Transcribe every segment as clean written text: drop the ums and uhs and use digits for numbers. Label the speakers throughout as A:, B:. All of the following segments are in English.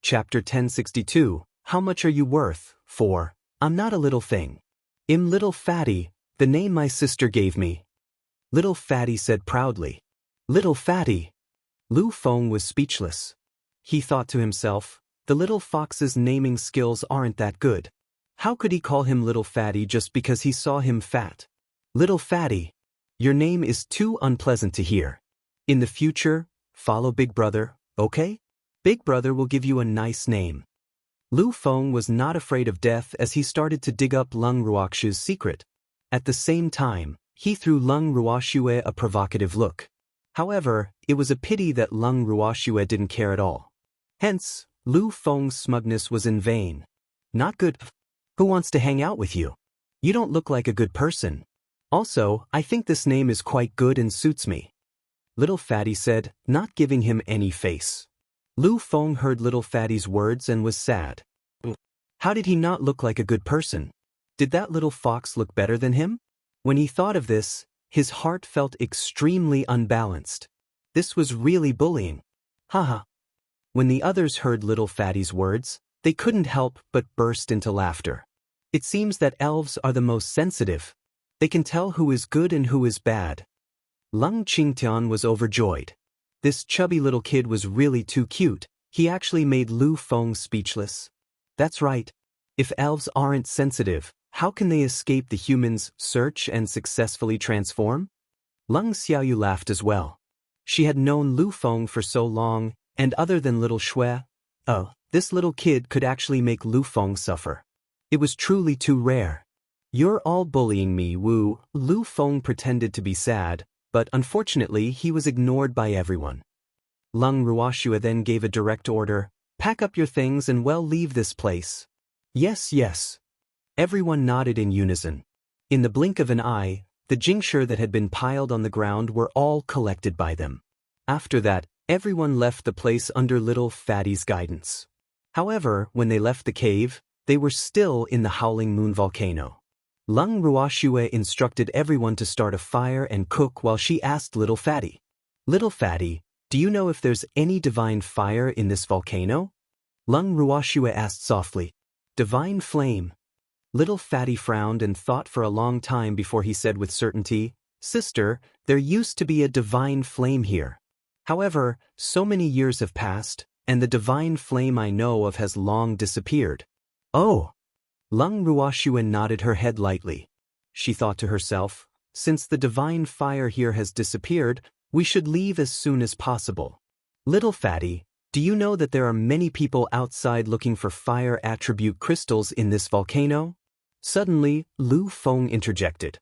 A: Chapter 1062, How much are you worth? 4. I'm not a little thing. I'm little fatty, the name my sister gave me. Little fatty said proudly. Little fatty. Lu Feng was speechless. He thought to himself, the little fox's naming skills aren't that good. How could he call him little fatty just because he saw him fat? Little fatty. Your name is too unpleasant to hear. In the future, follow Big Brother, okay? Big Brother will give you a nice name. Lu Feng was not afraid of death as he started to dig up Lung Ruoxue's secret. At the same time, he threw Lung Ruoxue a provocative look. However, it was a pity that Lung Ruoxue didn't care at all. Hence, Lu Feng's smugness was in vain. Not good. Who wants to hang out with you? You don't look like a good person. Also, I think this name is quite good and suits me. Little Fatty said, not giving him any face. Lu Feng heard Little Fatty's words and was sad. How did he not look like a good person? Did that little fox look better than him? When he thought of this, his heart felt extremely unbalanced. This was really bullying. Haha. When the others heard Little Fatty's words, they couldn't help but burst into laughter. It seems that elves are the most sensitive. They can tell who is good and who is bad. Lung Qingtian was overjoyed. This chubby little kid was really too cute. He actually made Lu Feng speechless. That's right. If elves aren't sensitive, how can they escape the humans' search and successfully transform? Lung Xiaoyu laughed as well. She had known Lu Feng for so long, and other than little Shui, this little kid could actually make Lu Feng suffer. It was truly too rare. You're all bullying me, Wu. Lu Feng pretended to be sad, but unfortunately he was ignored by everyone. Lung Ruoxue then gave a direct order, pack up your things and leave this place. Yes, yes. Everyone nodded in unison. In the blink of an eye, the jingshi that had been piled on the ground were all collected by them. After that, everyone left the place under Little Fatty's guidance. However, when they left the cave, they were still in the Howling Moon volcano. Lung Ruoxue instructed everyone to start a fire and cook while she asked Little Fatty, Little Fatty, do you know if there's any divine fire in this volcano? Lung Ruoxue asked softly. Divine flame. Little Fatty frowned and thought for a long time before he said with certainty, Sister, there used to be a divine flame here. However, so many years have passed, and the divine flame I know of has long disappeared. Oh! Lung Ruoxue nodded her head lightly. She thought to herself, since the divine fire here has disappeared, we should leave as soon as possible. Little Fatty, do you know that there are many people outside looking for fire attribute crystals in this volcano? Suddenly, Lu Feng interjected.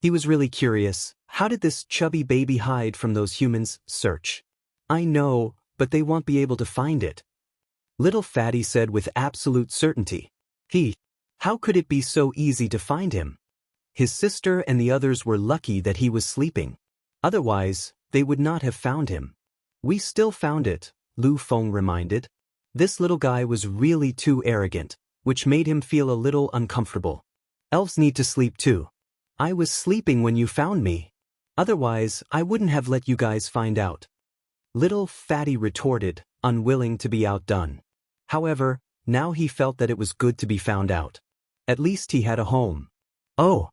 A: He was really curious, how did this chubby baby hide from those humans' search? I know, but they won't be able to find it. Little Fatty said with absolute certainty. How could it be so easy to find him? His sister and the others were lucky that he was sleeping. Otherwise, they would not have found him. We still found it, Lu Feng reminded. This little guy was really too arrogant, which made him feel a little uncomfortable. Elves need to sleep too. I was sleeping when you found me. Otherwise, I wouldn't have let you guys find out. Little Fatty retorted, unwilling to be outdone. However, now he felt that it was good to be found out. At least he had a home. Oh!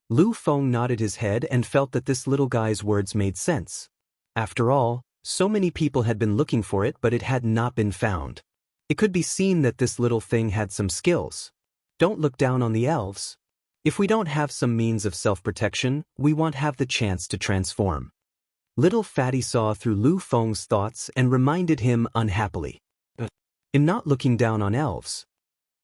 A: Lu Feng nodded his head and felt that this little guy's words made sense. After all, so many people had been looking for it but it had not been found. It could be seen that this little thing had some skills. Don't look down on the elves. If we don't have some means of self-protection, we won't have the chance to transform. Little Fatty saw through Lu Feng's thoughts and reminded him unhappily. I'm not looking down on elves.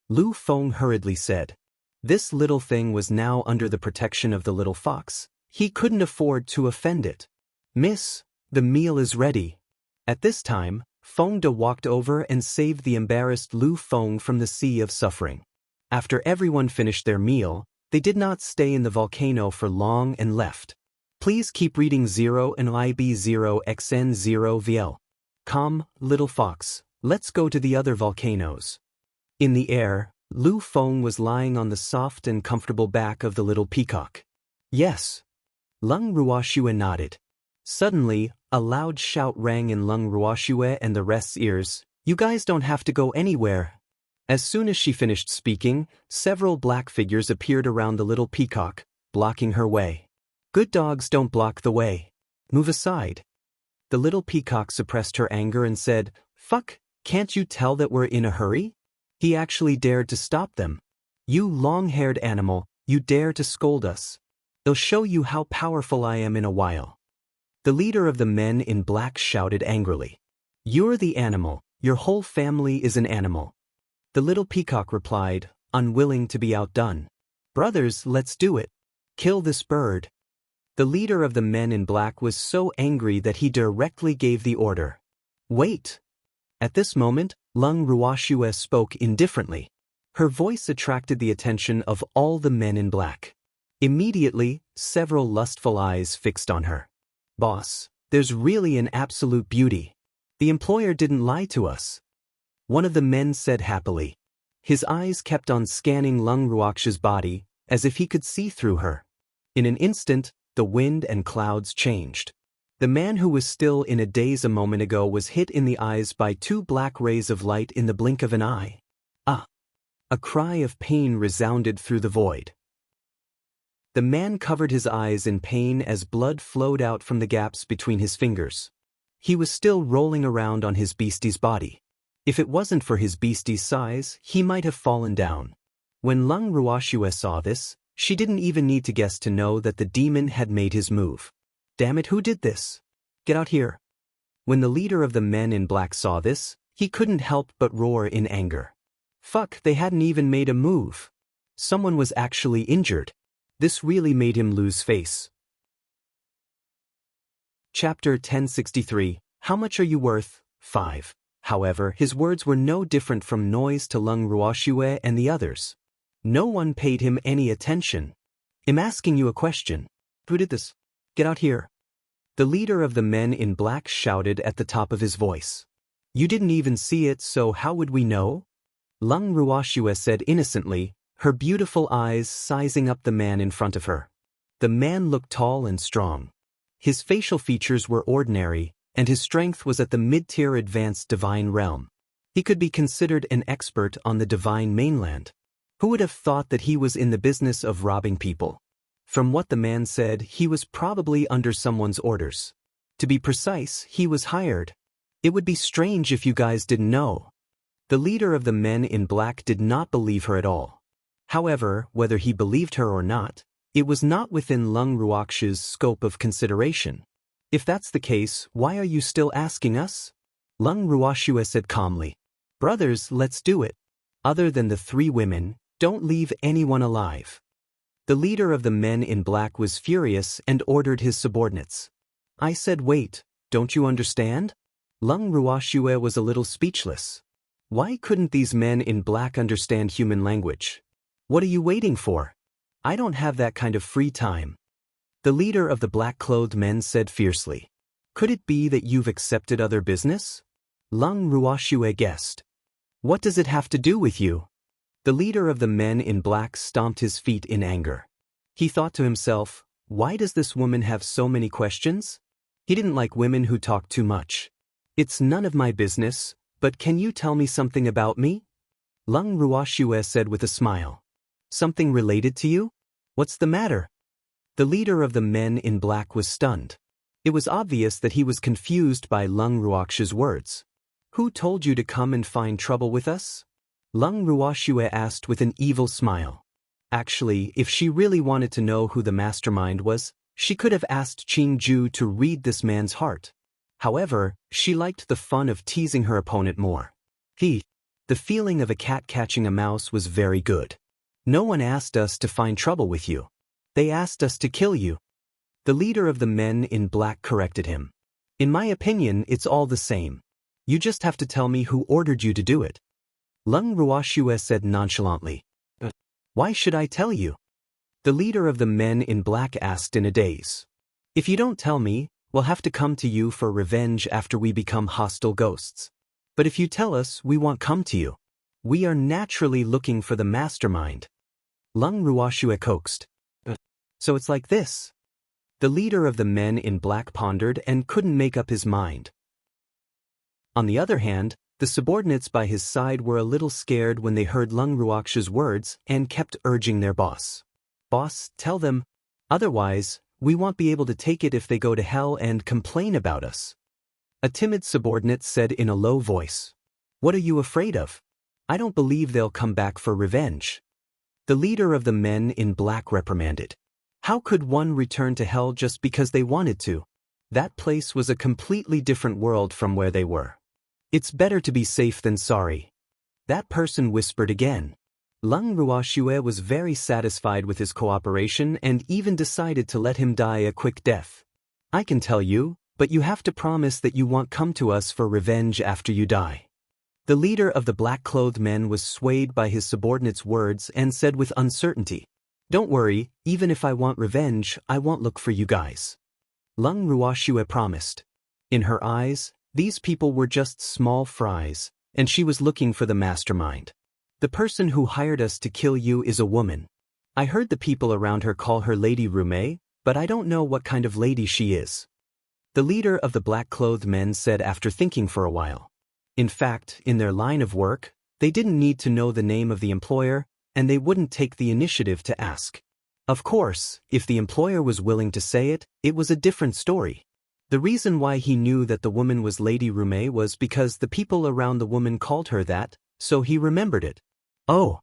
A: Lu Feng hurriedly said. This little thing was now under the protection of the little fox. He couldn't afford to offend it. Miss, the meal is ready. At this time, Feng De walked over and saved the embarrassed Lu Feng from the sea of suffering. After everyone finished their meal, they did not stay in the volcano for long and left. Please keep reading 0 and IB0XN0VL. Come, little fox, let's go to the other volcanoes. In the air, Lu Feng was lying on the soft and comfortable back of the little peacock. Yes. Lung Ruoxue nodded. Suddenly, a loud shout rang in Lung Ruoxue and the rest's ears. You guys don't have to go anywhere. As soon as she finished speaking, several black figures appeared around the little peacock, blocking her way. Good dogs don't block the way. Move aside. The little peacock suppressed her anger and said, "Fuck, can't you tell that we're in a hurry?" He actually dared to stop them. "You long-haired animal, you dare to scold us. I'll show you how powerful I am in a while." The leader of the men in black shouted angrily. "You're the animal, your whole family is an animal." The little peacock replied, unwilling to be outdone. "Brothers, let's do it. Kill this bird." The leader of the men in black was so angry that he directly gave the order. "Wait." At this moment, Lung Ruoxue spoke indifferently. Her voice attracted the attention of all the men in black. Immediately, several lustful eyes fixed on her. "Boss, there's really an absolute beauty. The employer didn't lie to us," one of the men said happily. His eyes kept on scanning Lung Ruoxue's body, as if he could see through her. In an instant, the wind and clouds changed. The man who was still in a daze a moment ago was hit in the eyes by 2 black rays of light in the blink of an eye. "Ah!" A cry of pain resounded through the void. The man covered his eyes in pain as blood flowed out from the gaps between his fingers. He was still rolling around on his beastie's body. If it wasn't for his beastie's size, he might have fallen down. When Lung Ruoxue saw this, she didn't even need to guess to know that the demon had made his move. "Damn it, who did this? Get out here." When the leader of the men in black saw this, he couldn't help but roar in anger. Fuck, they hadn't even made a move. Someone was actually injured. This really made him lose face. Chapter 1063, How Much Are You Worth? 5. However, his words were no different from noise to Lung Ruoxue and the others. No one paid him any attention. "I'm asking you a question. Who did this? Get out here." The leader of the men in black shouted at the top of his voice. "You didn't even see it, so how would we know?" Lung Ruoxue said innocently, her beautiful eyes sizing up the man in front of her. The man looked tall and strong. His facial features were ordinary, and his strength was at the mid-tier advanced divine realm. He could be considered an expert on the divine mainland. Who would have thought that he was in the business of robbing people? From what the man said, he was probably under someone's orders. To be precise, he was hired. It would be strange if you guys didn't know. The leader of the men in black did not believe her at all. However, whether he believed her or not, it was not within Lung Ruoxue's scope of consideration. "If that's the case, why are you still asking us?" Lung Ruoxue said calmly. "Brothers, let's do it. Other than the 3 women, don't leave anyone alive." The leader of the men in black was furious and ordered his subordinates. "I said wait, don't you understand?" Lung Ruoxue was a little speechless. Why couldn't these men in black understand human language? "What are you waiting for? I don't have that kind of free time." The leader of the black-clothed men said fiercely. "Could it be that you've accepted other business?" Lung Ruoxue guessed. "What does it have to do with you?" The leader of the men in black stomped his feet in anger. He thought to himself, why does this woman have so many questions? He didn't like women who talked too much. "It's none of my business, but can you tell me something about me?" Lung Ruoxue said with a smile. "Something related to you? What's the matter?" The leader of the men in black was stunned. It was obvious that he was confused by Lung Ruoxue's words. "Who told you to come and find trouble with us?" Lung Ruoxue asked with an evil smile. Actually, if she really wanted to know who the mastermind was, she could have asked Qing Ju to read this man's heart. However, she liked the fun of teasing her opponent more. The feeling of a cat catching a mouse was very good. "No one asked us to find trouble with you. They asked us to kill you." The leader of the men in black corrected him. "In my opinion, it's all the same. You just have to tell me who ordered you to do it." Lung Ruoxue said nonchalantly. "Why should I tell you?" The leader of the men in black asked in a daze. "If you don't tell me, we'll have to come to you for revenge after we become hostile ghosts. But if you tell us, we won't come to you. We are naturally looking for the mastermind." Lung Ruoxue coaxed. "So it's like this?" The leader of the men in black pondered and couldn't make up his mind. On the other hand, The subordinates by his side were a little scared when they heard Lung Ruox's words and kept urging their boss. Boss, tell them. Otherwise, we won't be able to take it if they go to hell and complain about us. A timid subordinate said in a low voice. What are you afraid of? I don't believe they'll come back for revenge. The leader of the men in black reprimanded. How could one return to hell just because they wanted to? That place was a completely different world from where they were. It's better to be safe than sorry. That person whispered again. Lung Ruoxue was very satisfied with his cooperation and even decided to let him die a quick death. I can tell you, but you have to promise that you won't come to us for revenge after you die. The leader of the black-clothed men was swayed by his subordinate's words and said with uncertainty, Don't worry, even if I want revenge, I won't look for you guys. Lung Ruoxue promised. In her eyes, these people were just small fries, and she was looking for the mastermind. The person who hired us to kill you is a woman. I heard the people around her call her Lady Rume, but I don't know what kind of lady she is. The leader of the black-clothed men said after thinking for a while. In fact, in their line of work, they didn't need to know the name of the employer, and they wouldn't take the initiative to ask. Of course, if the employer was willing to say it, it was a different story. The reason why he knew that the woman was Lady Rume was because the people around the woman called her that, so he remembered it. Oh!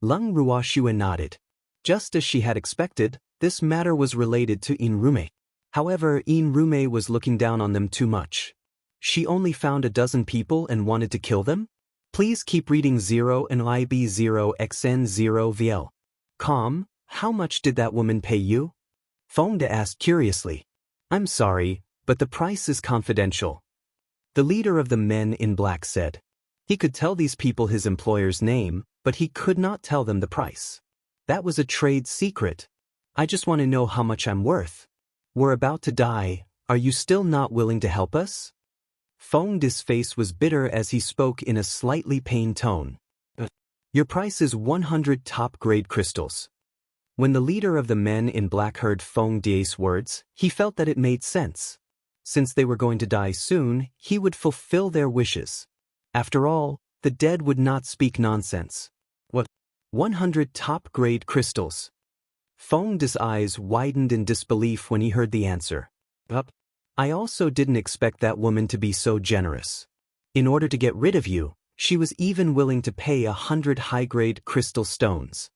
A: Lung Ruoxue nodded. Just as she had expected, this matter was related to Rume. However, Rume was looking down on them too much. She only found a dozen people and wanted to kill them? Please keep reading 0 and IB0XN0VL. How much did that woman pay you? Fongda asked curiously. I'm sorry, but the price is confidential. The leader of the men in black said. He could tell these people his employer's name, but he could not tell them the price. That was a trade secret. I just want to know how much I'm worth. We're about to die, are you still not willing to help us? Fongda's face was bitter as he spoke in a slightly pained tone. Your price is 100 top-grade crystals. When the leader of the men in black heard Fongda's words, he felt that it made sense. Since they were going to die soon, he would fulfill their wishes. After all, the dead would not speak nonsense. What? 100 top-grade crystals. Fongda's eyes widened in disbelief when he heard the answer. I also didn't expect that woman to be so generous. In order to get rid of you, she was even willing to pay 100 high-grade crystal stones.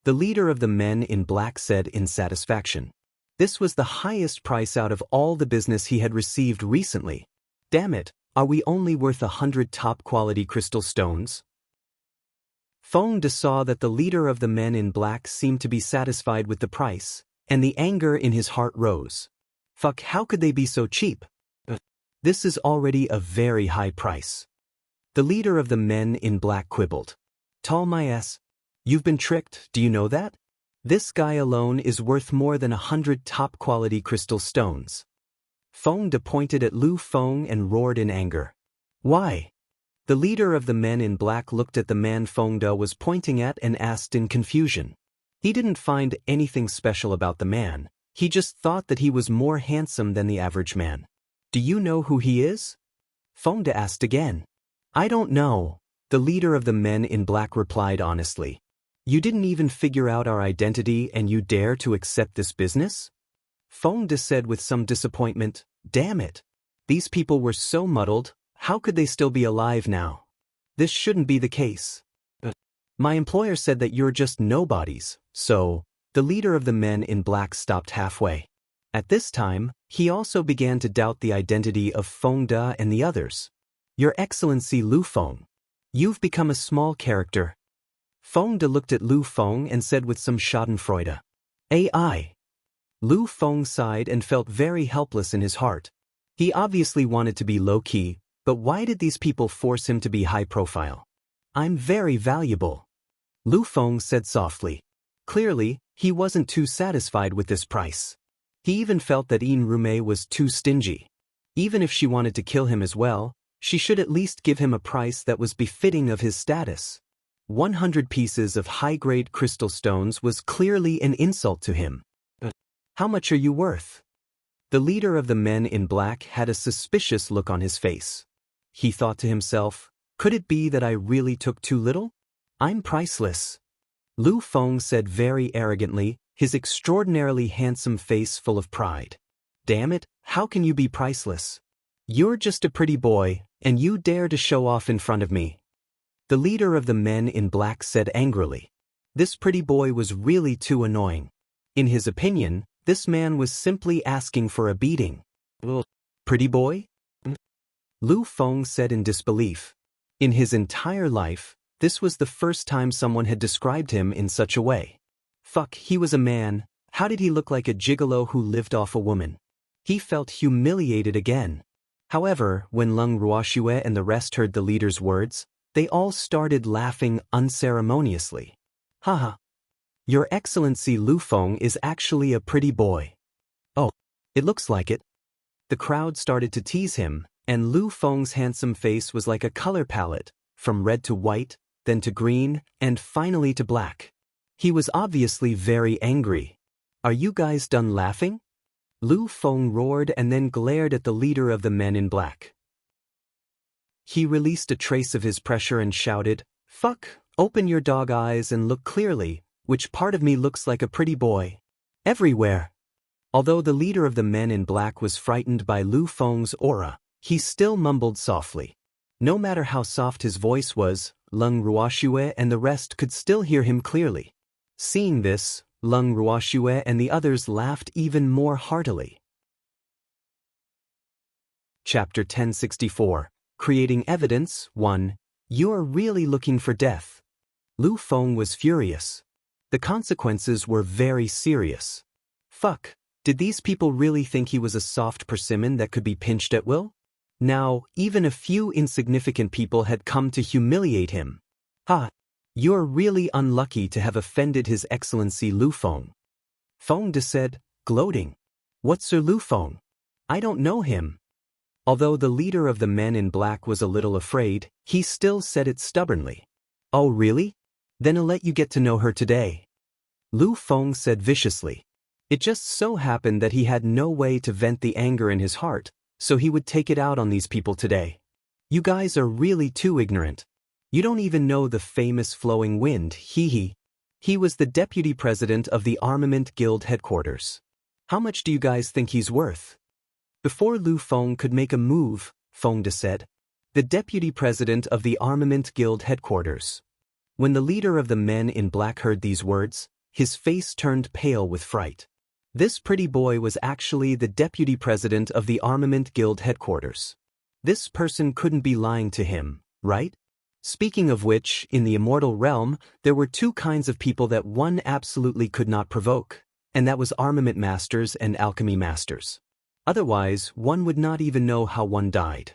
A: The leader of the men in black said in satisfaction. This was the highest price out of all the business he had received recently. Damn it, are we only worth 100 top-quality crystal stones? Fongda saw that the leader of the men in black seemed to be satisfied with the price, and the anger in his heart rose. Fuck, how could they be so cheap? This is already a very high price. The leader of the men in black quibbled. Tall my ass. You've been tricked, do you know that? This guy alone is worth more than 100 top-quality crystal stones. Fongda pointed at Lu Feng and roared in anger. Why? The leader of the men in black looked at the man Fongda was pointing at and asked in confusion. He didn't find anything special about the man, he just thought that he was more handsome than the average man. Do you know who he is? Fongda asked again. I don't know, the leader of the men in black replied honestly. You didn't even figure out our identity and you dare to accept this business? Fongda said with some disappointment, damn it. These people were so muddled, how could they still be alive now? This shouldn't be the case. My employer said that you're just nobodies, so, the leader of the men in black stopped halfway. At this time, he also began to doubt the identity of Fongda and the others. Your Excellency Lu Feng. You've become a small character. Fongda looked at Lu Feng and said with some schadenfreude. AI. Lu Feng sighed and felt very helpless in his heart. He obviously wanted to be low-key, but why did these people force him to be high-profile? I'm very valuable. Lu Feng said softly. Clearly, he wasn't too satisfied with this price. He even felt that Rume was too stingy. Even if she wanted to kill him as well, she should at least give him a price that was befitting of his status. 100 pieces of high-grade crystal stones was clearly an insult to him. How much are you worth? The leader of the men in black had a suspicious look on his face. He thought to himself, Could it be that I really took too little? I'm priceless. Lu Feng said very arrogantly, his extraordinarily handsome face full of pride. Damn it, how can you be priceless? You're just a pretty boy, and you dare to show off in front of me. The leader of the men in black said angrily. This pretty boy was really too annoying. In his opinion, this man was simply asking for a beating. Pretty boy? Lu Feng said in disbelief. In his entire life, this was the first time someone had described him in such a way. Fuck, he was a man. How did he look like a gigolo who lived off a woman? He felt humiliated again. However, when Leng Ruoxue and the rest heard the leader's words, they all started laughing unceremoniously. Haha. Your Excellency Lu Feng is actually a pretty boy. Oh, it looks like it. The crowd started to tease him, and Lu Feng's handsome face was like a color palette, from red to white, then to green, and finally to black. He was obviously very angry. Are you guys done laughing? Lu Feng roared and then glared at the leader of the men in black. He released a trace of his pressure and shouted, "Fuck, open your dog eyes and look clearly, which part of me looks like a pretty boy?" Everywhere. Although the leader of the men in black was frightened by Lu Feng's aura, he still mumbled softly. No matter how soft his voice was, Leng Ruoxue and the rest could still hear him clearly. Seeing this, Leng Ruoxue and the others laughed even more heartily. Chapter 1064, Creating Evidence 1. You're really looking for death. Lu Feng was furious. The consequences were very serious. Fuck, did these people really think he was a soft persimmon that could be pinched at will? Now, even a few insignificant people had come to humiliate him. Ha! You're really unlucky to have offended His Excellency Lu Feng. Feng De said, gloating. What's Sir Lu Feng? I don't know him. Although the leader of the men in black was a little afraid, he still said it stubbornly. Oh really? Then I'll let you get to know her today. Lu Feng said viciously. It just so happened that he had no way to vent the anger in his heart, so he would take it out on these people today. You guys are really too ignorant. You don't even know the famous Flowing Wind, he was the deputy president of the Armament Guild headquarters. How much do you guys think he's worth? Before Lu Feng could make a move, Feng De said, the deputy president of the Armament Guild headquarters. When the leader of the men in black heard these words, his face turned pale with fright. This pretty boy was actually the deputy president of the Armament Guild headquarters. This person couldn't be lying to him, right? Speaking of which, in the immortal realm, there were two kinds of people that one absolutely could not provoke, and that was armament masters and alchemy masters. Otherwise, one would not even know how one died.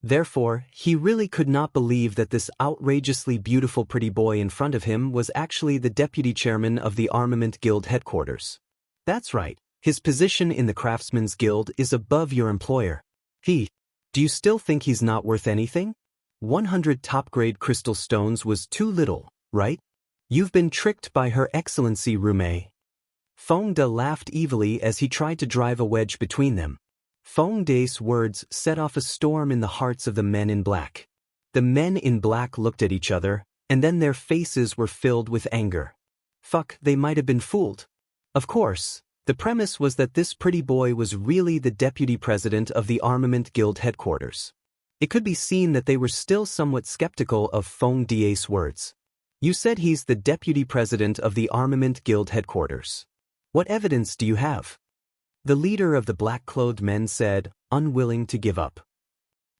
A: Therefore, he really could not believe that this outrageously beautiful pretty boy in front of him was actually the deputy chairman of the Armament Guild headquarters. That's right, his position in the Craftsman's Guild is above your employer. Do you still think he's not worth anything? 100 top-grade crystal stones was too little, right? You've been tricked by Her Excellency Rume. Feng De laughed evilly as he tried to drive a wedge between them. Feng De's words set off a storm in the hearts of the men in black. The men in black looked at each other, and then their faces were filled with anger. Fuck, they might have been fooled. Of course, the premise was that this pretty boy was really the deputy president of the Armament Guild headquarters. It could be seen that they were still somewhat skeptical of Feng De's words. You said he's the deputy president of the Armament Guild headquarters. What evidence do you have? The leader of the black-clothed men said, unwilling to give up.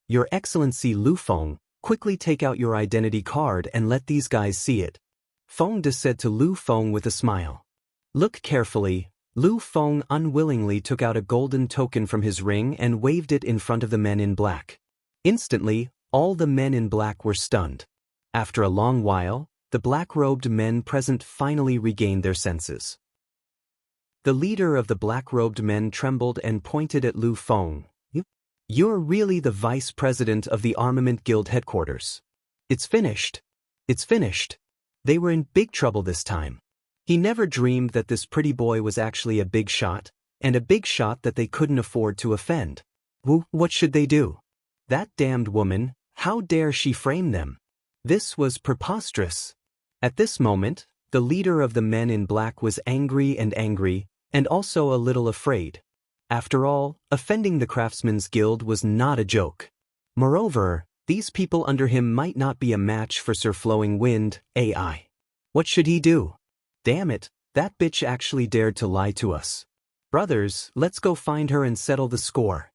A: Your Excellency Lu Feng, quickly take out your identity card and let these guys see it. Feng De said to Lu Feng with a smile. Look carefully. Lu Feng unwillingly took out a golden token from his ring and waved it in front of the men in black. Instantly, all the men in black were stunned. After a long while, the black-robed men present finally regained their senses. The leader of the black-robed men trembled and pointed at Lu Feng. You're really the vice president of the Armament Guild headquarters. It's finished. It's finished. They were in big trouble this time. He never dreamed that this pretty boy was actually a big shot, and a big shot that they couldn't afford to offend. What should they do? That damned woman, How dare she frame them? This was preposterous. At this moment, the leader of the men in black was angry, and also a little afraid. After all, offending the Craftsmen's Guild was not a joke. Moreover, these people under him might not be a match for Sir Flowing Wind, AI. What should he do? Damn it, that bitch actually dared to lie to us. Brothers, let's go find her and settle the score.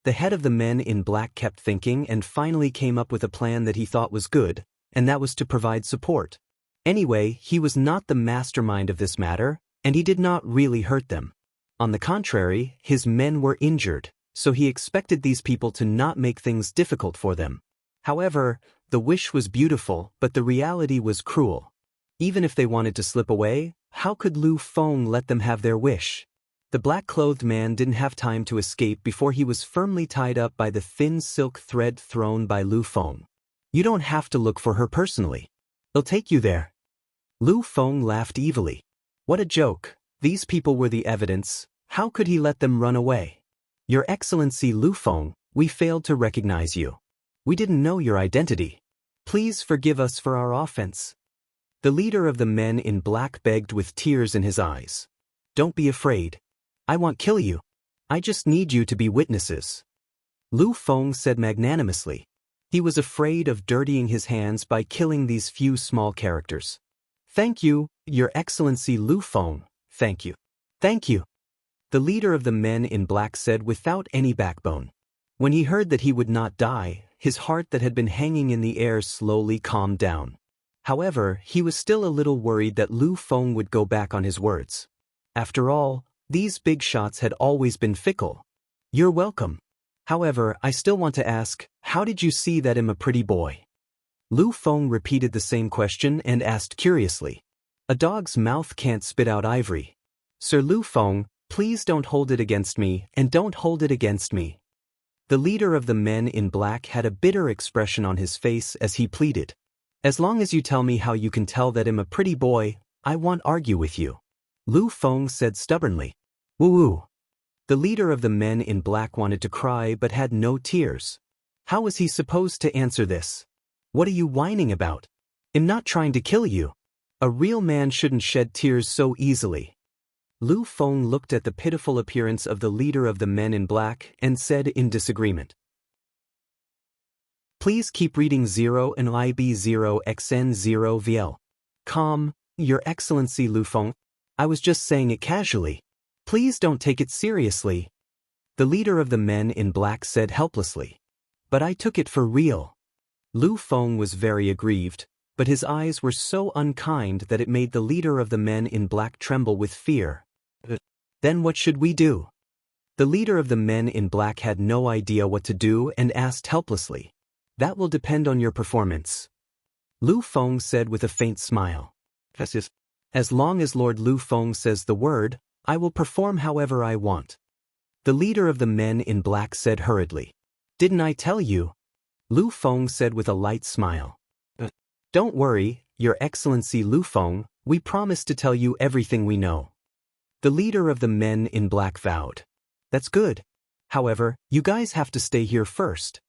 A: The head of the men in black kept thinking and finally came up with a plan that he thought was good, and that was to provide support. Anyway, he was not the mastermind of this matter, and he did not really hurt them. On the contrary, his men were injured, so he expected these people to not make things difficult for them. However, the wish was beautiful, but the reality was cruel. Even if they wanted to slip away, how could Lu Feng let them have their wish? The black-clothed man didn't have time to escape before he was firmly tied up by the thin silk thread thrown by Lu Feng. You don't have to look for her personally. They'll take you there. Lu Feng laughed evilly. What a joke. These people were the evidence. How could he let them run away? Your Excellency Lu Feng, we failed to recognize you. We didn't know your identity. Please forgive us for our offense. The leader of the men in black begged with tears in his eyes. Don't be afraid. I won't kill you. I just need you to be witnesses. Lu Feng said magnanimously. He was afraid of dirtying his hands by killing these few small characters. Thank you, Your Excellency Lu Feng, thank you. Thank you. The leader of the men in black said without any backbone. When he heard that he would not die, his heart that had been hanging in the air slowly calmed down. However, he was still a little worried that Lu Feng would go back on his words. After all, these big shots had always been fickle. You're welcome. However, I still want to ask, how did you see that I'm a pretty boy? Lu Feng repeated the same question and asked curiously. A dog's mouth can't spit out ivory. Sir Lu Feng, please don't hold it against me, and don't hold it against me. The leader of the men in black had a bitter expression on his face as he pleaded. As long as you tell me how you can tell that I'm a pretty boy, I won't argue with you. Lu Feng said stubbornly. Woo-woo. The leader of the men in black wanted to cry but had no tears. How was he supposed to answer this? What are you whining about? I'm not trying to kill you. A real man shouldn't shed tears so easily. Lu Feng looked at the pitiful appearance of the leader of the men in black and said in disagreement. Please keep reading 0 and IB 0xn 0 VL. Calm, Your Excellency Lu Feng. I was just saying it casually. Please don't take it seriously. The leader of the men in black said helplessly. But I took it for real. Lu Feng was very aggrieved, but his eyes were so unkind that it made the leader of the men in black tremble with fear. Then what should we do? The leader of the men in black had no idea what to do and asked helplessly. That will depend on your performance. Lu Feng said with a faint smile. As long as Lord Lu Feng says the word, I will perform however I want. The leader of the men in black said hurriedly. Didn't I tell you? Lu Feng said with a light smile. Don't worry, Your Excellency Lu Feng, we promise to tell you everything we know. The leader of the men in black vowed. That's good. However, you guys have to stay here first.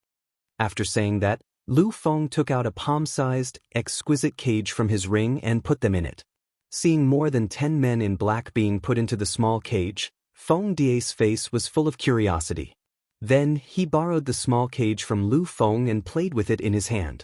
A: After saying that, Lu Feng took out a palm-sized, exquisite cage from his ring and put them in it. Seeing more than 10 men in black being put into the small cage, Feng Die's face was full of curiosity. Then, he borrowed the small cage from Lu Feng and played with it in his hand.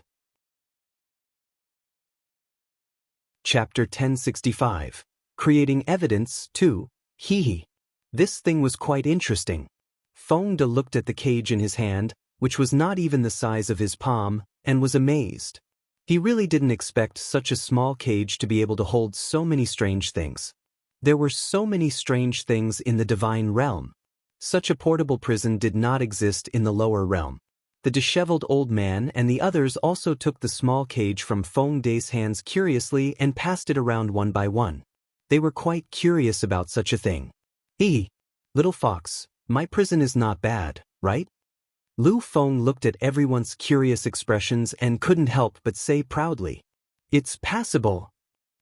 A: Chapter 1065. Creating Evidence 2. Hee. This thing was quite interesting. Feng De looked at the cage in his hand, which was not even the size of his palm, and was amazed. He really didn't expect such a small cage to be able to hold so many strange things. There were so many strange things in the divine realm. Such a portable prison did not exist in the lower realm. The disheveled old man and the others also took the small cage from Feng De's hands curiously and passed it around one by one. They were quite curious about such a thing. Little fox, my prison is not bad, right? Lu Feng looked at everyone's curious expressions and couldn't help but say proudly. It's passable.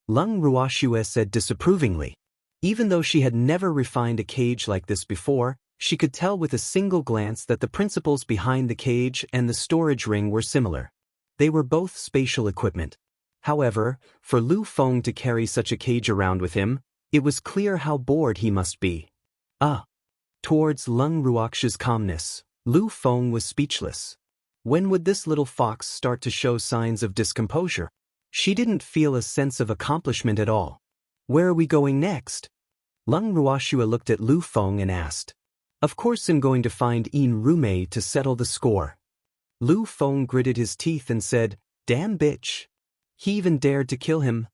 A: Lung Ruoxue said disapprovingly. Even though she had never refined a cage like this before, She could tell with a single glance that the principles behind the cage and the storage ring were similar. They were both spatial equipment. However, for Lu Feng to carry such a cage around with him, it was clear how bored he must be. Towards Lung Ruox's calmness, Lu Feng was speechless. When would this little fox start to show signs of discomposure? She didn't feel a sense of accomplishment at all. Where are we going next? Lung Ruoxue looked at Lu Feng and asked. Of course I'm going to find Yin Rumei to settle the score. Lu Feng gritted his teeth and said, damn bitch. He even dared to kill him.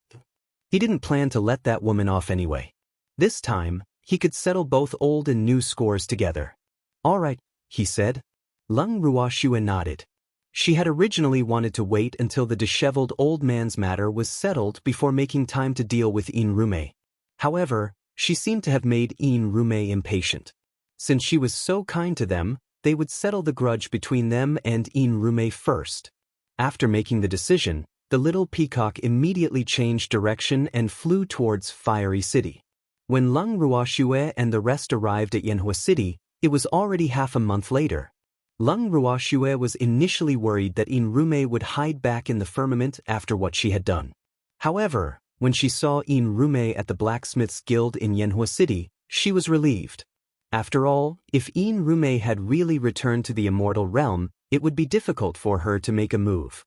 A: He didn't plan to let that woman off anyway. This time, he could settle both old and new scores together. All right, he said. Lung Ruoxue nodded. She had originally wanted to wait until the disheveled old man's matter was settled before making time to deal with Yin Rumei. However, she seemed to have made Yin Rumei impatient. Since she was so kind to them, they would settle the grudge between them and Yin Rumei first. After making the decision, the little peacock immediately changed direction and flew towards Fiery City. When Lung Ruoxue and the rest arrived at Yanhua City, it was already half a month later. Lung Ruoxue was initially worried that Yin Rumei would hide back in the firmament after what she had done. However, when she saw Yin Rumei at the Blacksmith's Guild in Yanhua City, she was relieved. After all, if Yin Rumei had really returned to the immortal realm, it would be difficult for her to make a move.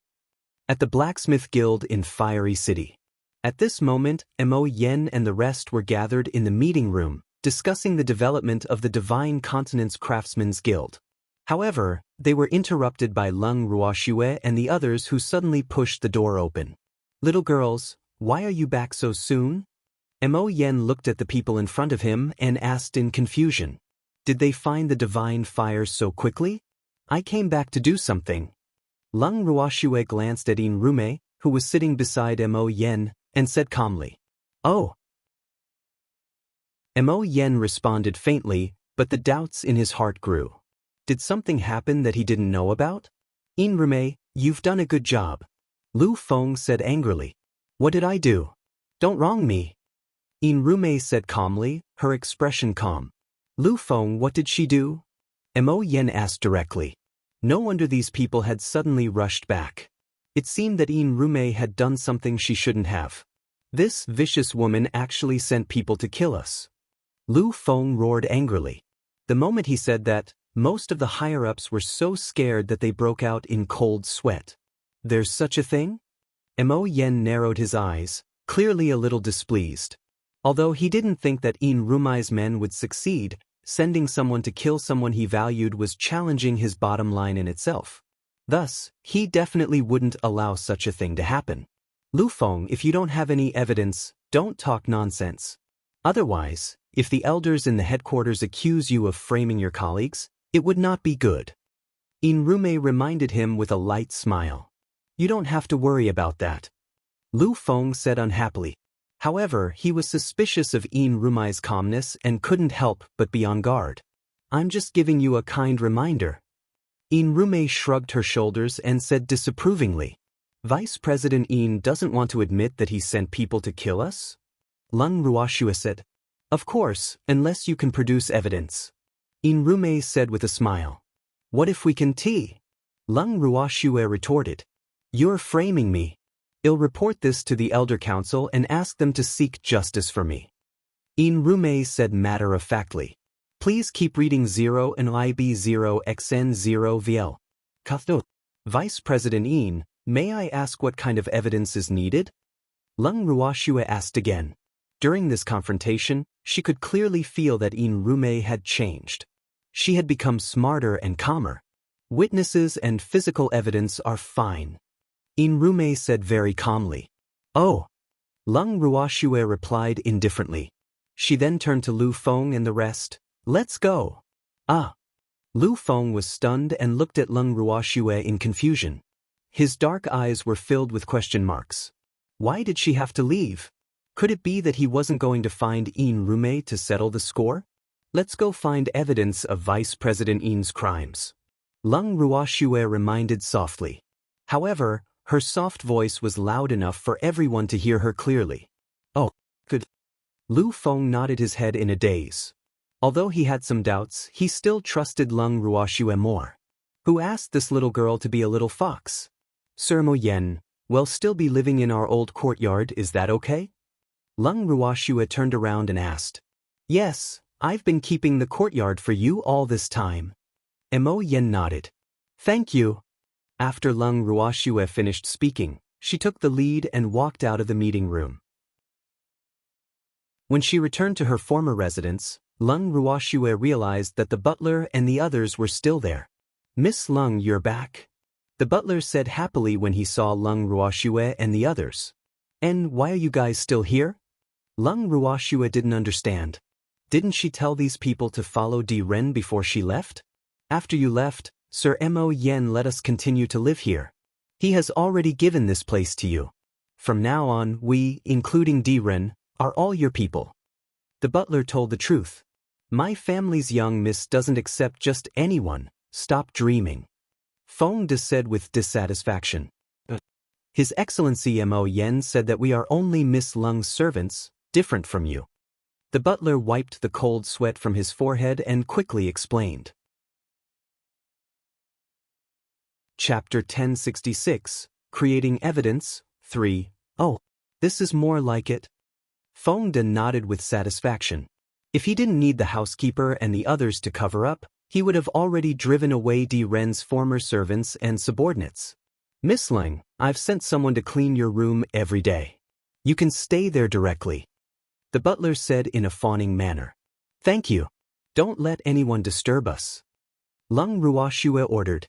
A: At the Blacksmith Guild in Fiery City. At this moment, Mo Yen and the rest were gathered in the meeting room, discussing the development of the Divine Continent's Craftsmen's Guild. However, they were interrupted by Lung Ruoxue and the others who suddenly pushed the door open. Little girls, why are you back so soon? Mo Yen looked at the people in front of him and asked in confusion. Did they find the divine fire so quickly? I came back to do something. Lung Ruoxue glanced at Yin Rumei, who was sitting beside Mo Yen, and said calmly, Oh. Mo Yen responded faintly, but the doubts in his heart grew. Did something happen that he didn't know about? Yin Rumei, you've done a good job. Lu Feng said angrily. What did I do? Don't wrong me. Yin Rumei said calmly, her expression calm. Lu Feng, what did she do? Mo Yen asked directly. No wonder these people had suddenly rushed back. It seemed that Yin Rumei had done something she shouldn't have. This vicious woman actually sent people to kill us. Lu Feng roared angrily. The moment he said that, most of the higher-ups were so scared that they broke out in cold sweat. There's such a thing? Mo Yen narrowed his eyes, clearly a little displeased. Although he didn't think that Yin Rumei's men would succeed, sending someone to kill someone he valued was challenging his bottom line in itself. Thus, he definitely wouldn't allow such a thing to happen. Lu Feng, if you don't have any evidence, don't talk nonsense. Otherwise, if the elders in the headquarters accuse you of framing your colleagues, it would not be good. Yin Rumei reminded him with a light smile. You don't have to worry about that. Lu Feng said unhappily. However, he was suspicious of Yin Rumei's calmness and couldn't help but be on guard. I'm just giving you a kind reminder. Yin Rumei shrugged her shoulders and said disapprovingly. Vice President Yin doesn't want to admit that he sent people to kill us? Lung Ruoxue said. Of course, unless you can produce evidence. Yin Rumei said with a smile. What if we can Lung Ruoxue retorted. You're framing me. I'll report this to the Elder Council and ask them to seek justice for me. Yin Rumei said matter-of-factly. Please keep reading 0 and IB0XN0VL. Kathno. Vice President Yin, may I ask what kind of evidence is needed? Lung Ruoxue asked again. During this confrontation, she could clearly feel that Yin Rumei had changed. She had become smarter and calmer. Witnesses and physical evidence are fine. Yin Rumei said very calmly. Oh. Lung Ruoxue replied indifferently. She then turned to Lu Feng and the rest. Let's go. Lu Feng was stunned and looked at Lung Ruoxue in confusion. His dark eyes were filled with question marks. Why did she have to leave? Could it be that he wasn't going to find Yin Rumei to settle the score? Let's go find evidence of Vice President Yin's crimes. Lung Ruoxue reminded softly. However, her soft voice was loud enough for everyone to hear her clearly. Oh, good. Lu Feng nodded his head in a daze. Although he had some doubts, he still trusted Lung Ruoxue more. Who asked this little girl to be a little fox? Sir Mo Yen, will still be living in our old courtyard, is that okay? Lung Ruoxue turned around and asked. Yes, I've been keeping the courtyard for you all this time. Mo Yen nodded. Thank you. After Lung Ruoxue finished speaking, she took the lead and walked out of the meeting room. When she returned to her former residence, Lung Ruoxue realized that the butler and the others were still there. Miss Lung, you're back. The butler said happily when he saw Lung Ruoxue and the others. And why are you guys still here? Lung Ruoxue didn't understand. Didn't she tell these people to follow Di Ren before she left? After you left, Sir Mo Yen let us continue to live here. He has already given this place to you. From now on, we, including Di Ren, are all your people. The butler told the truth. My family's young miss doesn't accept just anyone. Stop dreaming. Feng De said with dissatisfaction. His Excellency Mo Yen said that we are only Miss Lung's servants, different from you. The butler wiped the cold sweat from his forehead and quickly explained. Chapter 1066, Creating Evidence, 3. Oh, this is more like it. Feng De nodded with satisfaction. If he didn't need the housekeeper and the others to cover up, he would have already driven away Di Ren's former servants and subordinates. Miss Lung, I've sent someone to clean your room every day. You can stay there directly. The butler said in a fawning manner. Thank you. Don't let anyone disturb us. Lung Ruoxue ordered.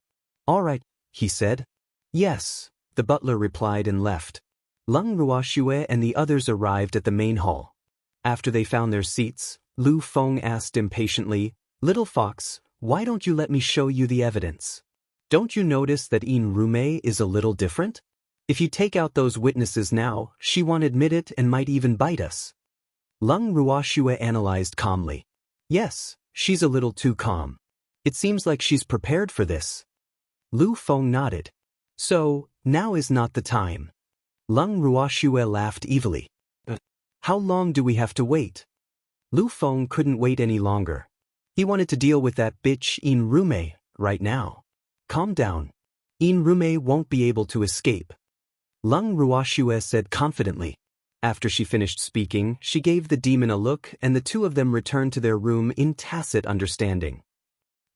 A: All right, he said. Yes, the butler replied and left. Lung Ruoxue and the others arrived at the main hall. After they found their seats, Lu Feng asked impatiently, Little Fox, why don't you let me show you the evidence? Don't you notice that Yin Rume is a little different? If you take out those witnesses now, she won't admit it and might even bite us. Lung Ruoxue analyzed calmly. Yes, she's a little too calm. It seems like she's prepared for this. Lu Feng nodded. So, now is not the time. Lung Ruoxue laughed evilly. How long do we have to wait? Lu Feng couldn't wait any longer. He wanted to deal with that bitch Yin Rume right now. Calm down. Yin Rume won't be able to escape. Lung Ruoxue said confidently. After she finished speaking, she gave the demon a look and the two of them returned to their room in tacit understanding.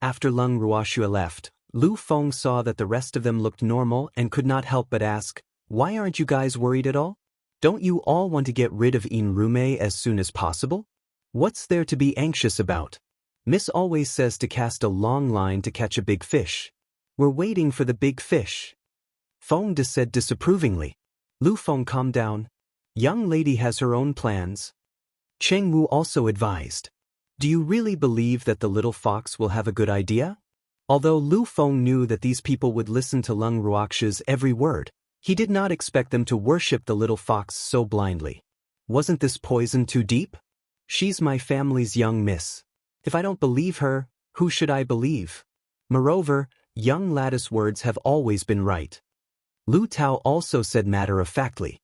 A: After Lung Ruoxue left, Lu Feng saw that the rest of them looked normal and could not help but ask, why aren't you guys worried at all? Don't you all want to get rid of Yin Rume as soon as possible? What's there to be anxious about? Miss always says to cast a long line to catch a big fish. We're waiting for the big fish. Feng De said disapprovingly. Lu Feng calmed down. Young lady has her own plans. Cheng Wu also advised. Do you really believe that the little fox will have a good idea? Although Lu Feng knew that these people would listen to Lung Ruoxue's every word, he did not expect them to worship the little fox so blindly. Wasn't this poison too deep? She's my family's young miss. If I don't believe her, who should I believe? Moreover, young lattice words have always been right. Lu Tao also said matter-of-factly.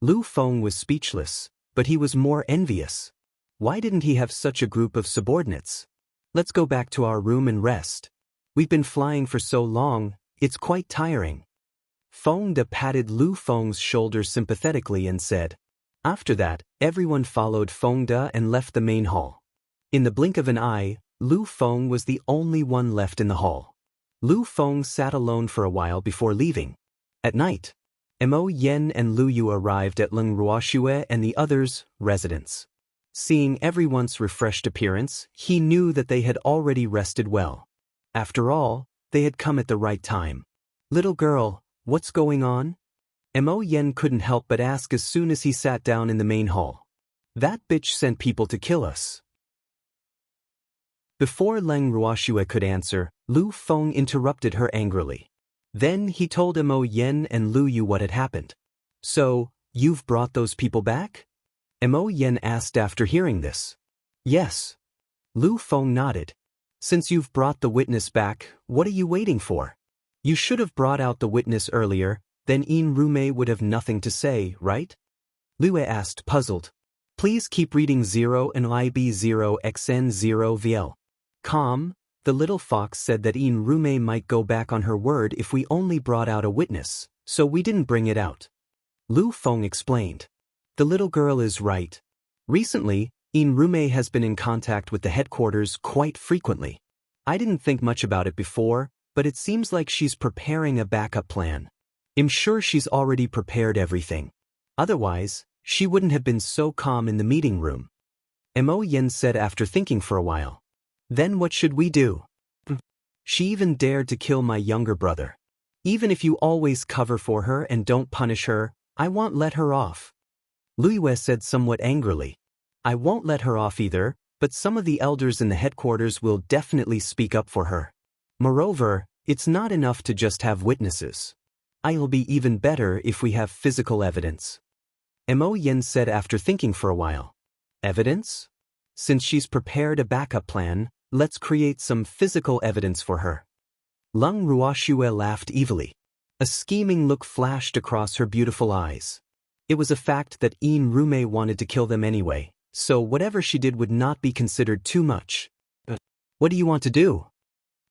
A: Lu Feng was speechless, but he was more envious. Why didn't he have such a group of subordinates? Let's go back to our room and rest. We've been flying for so long, it's quite tiring. Feng De patted Lu Feng's shoulder sympathetically and said. After that, everyone followed Feng De and left the main hall. In the blink of an eye, Lu Feng was the only one left in the hall. Lu Feng sat alone for a while before leaving. At night, Mo Yen and Lu Yu arrived at Lung Ruoxue and the others' residence. Seeing everyone's refreshed appearance, he knew that they had already rested well. After all, they had come at the right time. Little girl, what's going on? Mo Yen couldn't help but ask as soon as he sat down in the main hall. That bitch sent people to kill us. Before Lung Ruoxue could answer, Lu Feng interrupted her angrily. Then he told Mo Yen and Lu Yu what had happened. So, you've brought those people back? Mo Yen asked after hearing this. Yes. Lu Feng nodded. Since you've brought the witness back, what are you waiting for? You should have brought out the witness earlier, then Yin Rume would have nothing to say, right? Lue asked, puzzled. Please keep reading 0 and IB0XN0VL. The little fox said that Rume might go back on her word if we only brought out a witness, so we didn't bring it out. Lu Feng explained. The little girl is right. Recently, Rume has been in contact with the headquarters quite frequently. I didn't think much about it before, but it seems like she's preparing a backup plan. I'm sure she's already prepared everything. Otherwise, she wouldn't have been so calm in the meeting room. Mo Yen said after thinking for a while. Then what should we do? She even dared to kill my younger brother. Even if you always cover for her and don't punish her, I won't let her off. Lu Yue said somewhat angrily. I won't let her off either, but some of the elders in the headquarters will definitely speak up for her. Moreover, it's not enough to just have witnesses. It'll be even better if we have physical evidence. Mo Yen said after thinking for a while. Evidence? Since she's prepared a backup plan, let's create some physical evidence for her. Lung Ruoxue laughed evilly. A scheming look flashed across her beautiful eyes. It was a fact that Rume wanted to kill them anyway, so whatever she did would not be considered too much. What do you want to do?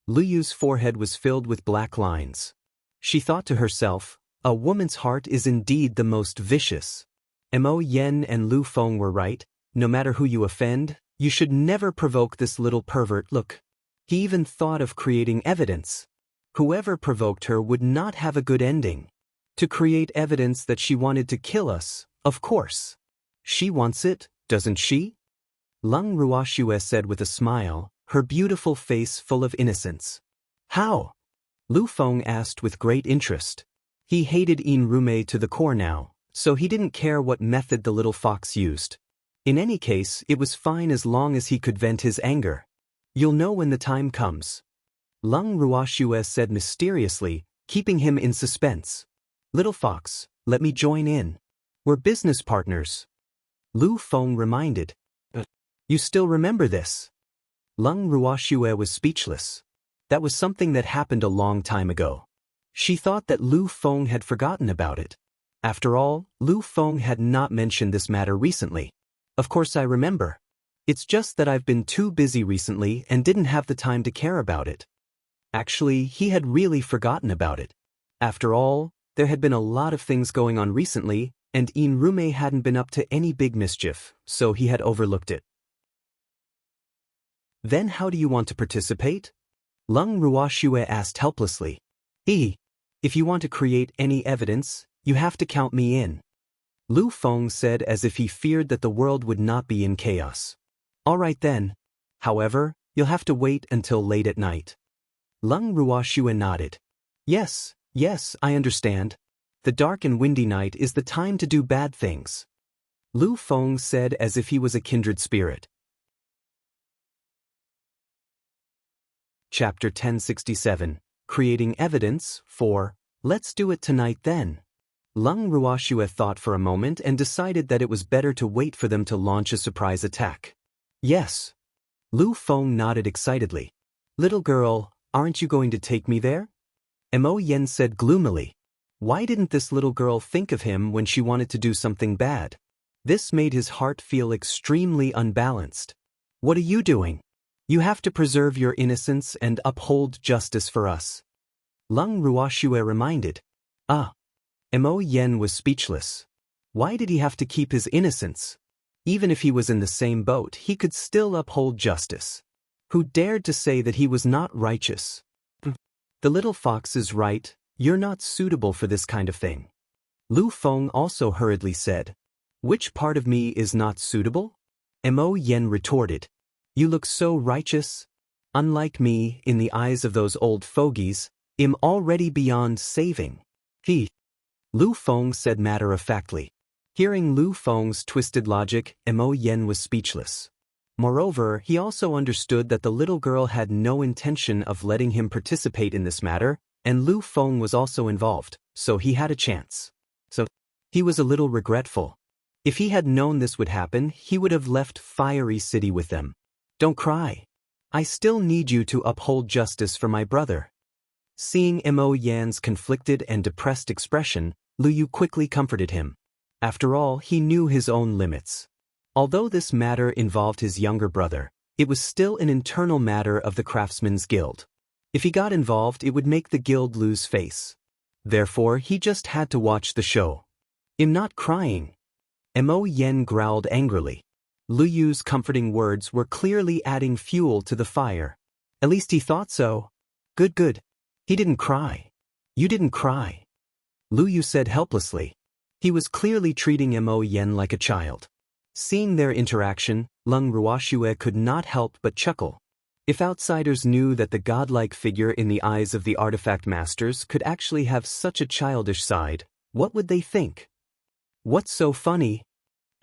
A: Lu Yu's forehead was filled with black lines. She thought to herself, a woman's heart is indeed the most vicious. Mo Yen and Lu Feng were right. No matter who you offend, you should never provoke this little pervert. Look. He even thought of creating evidence. Whoever provoked her would not have a good ending. To create evidence that she wanted to kill us, of course. She wants it, doesn't she? Lung Ruoxue said with a smile, her beautiful face full of innocence. How? Lu Feng asked with great interest. He hated Rume to the core now, so he didn't care what method the little fox used. In any case, it was fine as long as he could vent his anger. You'll know when the time comes. Lung Ruoxue said mysteriously, keeping him in suspense. Little fox, let me join in. We're business partners. Lu Feng reminded. You still remember this? Lung Ruoxue was speechless. That was something that happened a long time ago. She thought that Lu Feng had forgotten about it. After all, Lu Feng had not mentioned this matter recently. Of course I remember. It's just that I've been too busy recently and didn't have the time to care about it. Actually, he had really forgotten about it. After all, there had been a lot of things going on recently, and Rume hadn't been up to any big mischief, so he had overlooked it. Then how do you want to participate? Lung Ruoxue asked helplessly. If you want to create any evidence, you have to count me in. Lu Feng said as if he feared that the world would not be in chaos. All right then. However, you'll have to wait until late at night. Lung Ruoxue nodded. Yes, I understand. The dark and windy night is the time to do bad things. Lu Feng said as if he was a kindred spirit. Chapter 1067, Creating Evidence for, Let's Do It Tonight Then. Lung Ruoxue thought for a moment and decided that it was better to wait for them to launch a surprise attack. Yes. Lu Feng nodded excitedly. Little girl, aren't you going to take me there? Mo Yen said gloomily. Why didn't this little girl think of him when she wanted to do something bad? This made his heart feel extremely unbalanced. What are you doing? You have to preserve your innocence and uphold justice for us. Lung Ruoxue reminded. Mo Yen was speechless. Why did he have to keep his innocence? Even if he was in the same boat, he could still uphold justice. Who dared to say that he was not righteous? The little fox is right, you're not suitable for this kind of thing. Lu Feng also hurriedly said. Which part of me is not suitable? Mo Yen retorted. You look so righteous. Unlike me, in the eyes of those old fogies, I'm already beyond saving. Lu Feng said matter-of-factly. Hearing Lu Feng's twisted logic, Mo Yen was speechless. Moreover, he also understood that the little girl had no intention of letting him participate in this matter, and Lu Feng was also involved, so he had a chance. So, he was a little regretful. If he had known this would happen, he would have left Fiery City with them. Don't cry. I still need you to uphold justice for my brother. Seeing Mo Yan's conflicted and depressed expression, Lu Yu quickly comforted him. After all, he knew his own limits. Although this matter involved his younger brother, it was still an internal matter of the Craftsmen's Guild. If he got involved, it would make the guild lose face. Therefore, he just had to watch the show. I'm not crying. Mo Yen growled angrily. Lu Yu's comforting words were clearly adding fuel to the fire. At least he thought so. Good, good. He didn't cry. You didn't cry. Lu Yu said helplessly. He was clearly treating Mo Yen like a child. Seeing their interaction, Lung Ruoxue could not help but chuckle. If outsiders knew that the godlike figure in the eyes of the artifact masters could actually have such a childish side, what would they think? What's so funny?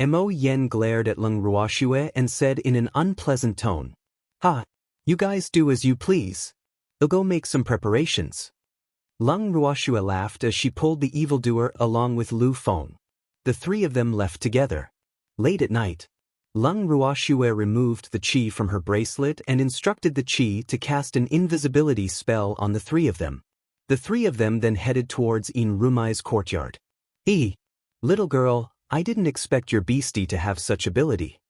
A: Mo Yen glared at Lung Ruoxue and said in an unpleasant tone. Ha! You guys do as you please. I'll go make some preparations. Lung Ruoxue laughed as she pulled the evildoer along with Lu Feng. The three of them left together. Late at night, Lung Ruoxue removed the qi from her bracelet and instructed the qi to cast an invisibility spell on the three of them. The three of them then headed towards In Rumai's courtyard. Little girl, I didn't expect your beastie to have such ability.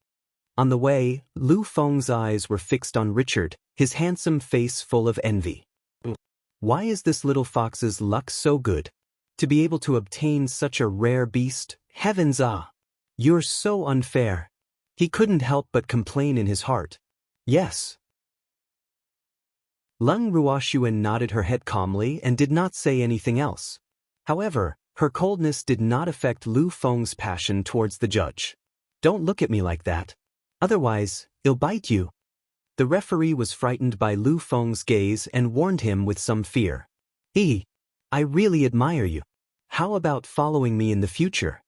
A: On the way, Lu Feng's eyes were fixed on Richard, his handsome face full of envy. Why is this little fox's luck so good? To be able to obtain such a rare beast, heavens ah! You're so unfair. He couldn't help but complain in his heart. Yes. Lung Ruoxue nodded her head calmly and did not say anything else. However, her coldness did not affect Lu Feng's passion towards the judge. Don't look at me like that. Otherwise, I'll bite you. The referee was frightened by Lu Feng's gaze and warned him with some fear. I really admire you. How about following me in the future?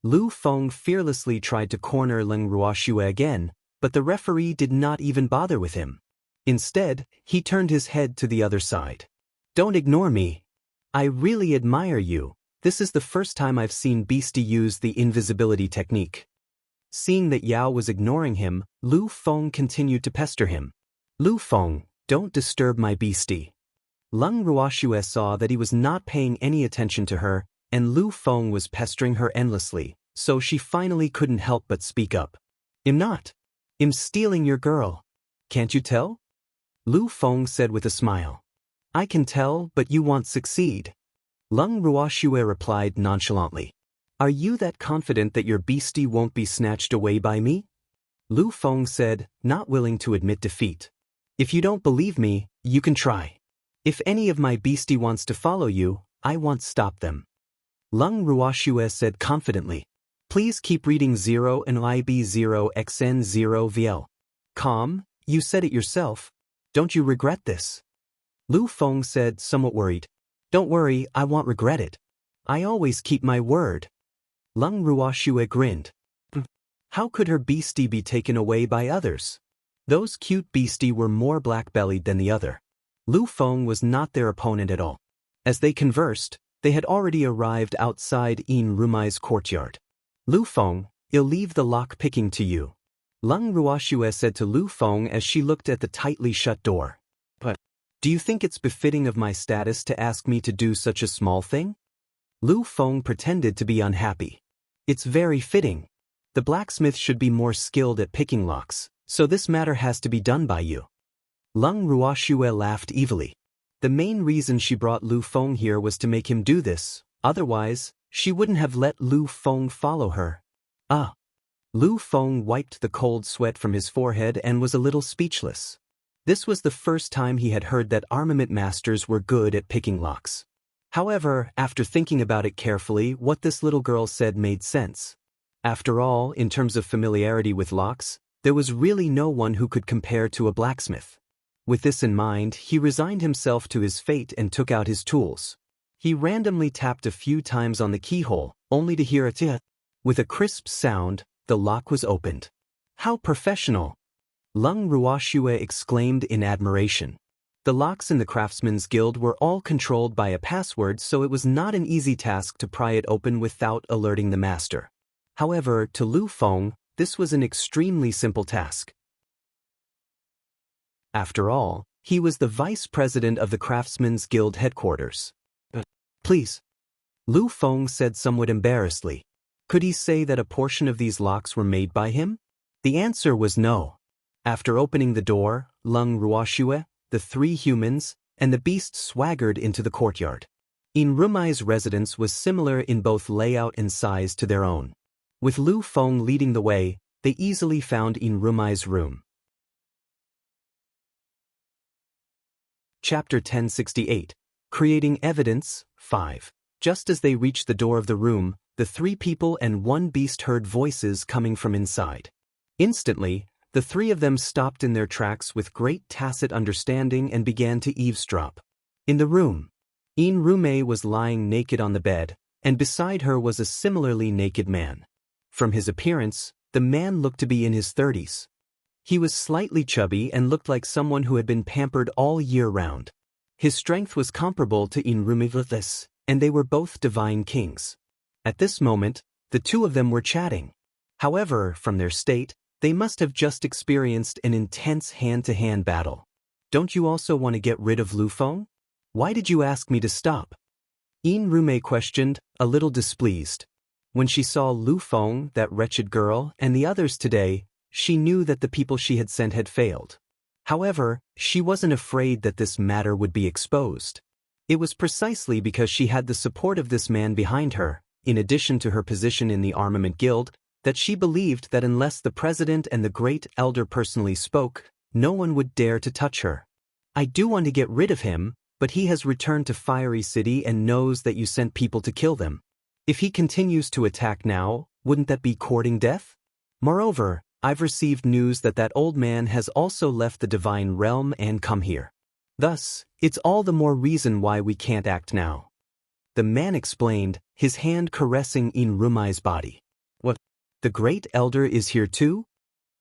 A: Lu Feng fearlessly tried to corner Lung Ruoxue again, but the referee did not even bother with him. Instead, he turned his head to the other side. Don't ignore me. I really admire you. This is the first time I've seen Beastie use the invisibility technique. Seeing that Yao was ignoring him, Lu Feng continued to pester him. Lu Feng, don't disturb my beastie. Lung Ruoxue saw that he was not paying any attention to her, and Lu Feng was pestering her endlessly, so she finally couldn't help but speak up. I'm not. I'm stealing your girl. Can't you tell? Lu Feng said with a smile. I can tell, but you won't succeed. Lung Ruoxue replied nonchalantly. Are you that confident that your beastie won't be snatched away by me? Lu Feng said, not willing to admit defeat. If you don't believe me, you can try. If any of my beastie wants to follow you, I won't stop them. Lung Ruoxue said confidently. Please keep reading 0 and IB0XN0VL. Calm, you said it yourself. Don't you regret this? Lu Feng said, somewhat worried. Don't worry, I won't regret it. I always keep my word. Lung Ruoxue grinned. How could her beastie be taken away by others? Those cute beastie were more black-bellied than the other. Lu Feng was not their opponent at all. As they conversed, they had already arrived outside In Rumai's courtyard. Lu Feng, I'll leave the lock-picking to you. Lung Ruoxue said to Lu Feng as she looked at the tightly shut door. But, do you think it's befitting of my status to ask me to do such a small thing? Lu Feng pretended to be unhappy. It's very fitting. The blacksmith should be more skilled at picking locks, so this matter has to be done by you. Lung Ruoxue laughed evilly. The main reason she brought Lu Feng here was to make him do this, otherwise, she wouldn't have let Lu Feng follow her. Lu Feng wiped the cold sweat from his forehead and was a little speechless. This was the first time he had heard that armament masters were good at picking locks. However, after thinking about it carefully, what this little girl said made sense. After all, in terms of familiarity with locks, there was really no one who could compare to a blacksmith. With this in mind, he resigned himself to his fate and took out his tools. He randomly tapped a few times on the keyhole, only to hear a tick. With a crisp sound, the lock was opened. How professional! Lung Ruoxue exclaimed in admiration. The locks in the Craftsmen's Guild were all controlled by a password, so it was not an easy task to pry it open without alerting the master. However, to Lu Feng, this was an extremely simple task. After all, he was the vice president of the Craftsmen's Guild headquarters. Please. Lu Feng said somewhat embarrassedly. Could he say that a portion of these locks were made by him? The answer was no. After opening the door, Lung Ruoxue, the three humans, and the beast swaggered into the courtyard. In Rumai's residence was similar in both layout and size to their own. With Lu Feng leading the way, they easily found In Rumai's room. Chapter 1068. Creating Evidence, 5. Just as they reached the door of the room, the three people and one beast heard voices coming from inside. Instantly, the three of them stopped in their tracks with great tacit understanding and began to eavesdrop. In the room, In Rumei was lying naked on the bed, and beside her was a similarly naked man. From his appearance, the man looked to be in his 30s. He was slightly chubby and looked like someone who had been pampered all year round. His strength was comparable to In Rumei's, and they were both divine kings. At this moment, the two of them were chatting. However, from their state, they must have just experienced an intense hand-to-hand battle. Don't you also want to get rid of Lu Feng? Why did you ask me to stop? In Rumei questioned, a little displeased. When she saw Lu Feng, that wretched girl, and the others today, she knew that the people she had sent had failed. However, she wasn't afraid that this matter would be exposed. It was precisely because she had the support of this man behind her, in addition to her position in the Armament Guild, that she believed that unless the president and the great elder personally spoke, no one would dare to touch her. I do want to get rid of him, but he has returned to Fiery City and knows that you sent people to kill them. If he continues to attack now, wouldn't that be courting death? Moreover, I've received news that that old man has also left the divine realm and come here. Thus, it's all the more reason why we can't act now. The man explained, his hand caressing In Rumai's body. What? The great elder is here too?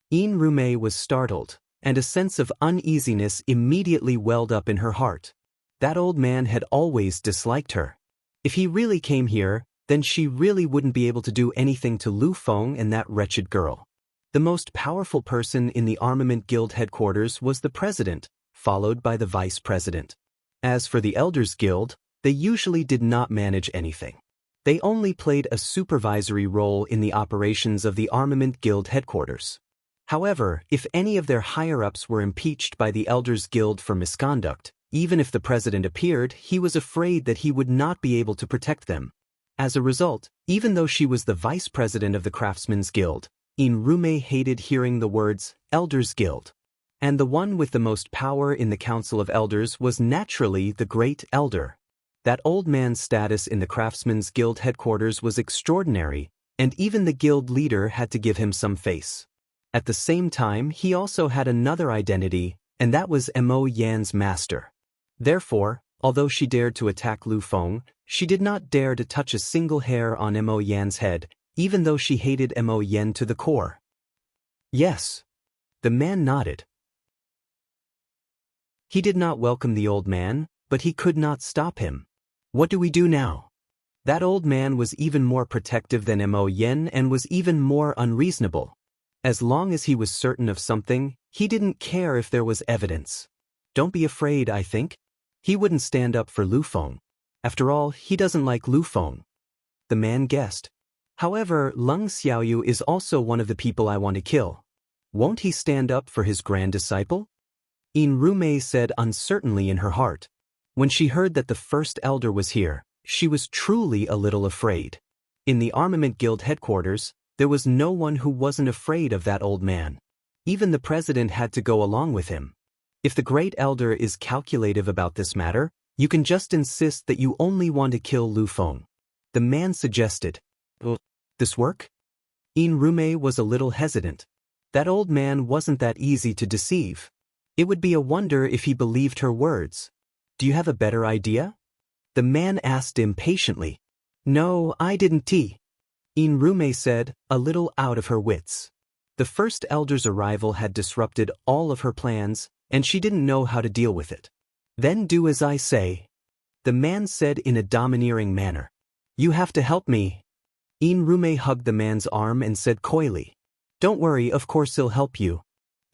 A: In Rumei was startled, and a sense of uneasiness immediately welled up in her heart. That old man had always disliked her. If he really came here, then she really wouldn't be able to do anything to Lu Feng and that wretched girl. The most powerful person in the Armament Guild headquarters was the president, followed by the vice president. As for the Elders Guild, they usually did not manage anything. They only played a supervisory role in the operations of the Armament Guild headquarters. However, if any of their higher-ups were impeached by the Elders Guild for misconduct, even if the president appeared, he was afraid that he would not be able to protect them. As a result, even though she was the vice president of the Craftsmen's Guild, In Rumei hated hearing the words, Elders Guild. And the one with the most power in the Council of Elders was naturally the Great Elder. That old man's status in the Craftsmen's Guild headquarters was extraordinary, and even the guild leader had to give him some face. At the same time, he also had another identity, and that was Mo Yan's master. Therefore, although she dared to attack Lu Feng, she did not dare to touch a single hair on Mo Yan's head, even though she hated Mo Yan to the core. Yes. The man nodded. He did not welcome the old man, but he could not stop him. What do we do now? That old man was even more protective than Mo Yan and was even more unreasonable. As long as he was certain of something, he didn't care if there was evidence. Don't be afraid, I think. He wouldn't stand up for Lu Feng. After all, he doesn't like Lu Feng. The man guessed. However, Lung Xiaoyu is also one of the people I want to kill. Won't he stand up for his grand disciple? In Rumei said uncertainly in her heart. When she heard that the first elder was here, she was truly a little afraid. In the Armament Guild headquarters, there was no one who wasn't afraid of that old man. Even the president had to go along with him. If the great elder is calculative about this matter, you can just insist that you only want to kill Lu Feng. The man suggested. Will this work? In Rumei was a little hesitant. That old man wasn't that easy to deceive. It would be a wonder if he believed her words. Do you have a better idea? The man asked impatiently. No, I didn't. In Rumei said, a little out of her wits. The first elder's arrival had disrupted all of her plans, and she didn't know how to deal with it. Then do as I say. The man said in a domineering manner. You have to help me. In Rumei hugged the man's arm and said coyly. Don't worry, of course he'll help you.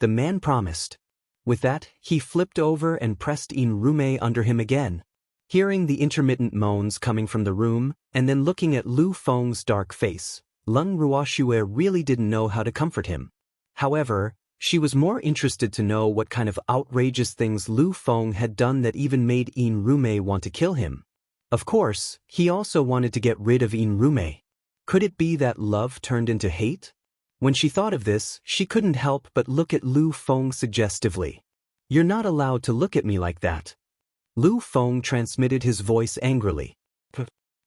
A: The man promised. With that, he flipped over and pressed In Rumei under him again. Hearing the intermittent moans coming from the room, and then looking at Lu Feng's dark face, Lung Ruoxue really didn't know how to comfort him. However, she was more interested to know what kind of outrageous things Lu Feng had done that even made Yin Rumei want to kill him. Of course, he also wanted to get rid of Yin Rumei. Could it be that love turned into hate? When she thought of this, she couldn't help but look at Lu Feng suggestively. "You're not allowed to look at me like that." Lu Feng transmitted his voice angrily.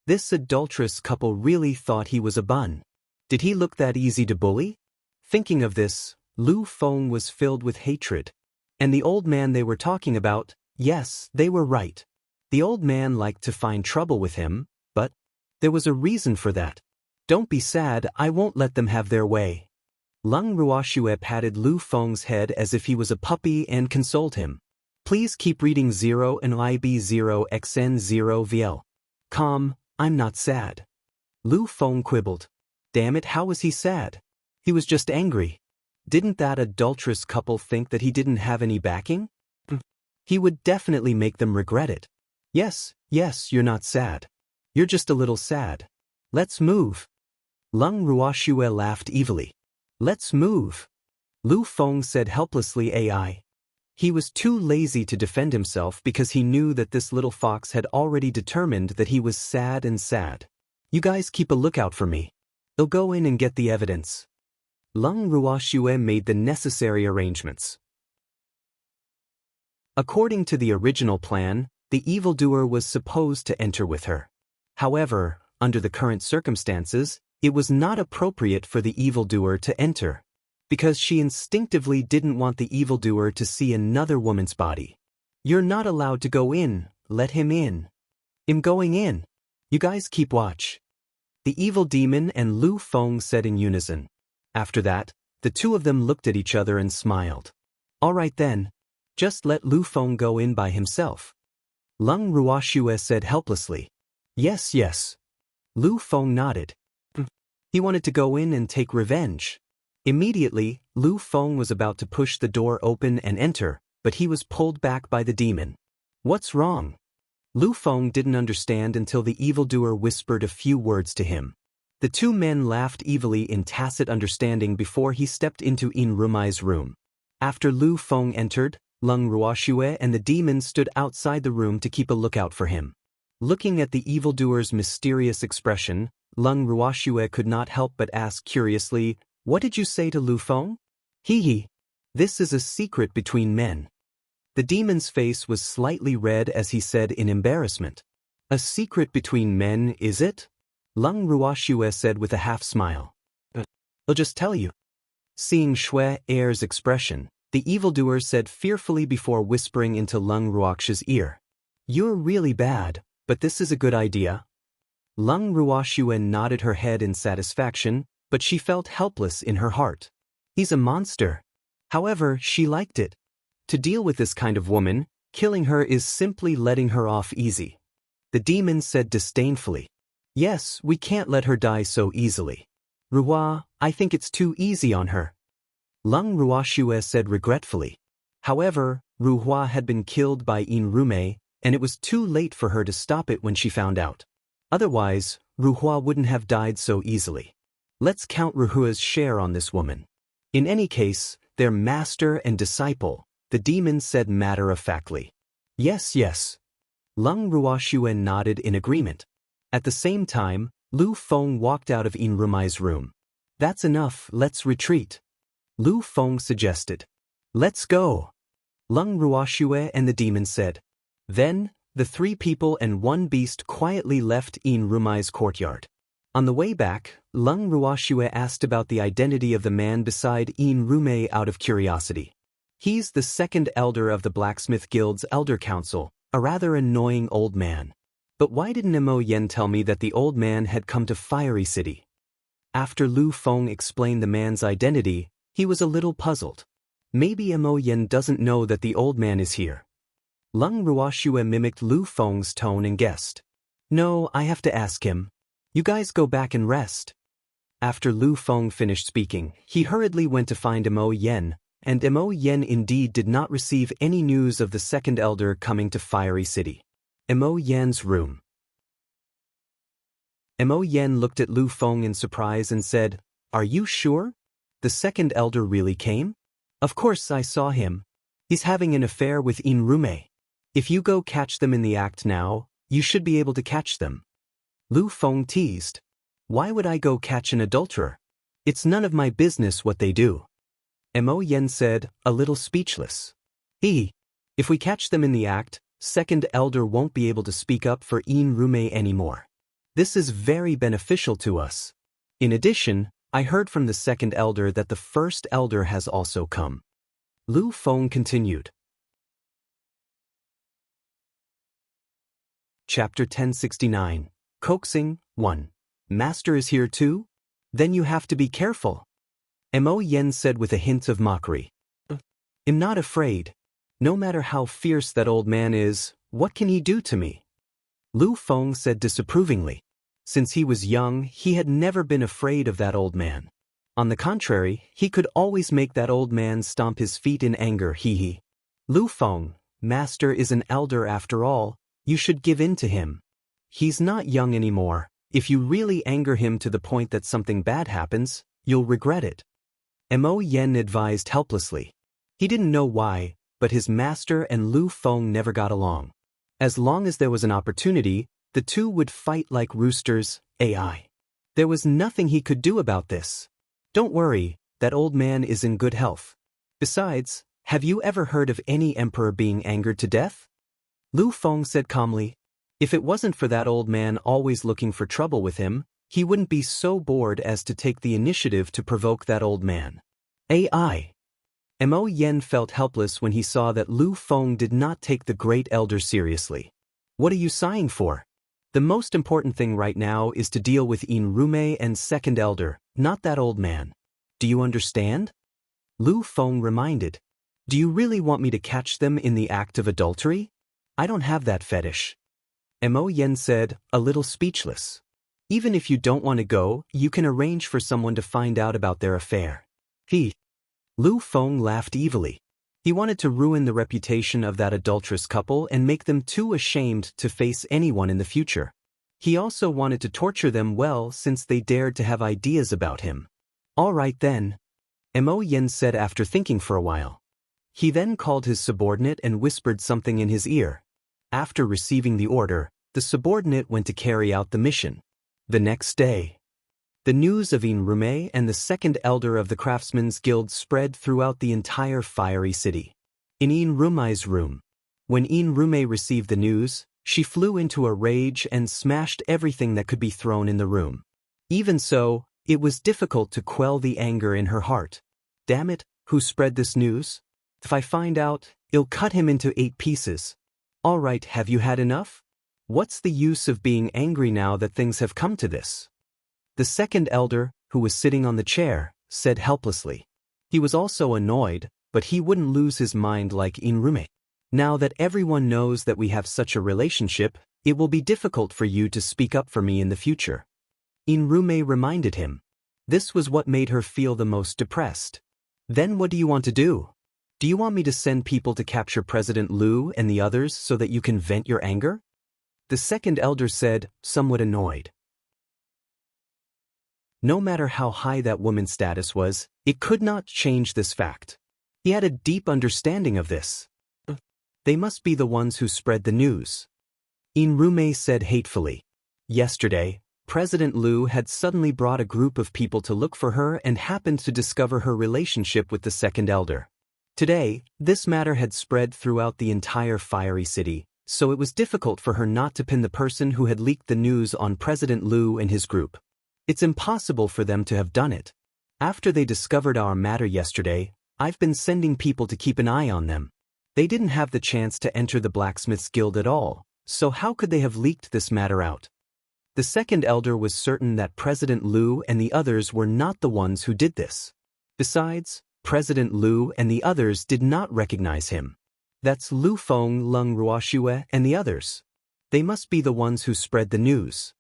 A: This adulterous couple really thought he was a bun. Did he look that easy to bully? Thinking of this, Lu Feng was filled with hatred. And the old man they were talking about, yes, they were right. The old man liked to find trouble with him, but there was a reason for that. "Don't be sad, I won't let them have their way." Lung Ruoxue patted Lu Feng's head as if he was a puppy and consoled him. "Please keep reading 0 and IB0XN0VL. Calm, I'm not sad." Lu Feng quibbled. Damn it, how was he sad? He was just angry. Didn't that adulterous couple think that he didn't have any backing? He would definitely make them regret it. Yes, you're not sad. You're just a little sad. Let's move." Lung Ruoxue laughed evilly. "Let's move." Lu Feng said helplessly AI. He was too lazy to defend himself because he knew that this little fox had already determined that he was sad and sad. "You guys keep a lookout for me. They'll go in and get the evidence." Lung Ruoxue made the necessary arrangements. According to the original plan, the evildoer was supposed to enter with her. However, under the current circumstances, it was not appropriate for the evildoer to enter, because she instinctively didn't want the evildoer to see another woman's body. "You're not allowed to go in, let him in." "I'm going in. You guys keep watch." The evil demon and Lu Feng said in unison. After that, the two of them looked at each other and smiled. "All right then. Just let Lu Feng go in by himself." Lung Ruoxue said helplessly. Yes. Lu Feng nodded. He wanted to go in and take revenge. Immediately, Lu Feng was about to push the door open and enter, but he was pulled back by the demon. "What's wrong?" Lu Feng didn't understand until the evildoer whispered a few words to him. The two men laughed evilly in tacit understanding before he stepped into Yin Rumai's room. After Lu Feng entered, Lung Ruoxue and the demon stood outside the room to keep a lookout for him. Looking at the evildoer's mysterious expression, Lung Ruoxue could not help but ask curiously, "What did you say to Lu Feng?" Hee. This is a secret between men." The demon's face was slightly red as he said in embarrassment. "A secret between men, is it?" Lung Ruoxue said with a half-smile. "I'll just tell you." Seeing Shui Er's expression, the evildoer said fearfully before whispering into Lung Ruoxue's ear. "You're really bad, but this is a good idea." Lung Ruoxue nodded her head in satisfaction, but she felt helpless in her heart. He's a monster. However, she liked it. To deal with this kind of woman, killing her is simply letting her off easy. The demon said disdainfully. "Yes, we can't let her die so easily. Ruhua, I think it's too easy on her." Lung Ruoxue said regretfully. However, Ruhua had been killed by Yin Rumei, and it was too late for her to stop it when she found out. Otherwise, Ruhua wouldn't have died so easily. Let's count Ruhua's share on this woman. In any case, they're master and disciple, the demon said matter-of-factly. Yes. Lung Ruoxue nodded in agreement. At the same time, Lu Feng walked out of Yin Rumai's room. "That's enough, let's retreat." Lu Feng suggested. "Let's go." Lung Ruoxue and the demon said. Then, the three people and one beast quietly left Yin Rumai's courtyard. On the way back, Lung Ruoxue asked about the identity of the man beside Yin Rumei out of curiosity. He's the second elder of the Blacksmith Guild's Elder Council, a rather annoying old man. But why didn't Mo Yen tell me that the old man had come to Fiery City? After Lu Feng explained the man's identity, he was a little puzzled. Maybe Mo Yen doesn't know that the old man is here. Lung Ruoxue mimicked Lu Feng's tone and guessed. "No, I have to ask him. You guys go back and rest." After Lu Feng finished speaking, he hurriedly went to find Mo Yen, and Mo Yen indeed did not receive any news of the second elder coming to Fiery City. Mo Yan's room. Mo Yen looked at Lu Feng in surprise and said, "Are you sure? The second elder really came? Of course I saw him. He's having an affair with Inrume. If you go catch them in the act now, you should be able to catch them." Lu Feng teased. "Why would I go catch an adulterer? It's none of my business what they do." Mo Yen said, a little speechless. If we catch them in the act, second elder won't be able to speak up for Inrume anymore. This is very beneficial to us. In addition, I heard from the second elder that the first elder has also come. Lu Feng continued. Chapter 1069. Coaxing 1. Master is here too? Then you have to be careful. Mo Yen said with a hint of mockery. I'm not afraid. No matter how fierce that old man is, what can he do to me? Lu Feng said disapprovingly. Since he was young, he had never been afraid of that old man. On the contrary, he could always make that old man stomp his feet in anger, hee. Lu Feng, Master is an elder after all, you should give in to him. He's not young anymore. If you really anger him to the point that something bad happens, you'll regret it. Mo Yen advised helplessly. He didn't know why, but his master and Lu Feng never got along. As long as there was an opportunity, the two would fight like roosters, AI. There was nothing he could do about this. Don't worry, that old man is in good health. Besides, have you ever heard of any emperor being angered to death? Lu Feng said calmly. If it wasn't for that old man always looking for trouble with him, he wouldn't be so bored as to take the initiative to provoke that old man. AI. Mo Yen felt helpless when he saw that Lu Feng did not take the great elder seriously. What are you sighing for? The most important thing right now is to deal with Inrume and second elder, not that old man. Do you understand? Lu Feng reminded. Do you really want me to catch them in the act of adultery? I don't have that fetish. Mo Yen said, a little speechless. Even if you don't want to go, you can arrange for someone to find out about their affair. Lu Feng laughed evilly. He wanted to ruin the reputation of that adulterous couple and make them too ashamed to face anyone in the future. He also wanted to torture them well since they dared to have ideas about him. All right then. Mo Yen said after thinking for a while. He then called his subordinate and whispered something in his ear. After receiving the order, the subordinate went to carry out the mission. The next day, the news of Inrume and the second elder of the Craftsmen's Guild spread throughout the entire fiery city. In Inrume's room, when Inrume received the news, she flew into a rage and smashed everything that could be thrown in the room. Even so, it was difficult to quell the anger in her heart. Damn it, who spread this news? If I find out, I'll cut him into 8 pieces. All right, have you had enough? What's the use of being angry now that things have come to this? The second elder, who was sitting on the chair, said helplessly. He was also annoyed, but he wouldn't lose his mind like Inrume. Now that everyone knows that we have such a relationship, it will be difficult for you to speak up for me in the future. Inrume reminded him. This was what made her feel the most depressed. Then what do you want to do? Do you want me to send people to capture President Lu and the others so that you can vent your anger? The second elder said, somewhat annoyed. No matter how high that woman's status was, it could not change this fact. He had a deep understanding of this. They must be the ones who spread the news. Inrume said hatefully. Yesterday, President Lu had suddenly brought a group of people to look for her and happened to discover her relationship with the second elder. Today, this matter had spread throughout the entire fiery city, so it was difficult for her not to pin the person who had leaked the news on President Lu and his group. It's impossible for them to have done it. After they discovered our matter yesterday, I've been sending people to keep an eye on them. They didn't have the chance to enter the Blacksmith's Guild at all, so how could they have leaked this matter out? The second elder was certain that President Lu and the others were not the ones who did this. Besides, President Lu and the others did not recognize him. That's Lu Feng, Leng Ruoxue, and the others. They must be the ones who spread the news.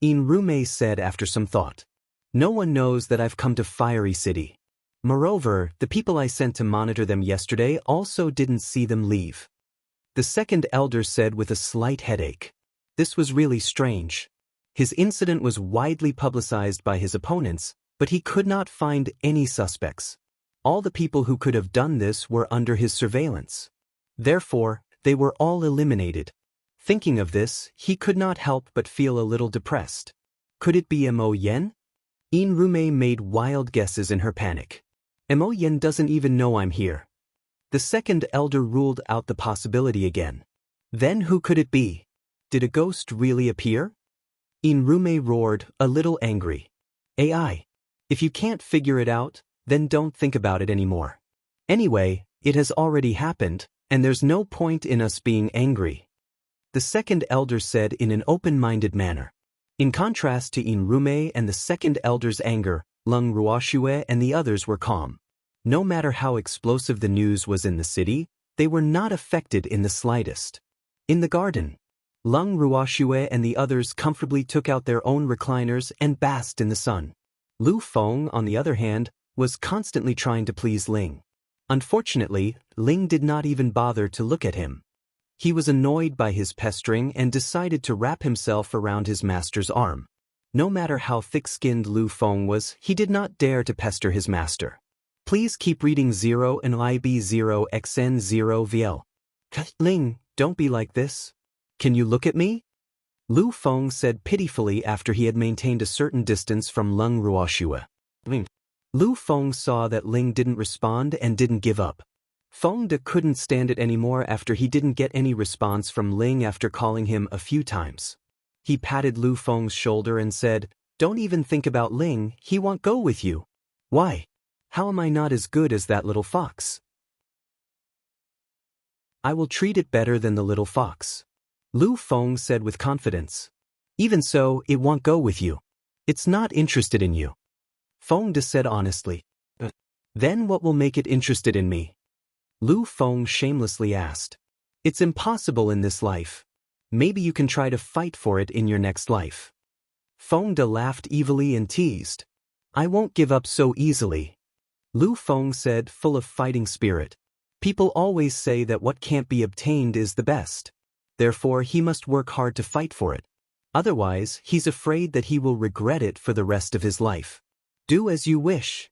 A: Inrume said after some thought. No one knows that I've come to Fiery City. Moreover, the people I sent to monitor them yesterday also didn't see them leave. The second elder said with a slight headache. This was really strange. His incident was widely publicized by his opponents, but he could not find any suspects. All the people who could have done this were under his surveillance. Therefore, they were all eliminated. Thinking of this, he could not help but feel a little depressed. Could it be Mo Yen? Rume made wild guesses in her panic. Mo Yen doesn't even know I'm here. The second elder ruled out the possibility again. Then who could it be? Did a ghost really appear? Rume roared, a little angry. AI. If you can't figure it out, then don't think about it anymore. Anyway, it has already happened, and there's no point in us being angry. The second elder said in an open-minded manner. In contrast to Rume and the second elder's anger, Lung Ruoxue and the others were calm. No matter how explosive the news was in the city, they were not affected in the slightest. In the garden, Lung Ruoxue and the others comfortably took out their own recliners and basked in the sun. Lu Feng, on the other hand, was constantly trying to please Ling. Unfortunately, Ling did not even bother to look at him. He was annoyed by his pestering and decided to wrap himself around his master's arm. No matter how thick-skinned Lu Feng was, he did not dare to pester his master. Please keep reading 0 and IB0XN0VL. Ling, don't be like this. Can you look at me? Lu Feng said pitifully after he had maintained a certain distance from Lung Ruoxue. Lu Feng saw that Ling didn't respond and didn't give up. Feng De couldn't stand it anymore after he didn't get any response from Ling after calling him a few times. He patted Lu Feng's shoulder and said, "Don't even think about Ling, he won't go with you." "Why? How am I not as good as that little fox?" "I will treat it better than the little fox," Lu Feng said with confidence. "Even so, it won't go with you. It's not interested in you." Feng De said honestly. "Then what will make it interested in me?" Lu Feng shamelessly asked. "It's impossible in this life. Maybe you can try to fight for it in your next life." Feng De laughed evilly and teased. "I won't give up so easily," Lu Feng said, full of fighting spirit. "People always say that what can't be obtained is the best. Therefore he must work hard to fight for it. Otherwise, he's afraid that he will regret it for the rest of his life. Do as you wish."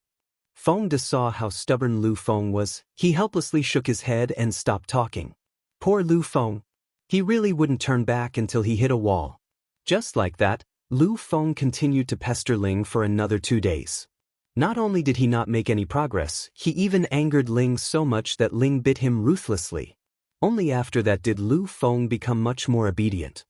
A: Feng De saw how stubborn Lu Feng was. He helplessly shook his head and stopped talking. Poor Lu Feng. He really wouldn't turn back until he hit a wall. Just like that, Lu Feng continued to pester Ling for another 2 days. Not only did he not make any progress, he even angered Ling so much that Ling bit him ruthlessly. Only after that did Lu Feng become much more obedient.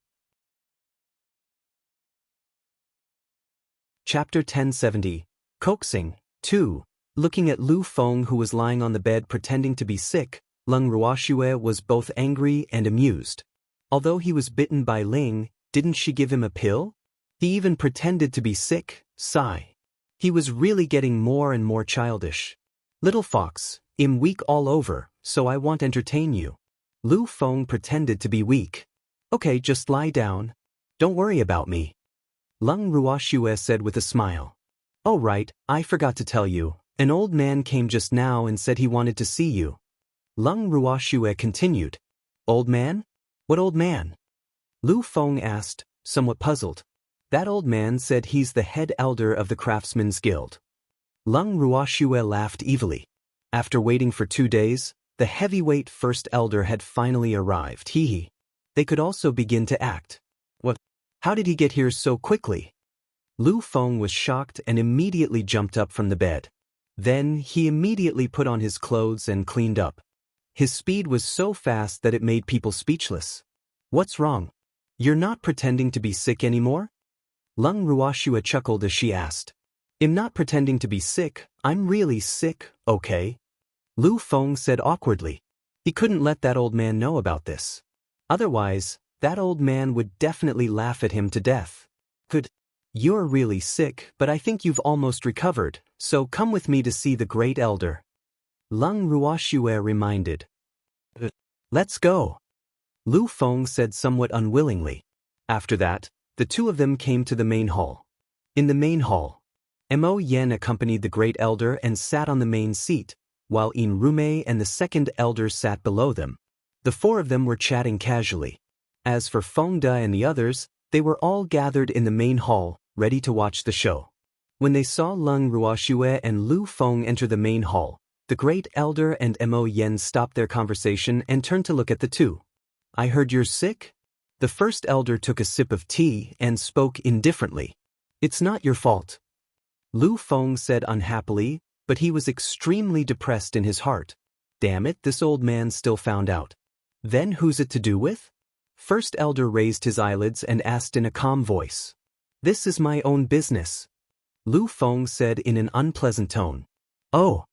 A: Chapter 1070. Coaxing. 2. Looking at Lu Feng, who was lying on the bed pretending to be sick, Lung Ruoxue was both angry and amused. Although he was bitten by Ling, didn't she give him a pill? He even pretended to be sick. Sigh. He was really getting more and more childish. "Little fox, I'm weak all over, so I won't entertain you." Lu Feng pretended to be weak. "Okay, just lie down. Don't worry about me," Lung Ruoxue said with a smile. "Oh right, I forgot to tell you. An old man came just now and said he wanted to see you." Lung Ruoxue continued. "Old man? What old man?" Lu Feng asked, somewhat puzzled. "That old man said he's the head elder of the Craftsmen's Guild." Lung Ruoxue laughed evilly. After waiting for 2 days, the heavyweight first elder had finally arrived. Hee. They could also begin to act. What? How did he get here so quickly? Lu Feng was shocked and immediately jumped up from the bed. Then, he immediately put on his clothes and cleaned up. His speed was so fast that it made people speechless. "What's wrong? You're not pretending to be sick anymore?" Lung Ruoxue chuckled as she asked. "I'm not pretending to be sick, I'm really sick, okay?" Lu Feng said awkwardly. He couldn't let that old man know about this. Otherwise, that old man would definitely laugh at him to death. "You're really sick, but I think you've almost recovered, so come with me to see the great elder," Lung Ruoxue reminded. "Let's go," Lu Feng said somewhat unwillingly. After that, the two of them came to the main hall. In the main hall, Mo Yen accompanied the great elder and sat on the main seat, while Rume and the second elder sat below them. The 4 of them were chatting casually. As for Feng De and the others, They were all gathered in the main hall, ready to watch the show. When they saw Lung Ruoxue and Lu Feng enter the main hall, the Great Elder and Mo Yen stopped their conversation and turned to look at the two. "I heard you're sick?" The first elder took a sip of tea and spoke indifferently. "It's not your fault," Lu Feng said unhappily, but he was extremely depressed in his heart. Damn it, this old man still found out. "Then who's it to do with?" First elder raised his eyelids and asked in a calm voice. "This is my own business," Lu Feng said in an unpleasant tone. "Oh."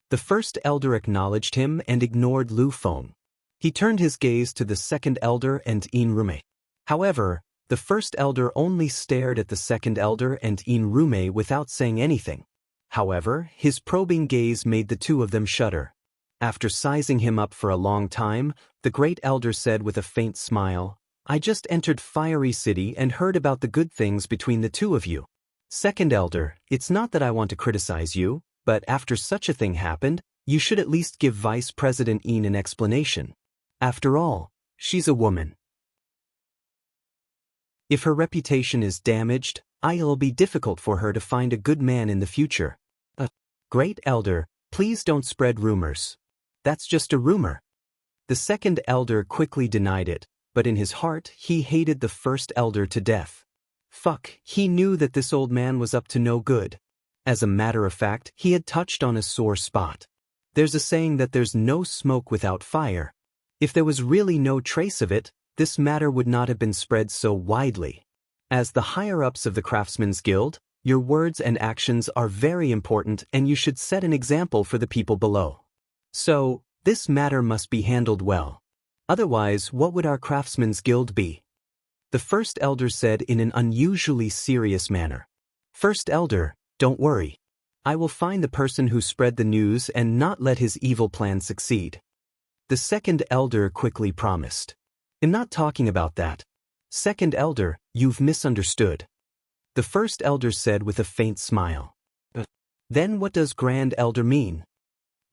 A: The first elder acknowledged him and ignored Lu Feng. He turned his gaze to the second elder and Inrume. However, the first elder only stared at the second elder and Inrume without saying anything. However, his probing gaze made the two of them shudder. After sizing him up for a long time, the great elder said with a faint smile, "I just entered Fiery City and heard about the good things between the two of you. Second elder, it's not that I want to criticize you, but after such a thing happened, you should at least give Vice President Yin an explanation. After all, she's a woman. If her reputation is damaged, it'll be difficult for her to find a good man in the future." Great elder, please don't spread rumors. That's just a rumor." The second elder quickly denied it, but in his heart he hated the first elder to death. Fuck, he knew that this old man was up to no good. As a matter of fact, he had touched on a sore spot. There's a saying that there's no smoke without fire. If there was really no trace of it, this matter would not have been spread so widely. As the higher-ups of the Craftsmen's Guild, your words and actions are very important and you should set an example for the people below. So, this matter must be handled well. Otherwise, what would our Craftsmen's Guild be? The first elder said in an unusually serious manner. First elder, don't worry. I will find the person who spread the news and not let his evil plan succeed. The second elder quickly promised. I'm not talking about that. Second elder, you've misunderstood. The first elder said with a faint smile. Then what does Grand Elder mean?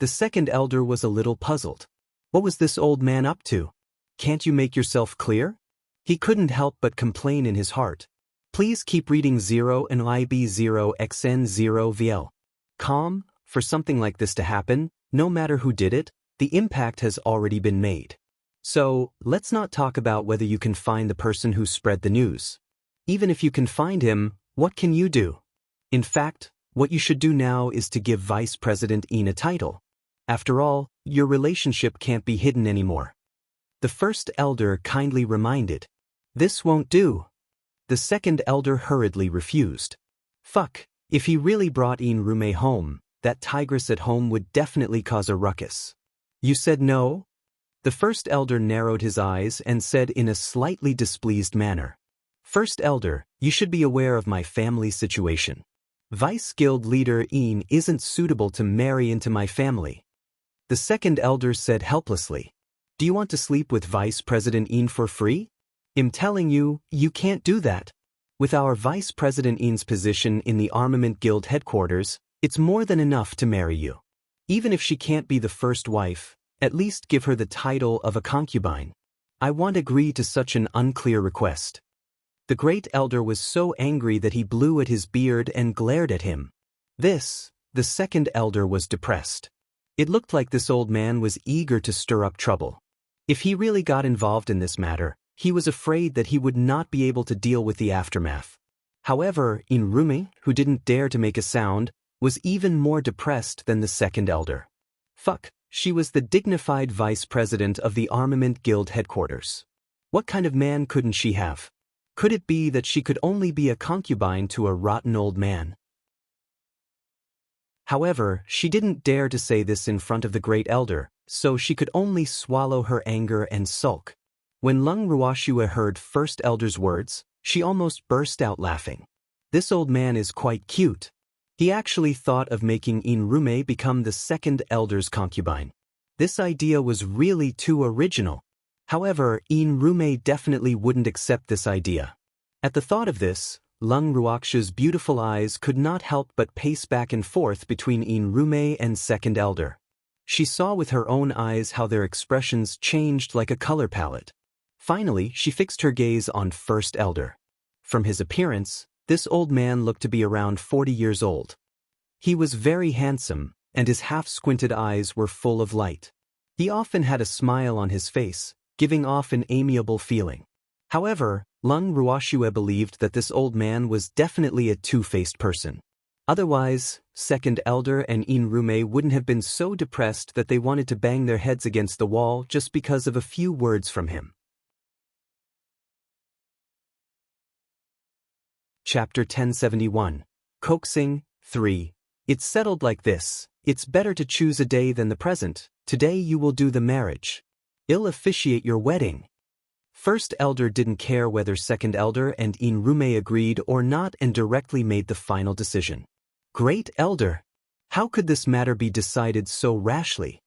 A: The second elder was a little puzzled. What was this old man up to? Can't you make yourself clear? He couldn't help but complain in his heart. Please keep reading 0 and IB0XN0VL. Calm, for something like this to happen, no matter who did it, the impact has already been made. So, let's not talk about whether you can find the person who spread the news. Even if you can find him, what can you do? In fact, what you should do now is to give Vice President Yin a title. After all, your relationship can't be hidden anymore. The first elder kindly reminded. This won't do. The second elder hurriedly refused. Fuck, if he really brought Inrume home, that tigress at home would definitely cause a ruckus. You said no? The first elder narrowed his eyes and said in a slightly displeased manner. First elder, you should be aware of my family situation. Vice Guild leader Yin isn't suitable to marry into my family. The second elder said helplessly. Do you want to sleep with Vice President Yin for free? I'm telling you, you can't do that. With our Vice President Yin's position in the Armament Guild headquarters, it's more than enough to marry you. Even if she can't be the first wife, at least give her the title of a concubine. I won't agree to such an unclear request. The great elder was so angry that he blew at his beard and glared at him. The second elder was depressed. It looked like this old man was eager to stir up trouble. If he really got involved in this matter, he was afraid that he would not be able to deal with the aftermath. However, Inrume, who didn't dare to make a sound, was even more depressed than the second elder. Fuck, she was the dignified vice president of the Armament Guild headquarters. What kind of man couldn't she have? Could it be that she could only be a concubine to a rotten old man? However, she didn't dare to say this in front of the great elder, so she could only swallow her anger and sulk. When Lung Ruoxue heard first elder's words, she almost burst out laughing. This old man is quite cute. He actually thought of making Inrume become the second elder's concubine. This idea was really too original. However, Inrume definitely wouldn't accept this idea. At the thought of this, Lung Ruoxue's beautiful eyes could not help but pace back and forth between Inrume and second elder. She saw with her own eyes how their expressions changed like a color palette. Finally, she fixed her gaze on first elder. From his appearance, this old man looked to be around 40 years old. He was very handsome, and his half-squinted eyes were full of light. He often had a smile on his face, giving off an amiable feeling. However, Lung Ruoxue believed that this old man was definitely a two-faced person. Otherwise, Second Elder and In Rume wouldn't have been so depressed that they wanted to bang their heads against the wall just because of a few words from him. Chapter 1071. Coaxing, 3. It's settled like this. It's better to choose a day than the present. Today you will do the marriage. I'll officiate your wedding. First Elder didn't care whether Second Elder and In Rume agreed or not and directly made the final decision. Great Elder! How could this matter be decided so rashly?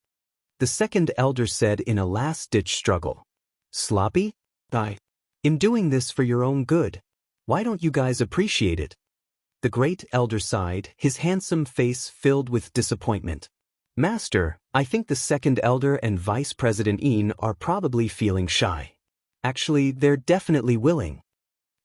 A: The Second Elder said in a last-ditch struggle. Sloppy? I'm doing this for your own good. Why don't you guys appreciate it? The Great Elder sighed, his handsome face filled with disappointment. Master, I think the Second Elder and Vice President In are probably feeling shy. Actually, they're definitely willing.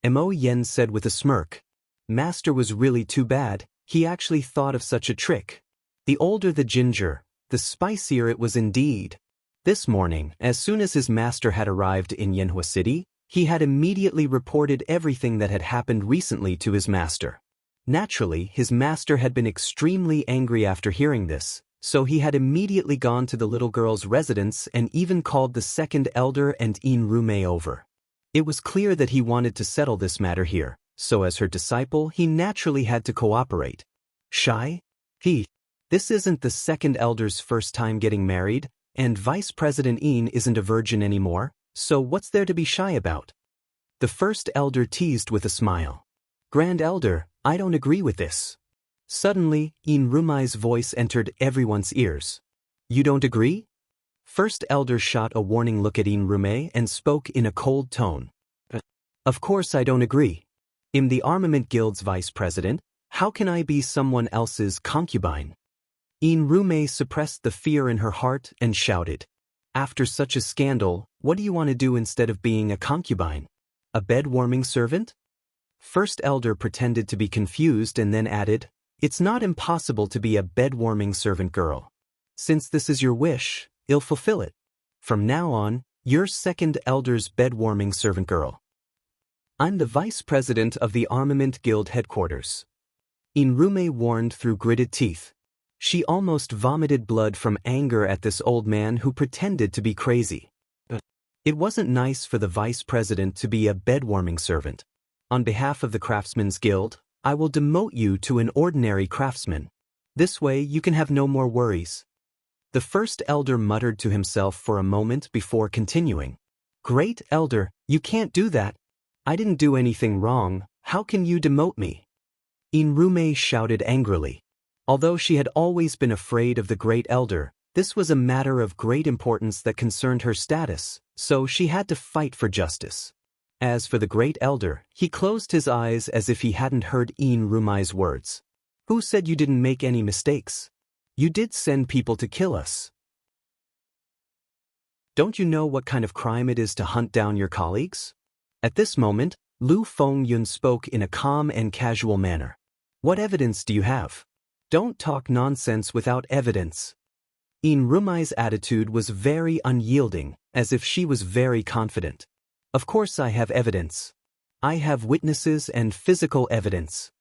A: Mo Yen said with a smirk. Master was really too bad, he actually thought of such a trick. The older the ginger, the spicier it was indeed. This morning, as soon as his master had arrived in Yanhua City, he had immediately reported everything that had happened recently to his master. Naturally, his master had been extremely angry after hearing this, so he had immediately gone to the little girl's residence and even called the Second Elder and In Rume over. It was clear that he wanted to settle this matter here, so as her disciple he naturally had to cooperate. Shy? This isn't the Second Elder's first time getting married, and Vice President In isn't a virgin anymore, so what's there to be shy about? The First Elder teased with a smile. Grand Elder, I don't agree with this. Suddenly, In Rumai's voice entered everyone's ears. You don't agree? First Elder shot a warning look at In Rume and spoke in a cold tone. Of course I don't agree. I'm the Armament Guild's vice president, how can I be someone else's concubine? In Rume suppressed the fear in her heart and shouted. After such a scandal, what do you want to do instead of being a concubine? A bed-warming servant? First Elder pretended to be confused and then added, It's not impossible to be a bed-warming servant girl. Since this is your wish, I'll fulfill it. From now on, you're Second Elder's bed-warming servant girl. I'm the vice president of the Armament Guild headquarters. In Rume warned through gritted teeth. She almost vomited blood from anger at this old man who pretended to be crazy. It wasn't nice for the vice president to be a bed-warming servant. On behalf of the Craftsmen's Guild, I will demote you to an ordinary craftsman. This way you can have no more worries. The First Elder muttered to himself for a moment before continuing. Great Elder, you can't do that. I didn't do anything wrong, how can you demote me? In Rume shouted angrily. Although she had always been afraid of the Great Elder, this was a matter of great importance that concerned her status, so she had to fight for justice. As for the Great Elder, he closed his eyes as if he hadn't heard In Rumai's words. Who said you didn't make any mistakes? You did send people to kill us. Don't you know what kind of crime it is to hunt down your colleagues? At this moment, Lu Fengyun spoke in a calm and casual manner. What evidence do you have? Don't talk nonsense without evidence. In Rumai's attitude was very unyielding, as if she was very confident. Of course I have evidence. I have witnesses and physical evidence.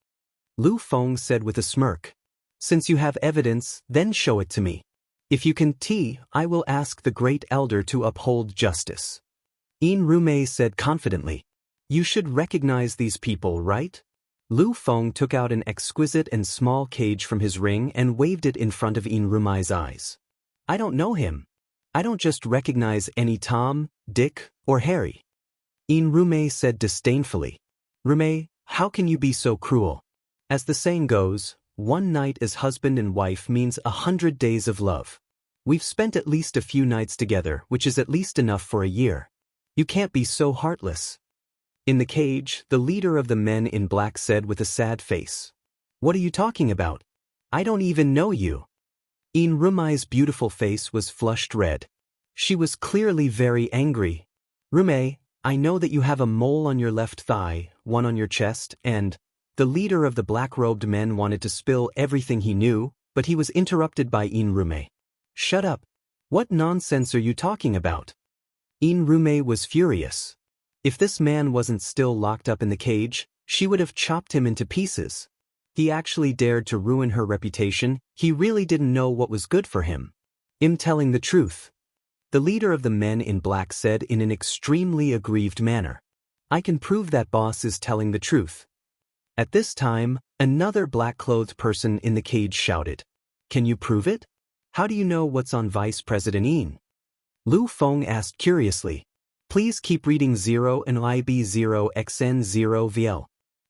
A: Lu Feng said with a smirk. Since you have evidence, then show it to me. If you can, I will ask the Great Elder to uphold justice. In Rume said confidently. You should recognize these people, right? Lu Feng took out an exquisite and small cage from his ring and waved it in front of In Rumai's eyes. I don't know him. I don't just recognize any Tom, Dick, or Harry. In Rume said disdainfully. Rume, how can you be so cruel? As the saying goes, one night as husband and wife means 100 days of love. We've spent at least a few nights together, which is at least enough for a year. You can't be so heartless. In the cage, the leader of the men in black said with a sad face. What are you talking about? I don't even know you. In Rumai's beautiful face was flushed red. She was clearly very angry. Rume, I know that you have a mole on your left thigh, one on your chest, and the leader of the black-robed men wanted to spill everything he knew, but he was interrupted by Inrume. Shut up. What nonsense are you talking about? Inrume was furious. If this man wasn't still locked up in the cage, she would have chopped him into pieces. He actually dared to ruin her reputation. He really didn't know what was good for him. I'm telling the truth. The leader of the men in black said in an extremely aggrieved manner. I can prove that boss is telling the truth. At this time, another black-clothed person in the cage shouted. Can you prove it? How do you know what's on Vice President Yin? Lu Feng asked curiously. Please keep reading 0 and IB0XN0VL.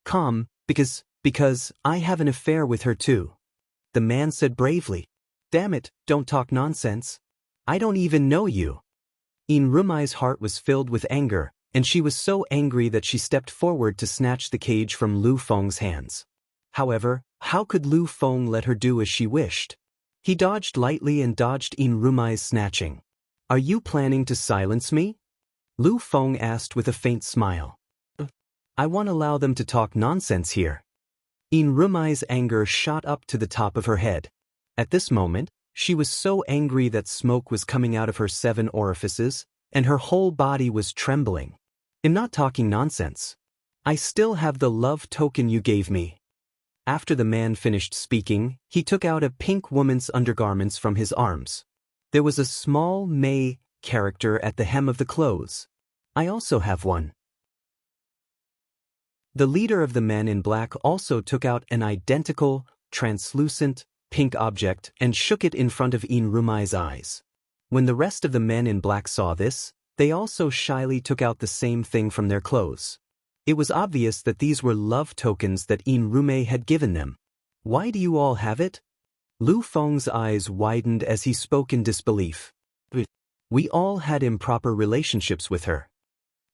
A: Calm, because I have an affair with her too. The man said bravely. Damn it, don't talk nonsense. I don't even know you. Inrume's heart was filled with anger, and she was so angry that she stepped forward to snatch the cage from Lu Feng's hands. However, how could Lu Feng let her do as she wished? He dodged lightly and dodged Inrume's snatching. Are you planning to silence me? Lu Feng asked with a faint smile. I won't allow them to talk nonsense here. Inrume's anger shot up to the top of her head. At this moment, she was so angry that smoke was coming out of her 7 orifices, and her whole body was trembling. I'm not talking nonsense. I still have the love token you gave me. After the man finished speaking, he took out a pink woman's undergarments from his arms. There was a small Mei character at the hem of the clothes. I also have one. The leader of the men in black also took out an identical, translucent, pink object and shook it in front of Inrume's eyes. When the rest of the men in black saw this, they also shyly took out the same thing from their clothes. It was obvious that these were love tokens that Inrume had given them. Why do you all have it? Lu Feng's eyes widened as he spoke in disbelief. We all had improper relationships with her.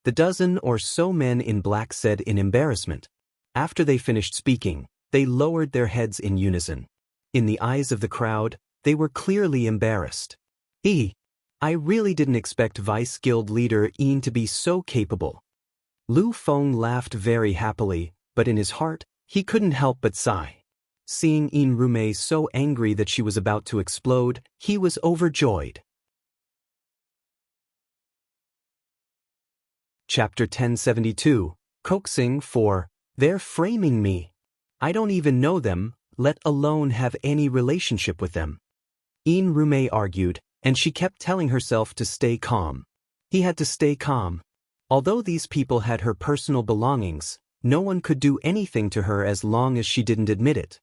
A: The dozen or so men in black said in embarrassment. After they finished speaking, they lowered their heads in unison. In the eyes of the crowd, they were clearly embarrassed. I really didn't expect Vice Guild leader Yin to be so capable. Lu Feng laughed very happily, but in his heart, he couldn't help but sigh. Seeing Inrume so angry that she was about to explode, he was overjoyed. Chapter 1072, Coaxing 4. They're framing me. I don't even know them, let alone have any relationship with them. Inrume argued, and she kept telling herself to stay calm. He had to stay calm. Although these people had her personal belongings, no one could do anything to her as long as she didn't admit it.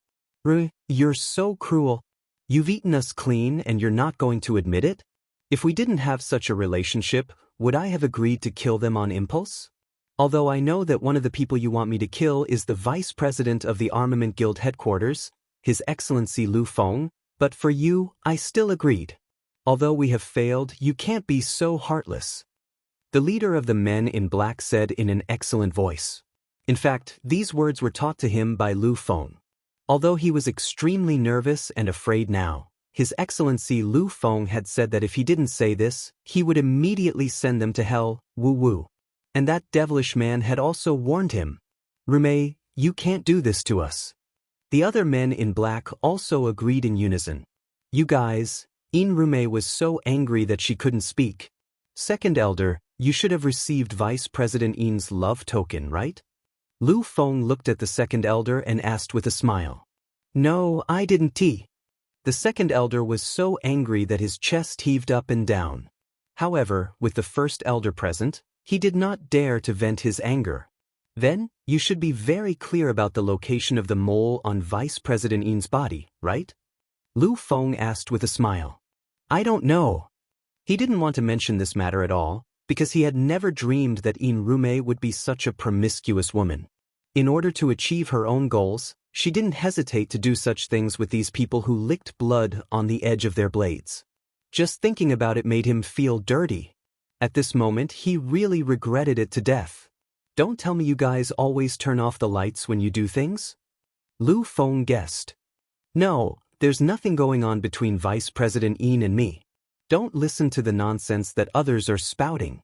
A: You're so cruel. You've eaten us clean and you're not going to admit it? If we didn't have such a relationship, would I have agreed to kill them on impulse? Although I know that one of the people you want me to kill is the vice president of the Armament Guild headquarters, His Excellency Lu Feng, but for you, I still agreed. Although we have failed, you can't be so heartless. The leader of the men in black said in an excellent voice. In fact, these words were taught to him by Lu Feng. Although he was extremely nervous and afraid now, His Excellency Lu Feng had said that if he didn't say this, he would immediately send them to hell, woo-woo. And that devilish man had also warned him. Rume, you can't do this to us. The other men in black also agreed in unison. You guys, Inrume was so angry that she couldn't speak. Second Elder, you should have received Vice President Yin's love token, right? Lu Feng looked at the Second Elder and asked with a smile. No, I didn't. The Second Elder was so angry that his chest heaved up and down. However, with the First Elder present, he did not dare to vent his anger. Then, you should be very clear about the location of the mole on Vice President Yin's body, right? Lu Feng asked with a smile. I don't know. He didn't want to mention this matter at all, because he had never dreamed that Inrume would be such a promiscuous woman. In order to achieve her own goals, she didn't hesitate to do such things with these people who licked blood on the edge of their blades. Just thinking about it made him feel dirty. At this moment, he really regretted it to death. Don't tell me you guys always turn off the lights when you do things? Lu Feng guessed. No, there's nothing going on between Vice President Yin and me. Don't listen to the nonsense that others are spouting.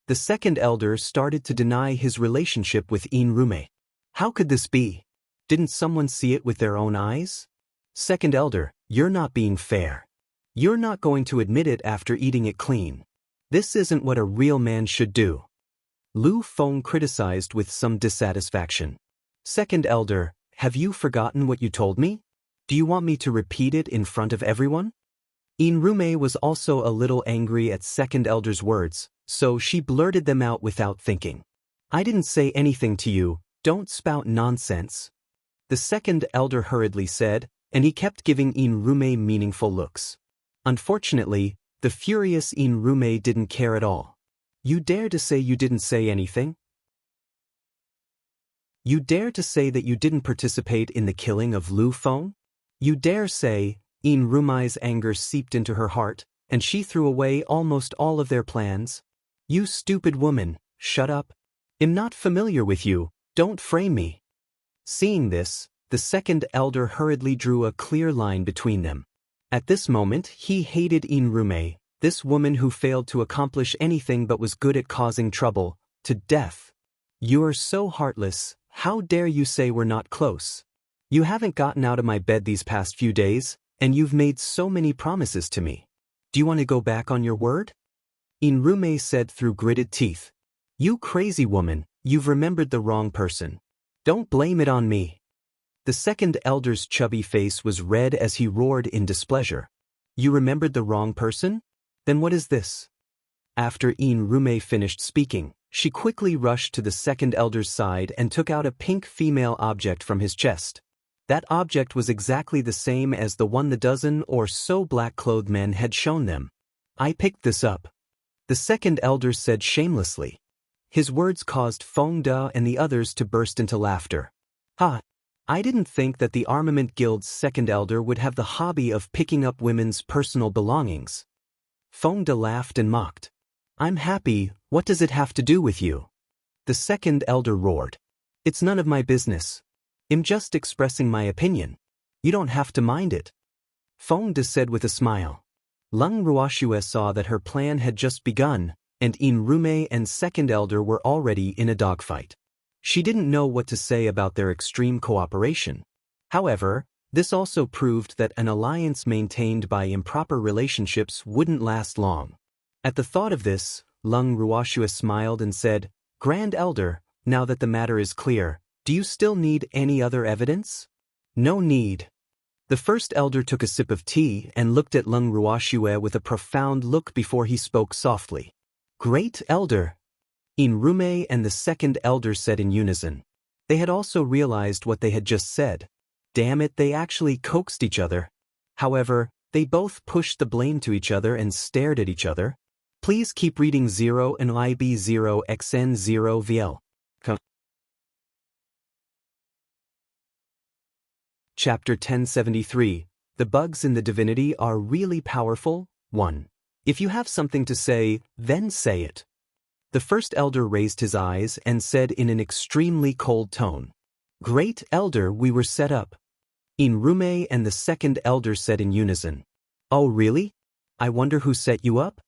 A: The second elder started to deny his relationship with Rume. How could this be? Didn't someone see it with their own eyes? Second elder, you're not being fair. You're not going to admit it after eating it clean. This isn't what a real man should do. Lu Feng criticized with some dissatisfaction. Second elder, have you forgotten what you told me? Do you want me to repeat it in front of everyone? Rume was also a little angry at second elder's words, so she blurted them out without thinking. I didn't say anything to you, don't spout nonsense. The second elder hurriedly said, and he kept giving Rume meaningful looks. Unfortunately, the furious Rume didn't care at all. You dare to say you didn't say anything? You dare to say that you didn't participate in the killing of Lu Feng? You dare say, Rume's anger seeped into her heart, and she threw away almost all of their plans? You stupid woman, shut up. I'm not familiar with you, don't frame me. Seeing this, the second elder hurriedly drew a clear line between them. At this moment he hated Rume, this woman who failed to accomplish anything but was good at causing trouble, to death. You're so heartless, how dare you say we're not close? You haven't gotten out of my bed these past few days, and you've made so many promises to me. Do you want to go back on your word? Rume said through gritted teeth. You crazy woman, you've remembered the wrong person. Don't blame it on me. The second elder's chubby face was red as he roared in displeasure. You remembered the wrong person? Then what is this? After Rume finished speaking, she quickly rushed to the second elder's side and took out a pink female object from his chest. That object was exactly the same as the one the dozen or so black-clothed men had shown them. I picked this up. The second elder said shamelessly. His words caused Feng De and the others to burst into laughter. Ha! I didn't think that the Armament Guild's second elder would have the hobby of picking up women's personal belongings. Feng De laughed and mocked. I'm happy, what does it have to do with you? The second elder roared. It's none of my business. I'm just expressing my opinion. You don't have to mind it. Feng De said with a smile. Lung Ruoxue saw that her plan had just begun, and Rume and second elder were already in a dogfight. She didn't know what to say about their extreme cooperation. However, this also proved that an alliance maintained by improper relationships wouldn't last long. At the thought of this, Lung Ruoxue smiled and said, Grand Elder, now that the matter is clear, do you still need any other evidence? No need. The first elder took a sip of tea and looked at Lung Ruoxue with a profound look before he spoke softly. Great Elder. Rume and the second elder said in unison. They had also realized what they had just said. Damn it, they actually coaxed each other. However, they both pushed the blame to each other and stared at each other. Please keep reading 0 and IB0XN0VL. Chapter 1073. The bugs in the divinity are really powerful. 1. If you have something to say, then say it. The first elder raised his eyes and said in an extremely cold tone. Great Elder, we were set up. Rume and the second elder said in unison. Oh really? I wonder who set you up?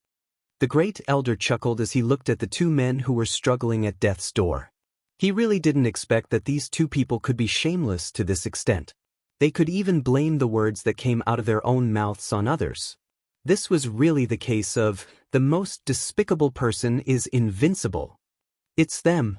A: The great elder chuckled as he looked at the two men who were struggling at death's door. He really didn't expect that these two people could be shameless to this extent. They could even blame the words that came out of their own mouths on others. This was really the case of, the most despicable person is invincible. It's them.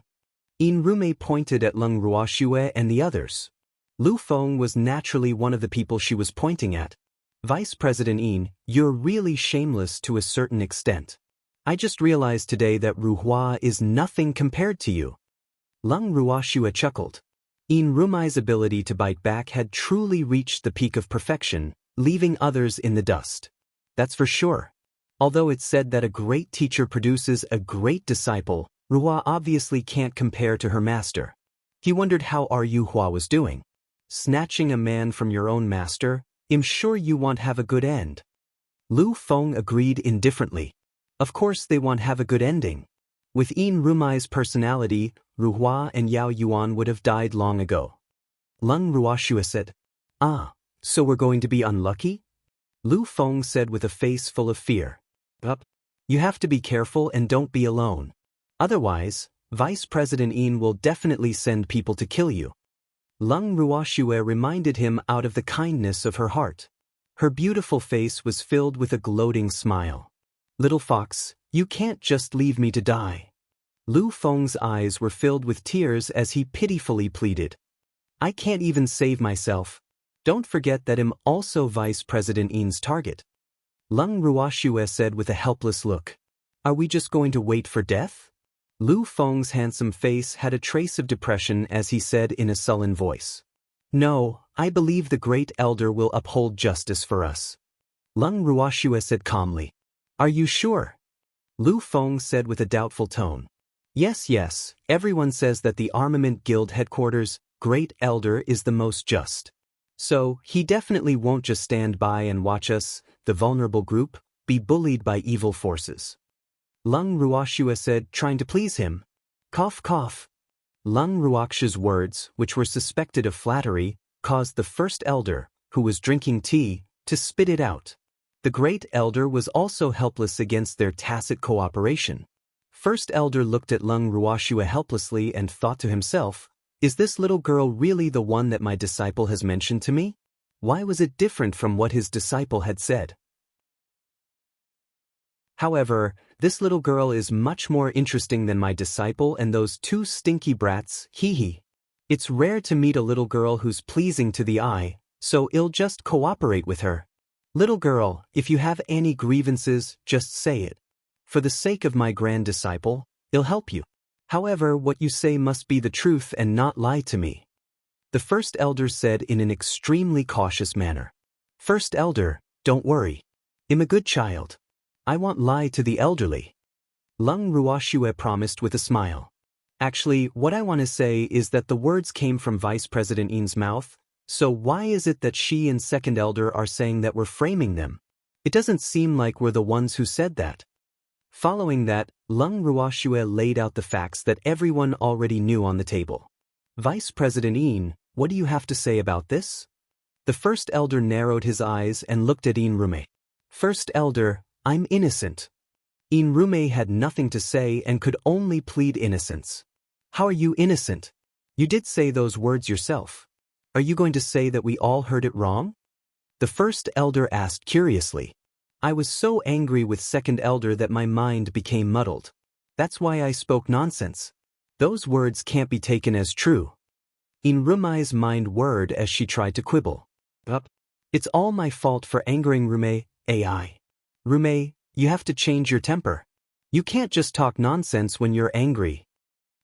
A: Rume pointed at Lung Ruoxue and the others. Lu Feng was naturally one of the people she was pointing at. Vice President you're really shameless to a certain extent. I just realized today that Ruhua is nothing compared to you. Lung Ruoxue chuckled. Rume's ability to bite back had truly reached the peak of perfection, leaving others in the dust. That's for sure. Although it's said that a great teacher produces a great disciple, Ruhua obviously can't compare to her master. He wondered how Ruhua was doing. Snatching a man from your own master, I'm sure you won't have a good end. Lu Feng agreed indifferently. Of course they won't have a good ending. With Rume's personality, Ruhua and Yao Yuan would have died long ago. Lung Ruoxue said, so we're going to be unlucky? Lu Feng said with a face full of fear. You have to be careful and don't be alone. Otherwise, Vice President Yin will definitely send people to kill you. Lung Ruoxue reminded him out of the kindness of her heart. Her beautiful face was filled with a gloating smile. Little fox, you can't just leave me to die. Lu Feng's eyes were filled with tears as he pitifully pleaded. I can't even save myself. Don't forget that I'm also Vice President Yin's target. Lung Ruoxue said with a helpless look. Are we just going to wait for death? Lu Feng's handsome face had a trace of depression as he said in a sullen voice. No, I believe the Great Elder will uphold justice for us. Lung Ruoxue said calmly. Are you sure? Lu Feng said with a doubtful tone. Yes, everyone says that the Armament Guild headquarters, Great Elder, is the most just. So, he definitely won't just stand by and watch us, the vulnerable group, be bullied by evil forces. Lung Ruoxue said, trying to please him. Cough cough. Lung Ruoxue's words, which were suspected of flattery, caused the First Elder, who was drinking tea, to spit it out. The Great Elder was also helpless against their tacit cooperation. First Elder looked at Lung Ruoxue helplessly and thought to himself, is this little girl really the one that my disciple has mentioned to me? Why was it different from what his disciple had said? However, this little girl is much more interesting than my disciple and those two stinky brats, hee. It's rare to meet a little girl who's pleasing to the eye, so I'll just cooperate with her. Little girl, if you have any grievances, just say it. For the sake of my grand disciple, I'll help you. However, what you say must be the truth and not lie to me. The First Elder said in an extremely cautious manner. First Elder, don't worry. I'm a good child. I won't lie to the elderly. Lung Ruoxue promised with a smile. Actually, what I want to say is that the words came from Vice President Yin's mouth, so why is it that she and Second Elder are saying that we're framing them? It doesn't seem like we're the ones who said that. Following that, Lung Ruoxue laid out the facts that everyone already knew on the table. Vice President Yin, what do you have to say about this? The First Elder narrowed his eyes and looked at Yin Rume. First Elder, I'm innocent. Yin Rume had nothing to say and could only plead innocence. How are you innocent? You did say those words yourself. Are you going to say that we all heard it wrong? The First Elder asked curiously. I was so angry with Second Elder that my mind became muddled. That's why I spoke nonsense. Those words can't be taken as true. Yin Rume's mind whirred as she tried to quibble. It's all my fault for angering Rume, AI. Rume, you have to change your temper. You can't just talk nonsense when you're angry.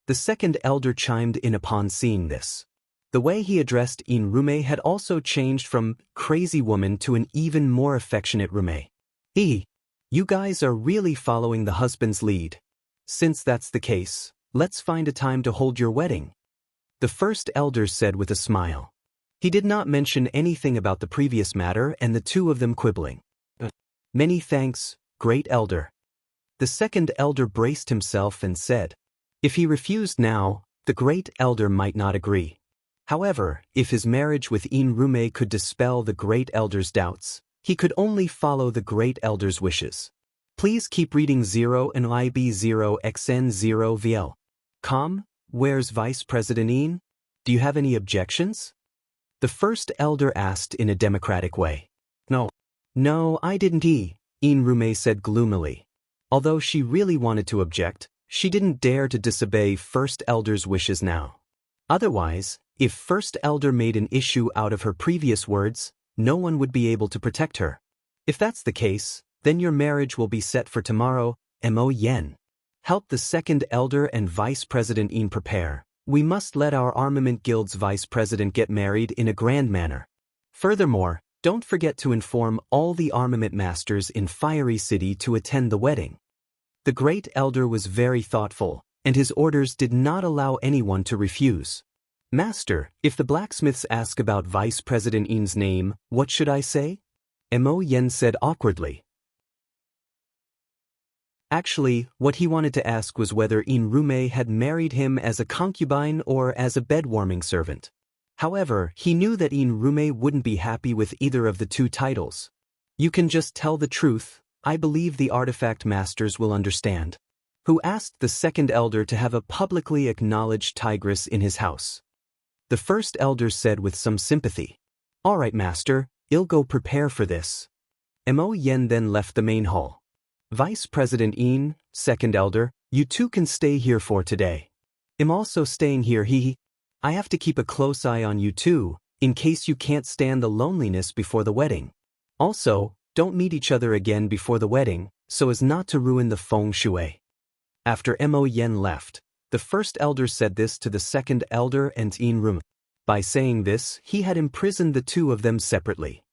A: The Second Elder chimed in upon seeing this. The way he addressed Yin Rume had also changed from crazy woman to an even more affectionate Rume. You guys are really following the husband's lead. Since that's the case, let's find a time to hold your wedding. The First Elder said with a smile. He did not mention anything about the previous matter and the two of them quibbling. Many thanks, Great Elder. The Second Elder braced himself and said, if he refused now, the Great Elder might not agree. However, if his marriage with Yin Rume could dispel the Great Elder's doubts, he could only follow the Great Elder's wishes. Please keep reading 0 and IB0XN0VL. Where's Vice President Yin? Do you have any objections? The First Elder asked in a democratic way. No, I didn't. Yin Rume said gloomily. Although she really wanted to object, she didn't dare to disobey First Elder's wishes now. Otherwise, if First Elder made an issue out of her previous words, no one would be able to protect her. If that's the case, then your marriage will be set for tomorrow, Mo Yen. Help the Second Elder and Vice President Yin prepare. We must let our Armament Guild's Vice President get married in a grand manner. Furthermore, don't forget to inform all the armament masters in Fiery City to attend the wedding. The Great Elder was very thoughtful, and his orders did not allow anyone to refuse. Master, if the blacksmiths ask about Vice President Yin's name, what should I say? Mo Yen said awkwardly. Actually, what he wanted to ask was whether Yin Rume had married him as a concubine or as a bed-warming servant. However, he knew that Yin Rume wouldn't be happy with either of the two titles. You can just tell the truth. I believe the artifact masters will understand. who asked the second elder to have a publicly acknowledged tigress in his house. The first elder said with some sympathy, "All right, master, I'll go prepare for this." Mo Yen then left the main hall. Vice President Yin, second elder, you two can stay here for today. I'm also staying here, I have to keep a close eye on you too, in case you can't stand the loneliness before the wedding. Also, don't meet each other again before the wedding, so as not to ruin the feng shui. After Mo Yen left, the first elder said this to the second elder and Yin Rum. By saying this, he had imprisoned the two of them separately.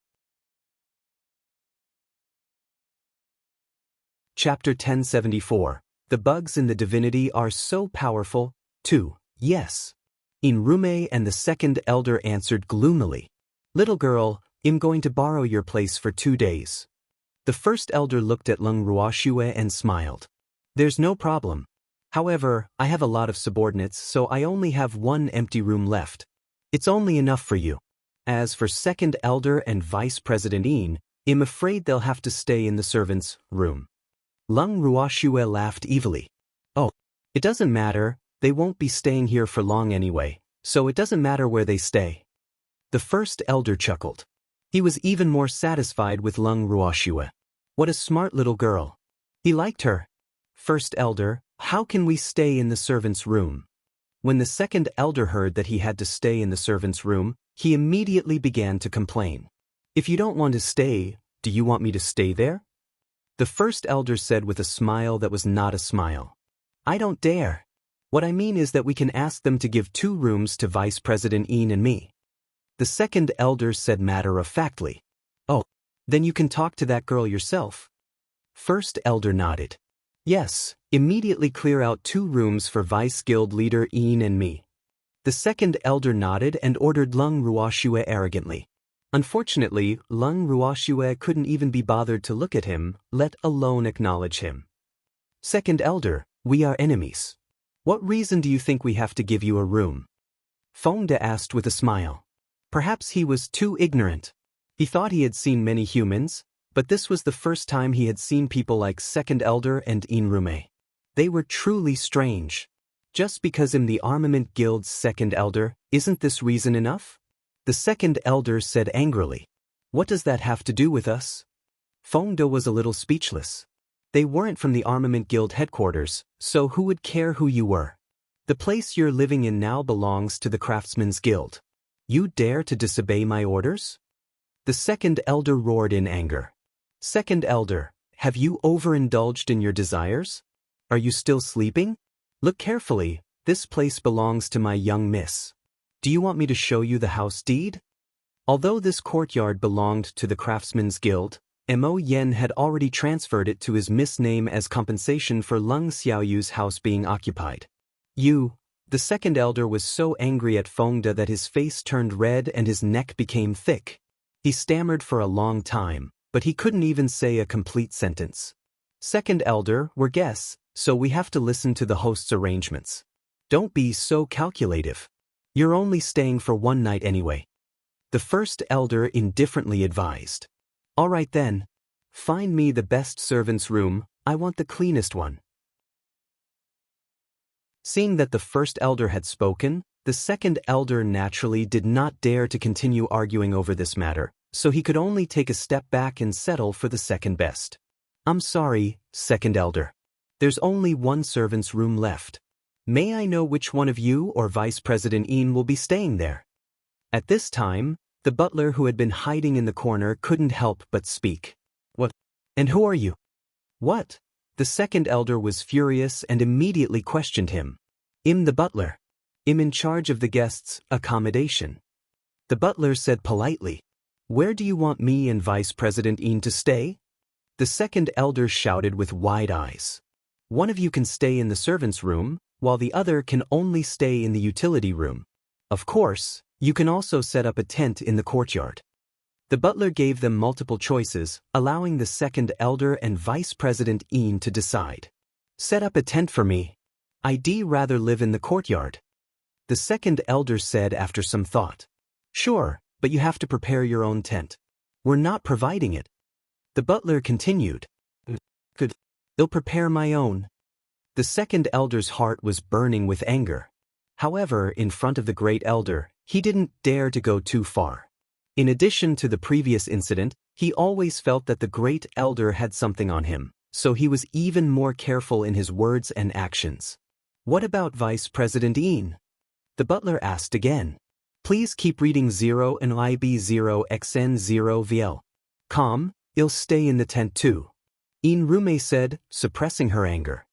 A: Chapter 1074. The bugs in the divinity are so powerful, too. Yes. Yin Rume and the second elder answered gloomily. Little girl, I'm going to borrow your place for 2 days. The first elder looked at Leng Ruoxue and smiled. There's no problem. However, I have a lot of subordinates, so I only have 1 empty room left. It's only enough for you. As for second elder and Vice President Yin, I'm afraid they'll have to stay in the servants' room. Leng Ruoxue laughed evilly. Oh, it doesn't matter, they won't be staying here for long anyway, so it doesn't matter where they stay. The first elder chuckled. He was even more satisfied with Leng Ruoxue. What a smart little girl. He liked her. First elder, how can we stay in the servants' room? When the second elder heard that he had to stay in the servants' room, he immediately began to complain. If you don't want to stay, do you want me to stay there? The first elder said with a smile that was not a smile. I don't dare. What I mean is that we can ask them to give 2 rooms to Vice President Yin and me. The second elder said matter-of-factly. Oh, then you can talk to that girl yourself. First elder nodded. Yes, immediately clear out 2 rooms for Vice Guild leader Yin and me. The second elder nodded and ordered Leng Ruoxue arrogantly. Unfortunately, Leng Ruoxue couldn't even be bothered to look at him, let alone acknowledge him. Second elder, we are enemies. What reason do you think we have to give you a room? Feng De asked with a smile. Perhaps he was too ignorant. He thought he had seen many humans, but this was the first time he had seen people like second elder and Yin Rume. They were truly strange. Just because I'm the Armament Guild's second elder, isn't this reason enough? The second elder said angrily. What does that have to do with us? Feng De was a little speechless. They weren't from the Armament Guild headquarters, so who would care who you were? The place you're living in now belongs to the Craftsman's Guild. You dare to disobey my orders? The second elder roared in anger. Second elder, have you overindulged in your desires? Are you still sleeping? Look carefully, this place belongs to my young miss. Do you want me to show you the house deed? Although this courtyard belonged to the Craftsman's Guild, Mo Yen had already transferred it to his miss name as compensation for Leng Xiaoyu's house being occupied. The second elder was so angry at Feng De that his face turned red and his neck became thick. He stammered for a long time, but he couldn't even say a complete sentence. Second elder, we're guests, so we have to listen to the host's arrangements. Don't be so calculative. You're only staying for 1 night anyway. The first elder indifferently advised. All right then. Find me the best servant's room, I want the cleanest one. Seeing that the first elder had spoken, the second elder naturally did not dare to continue arguing over this matter, so he could only take a step back and settle for the second best. I'm sorry, second elder. There's only 1 servant's room left. May I know which one of you or Vice President Yin will be staying there? At this time, the butler who had been hiding in the corner couldn't help but speak. What? And who are you? What? The second elder was furious and immediately questioned him. I'm the butler. I'm in charge of the guests' accommodation. The butler said politely. Where do you want me and Vice President Yin to stay? The second elder shouted with wide eyes. One of you can stay in the servants' room, while the other can only stay in the utility room. Of course, you can also set up a tent in the courtyard. The butler gave them multiple choices, allowing the second elder and Vice President Yin to decide. Set up a tent for me. I'd rather live in the courtyard. The second elder said after some thought. Sure, but you have to prepare your own tent. We're not providing it. The butler continued. Good. I'll prepare my own. The second elder's heart was burning with anger. However, in front of the great elder, he didn't dare to go too far. In addition to the previous incident, he always felt that the great elder had something on him, so he was even more careful in his words and actions. What about Vice President Ian? The butler asked again. Please keep reading 0 and IB0XN0VL. Calm, I'll stay in the tent too. Ian Rume said, suppressing her anger.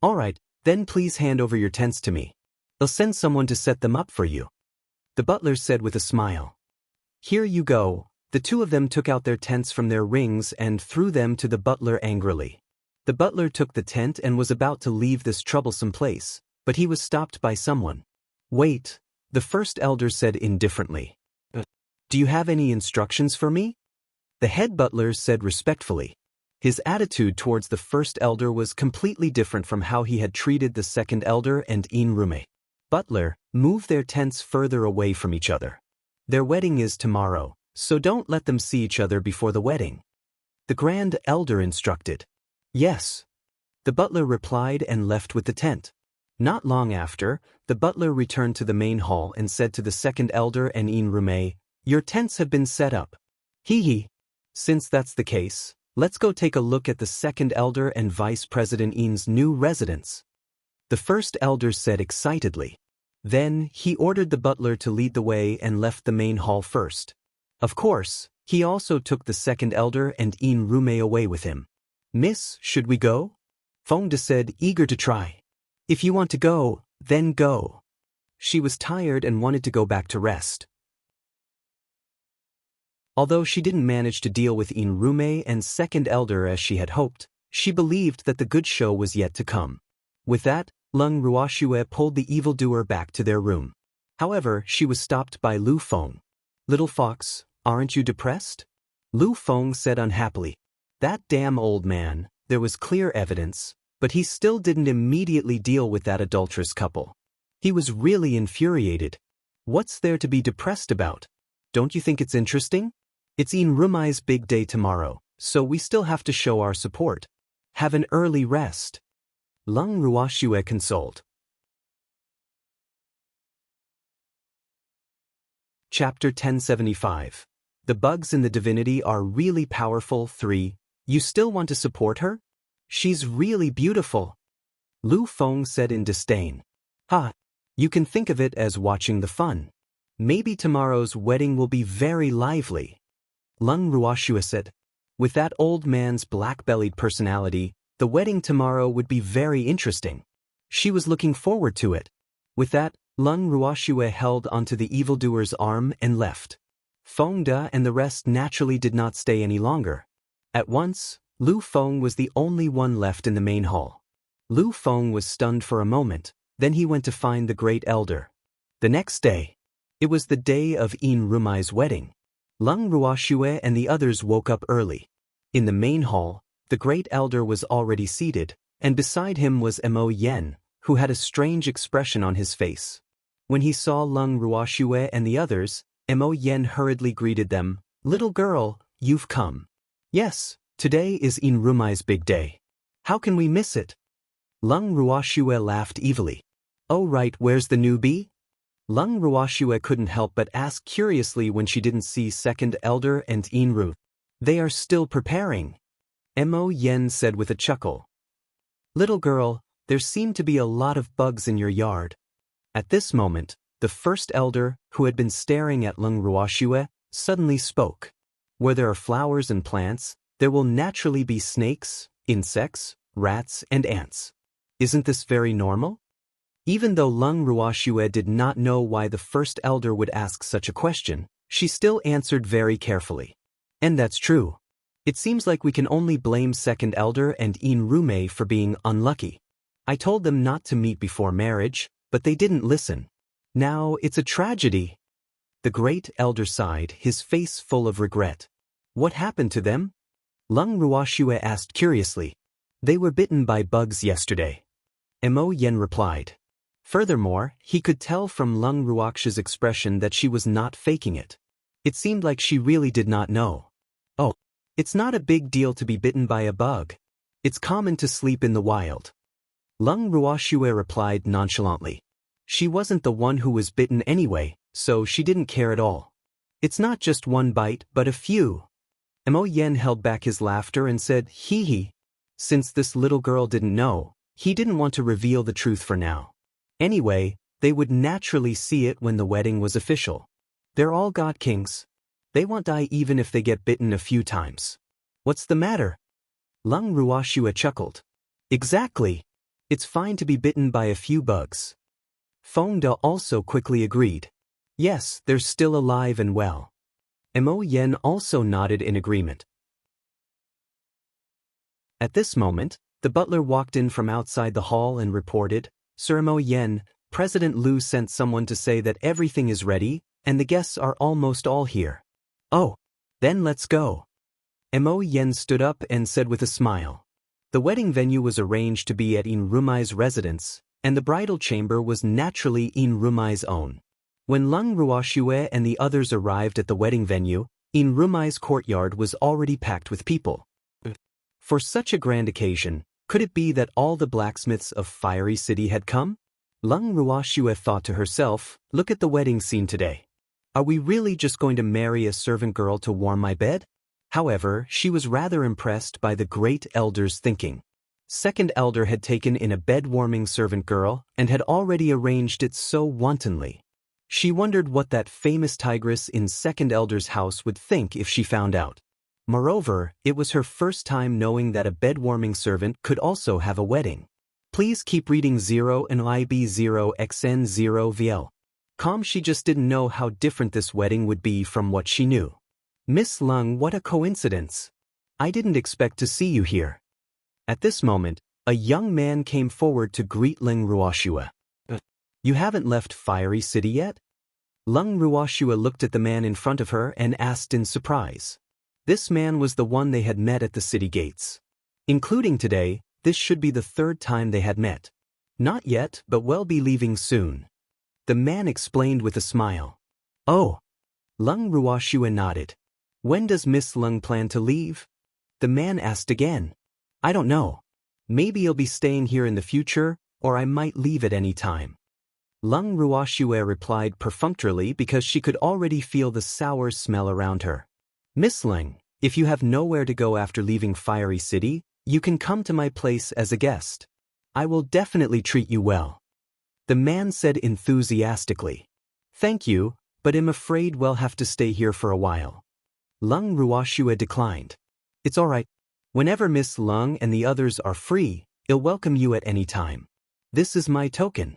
A: Alright, then please hand over your tents to me. I'll send someone to set them up for you. The butler said with a smile. Here you go. The two of them took out their tents from their rings and threw them to the butler angrily. The butler took the tent and was about to leave this troublesome place, but he was stopped by someone. Wait, the first elder said indifferently. Do you have any instructions for me? The head butler said respectfully. His attitude towards the first elder was completely different from how he had treated the second elder and Ian Rume. Butler, move their tents further away from each other. Their wedding is tomorrow, so don't let them see each other before the wedding. The grand elder instructed. Yes. The butler replied and left with the tent. Not long after, the butler returned to the main hall and said to the second elder and Ian Rume, your tents have been set up. Hee. Since that's the case, let's go take a look at the second elder and Vice President Ian's new residence. The first elder said excitedly. Then, he ordered the butler to lead the way and left the main hall first. Of course, he also took the second elder and Ian Rume away with him. Miss, should we go? Fongda said, eager to try. If you want to go, then go. She was tired and wanted to go back to rest. Although she didn't manage to deal with Ian Rume and second elder as she had hoped, she believed that the good show was yet to come. With that, Lung Ruoxue pulled the evildoer back to their room. However, she was stopped by Lu Feng. Little fox, aren't you depressed? Lu Feng said unhappily. That damn old man, there was clear evidence, but he still didn't immediately deal with that adulterous couple. He was really infuriated. What's there to be depressed about? Don't you think it's interesting? It's Ian Rumai's big day tomorrow, so we still have to show our support. Have an early rest. Lung Ruoxue consoled. Chapter 1075. The bugs in the divinity are really powerful. 3. You still want to support her? She's really beautiful. Lu Feng said in disdain. Ha! You can think of it as watching the fun. Maybe tomorrow's wedding will be very lively. Lung Ruoxue said. With that old man's black-bellied personality, the wedding tomorrow would be very interesting. She was looking forward to it. With that, Lung Ruoxue held onto the evildoer's arm and left. Fongda and the rest naturally did not stay any longer. At once, Lu Feng was the only one left in the main hall. Lu Feng was stunned for a moment, then he went to find the great elder. The next day. It was the day of Ian Rumai's wedding. Lung Ruoxue and the others woke up early. In the main hall, the great elder was already seated, and beside him was Mo Yen, who had a strange expression on his face. When he saw Lung Ruoxue and the others, Mo Yen hurriedly greeted them. Little girl, you've come. Yes, today is Ian Rumai's big day. How can we miss it? Lung Ruoxue laughed evilly. Oh right, where's the newbie? Lung Ruoxue couldn't help but ask curiously when she didn't see second elder and Ian Ru. They are still preparing. Mo Yen said with a chuckle. Little girl, there seem to be a lot of bugs in your yard. At this moment, the first elder, who had been staring at Lung Ruoxue, suddenly spoke. Where there are flowers and plants, there will naturally be snakes, insects, rats, and ants. Isn't this very normal? Even though Lung Ruoxue did not know why the first elder would ask such a question, she still answered very carefully. And that's true. It seems like we can only blame second elder and Ian Rume for being unlucky. I told them not to meet before marriage, but they didn't listen. Now it's a tragedy. The great elder sighed, his face full of regret. What happened to them? Lung Ruoxue asked curiously. They were bitten by bugs yesterday. Mo Yen replied. Furthermore, he could tell from Lung Ruoxue's expression that she was not faking it. It seemed like she really did not know. Oh, it's not a big deal to be bitten by a bug. It's common to sleep in the wild. Lung Ruoxue replied nonchalantly. She wasn't the one who was bitten anyway, so she didn't care at all. It's not just one bite, but a few. Mo Yen held back his laughter and said, hee hee. Since this little girl didn't know, he didn't want to reveal the truth for now. Anyway, they would naturally see it when the wedding was official. They're all god kings. They won't die even if they get bitten a few times. What's the matter? Lung Ruoxue chuckled. Exactly. It's fine to be bitten by a few bugs. Feng De also quickly agreed. Yes, they're still alive and well. Mo Yen also nodded in agreement. At this moment, the butler walked in from outside the hall and reported, Sir Mo Yen, President Liu sent someone to say that everything is ready, and the guests are almost all here. Oh, then let's go. Mo Yen stood up and said with a smile. The wedding venue was arranged to be at In Rumai's residence, and the bridal chamber was naturally In Rumai's own. When Lung Ruoxue and the others arrived at the wedding venue, In Rumai's courtyard was already packed with people. For such a grand occasion, could it be that all the blacksmiths of Fiery City had come? Lung Ruoxue thought to herself, look at the wedding scene today. Are we really just going to marry a servant girl to warm my bed? However, she was rather impressed by the great elder's thinking. Second elder had taken in a bed-warming servant girl and had already arranged it so wantonly. She wondered what that famous tigress in second elder's house would think if she found out. Moreover, it was her first time knowing that a bed-warming servant could also have a wedding. Please keep reading 0 and IB0XN0VL. She just didn't know how different this wedding would be from what she knew. Miss Lung, what a coincidence. I didn't expect to see you here. At this moment, a young man came forward to greet Lung Ruoxue. You haven't left Fiery City yet? Lung Ruoxue looked at the man in front of her and asked in surprise. This man was the one they had met at the city gates. Including today, this should be the third time they had met. Not yet, but we'll be leaving soon. The man explained with a smile. Oh. Lung Ruoxue nodded. When does Miss Lung plan to leave? The man asked again. I don't know. Maybe you'll be staying here in the future, or I might leave at any time. Lung Ruoxue replied perfunctorily because she could already feel the sour smell around her. Miss Lung, if you have nowhere to go after leaving Fiery City, you can come to my place as a guest. I will definitely treat you well. The man said enthusiastically. Thank you, but I'm afraid we'll have to stay here for a while. Lung Ruoxue declined. It's all right. Whenever Miss Lung and the others are free, I'll welcome you at any time. This is my token.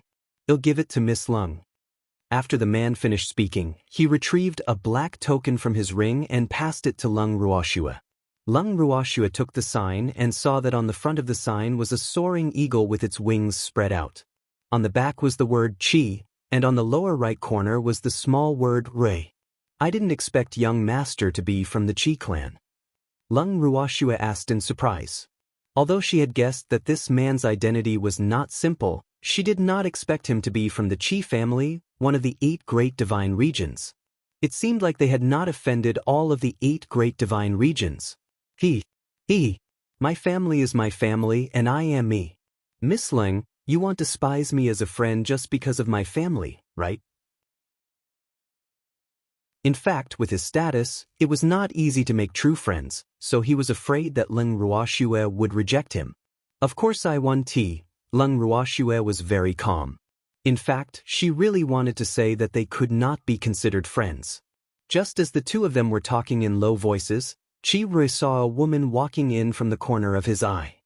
A: I'll give it to Miss Lung. After the man finished speaking, he retrieved a black token from his ring and passed it to Lung Ruoxue. Lung Ruoxue took the sign and saw that on the front of the sign was a soaring eagle with its wings spread out. On the back was the word Qi, and on the lower right corner was the small word Rui. I didn't expect young master to be from the Qi clan. Lung Ruoxue asked in surprise. Although she had guessed that this man's identity was not simple, she did not expect him to be from the Qi family, one of the 8 great divine regions. It seemed like they had not offended all of the 8 great divine regions. My family is my family and I am me. Miss Lung, you won't despise me as a friend just because of my family, right? In fact, with his status, it was not easy to make true friends, so he was afraid that Lung Ruoxue would reject him. Of course I won tea. Lung Ruoxue was very calm. In fact, she really wanted to say that they could not be considered friends. Just as the two of them were talking in low voices, Qi Rui saw a woman walking in from the corner of his eye.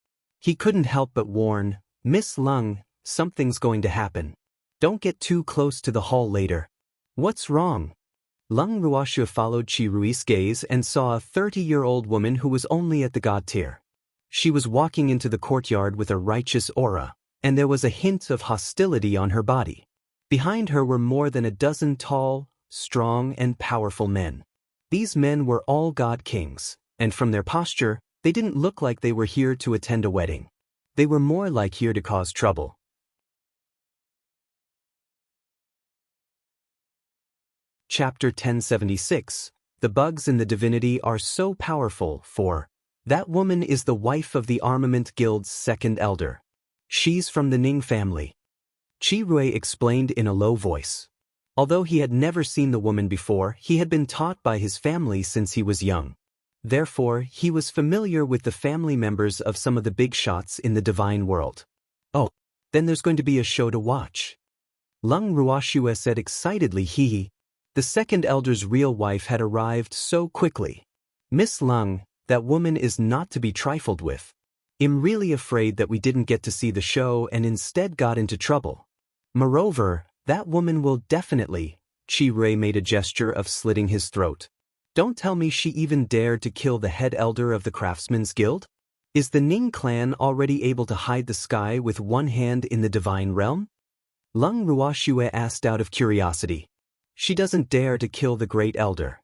A: He couldn't help but warn, Miss Lung, something's going to happen. Don't get too close to the hall later. What's wrong? Lung Ruoxue followed Qi Rui's gaze and saw a 30-year-old woman who was only at the god tier. She was walking into the courtyard with a righteous aura, and there was a hint of hostility on her body. Behind her were more than a dozen tall, strong, and powerful men. These men were all god kings, and from their posture, they didn't look like they were here to attend a wedding. They were more like here to cause trouble. Chapter 1076. The bugs in the divinity are so powerful, for that woman is the wife of the Armament Guild's second elder. She's from the Ning family. Chi Rui explained in a low voice. Although he had never seen the woman before, he had been taught by his family since he was young. Therefore, he was familiar with the family members of some of the big shots in the divine world. Oh, then there's going to be a show to watch. Lung Ruoxue said excitedly. The second elder's real wife had arrived so quickly. Miss Lung, that woman is not to be trifled with. I'm really afraid that we didn't get to see the show and instead got into trouble. Moreover, that woman will definitely— Chi Rui made a gesture of slitting his throat. Don't tell me she even dared to kill the head elder of the Craftsmen's Guild? Is the Ning clan already able to hide the sky with one hand in the divine realm? Lung Ruoxue asked out of curiosity. She doesn't dare to kill the great elder.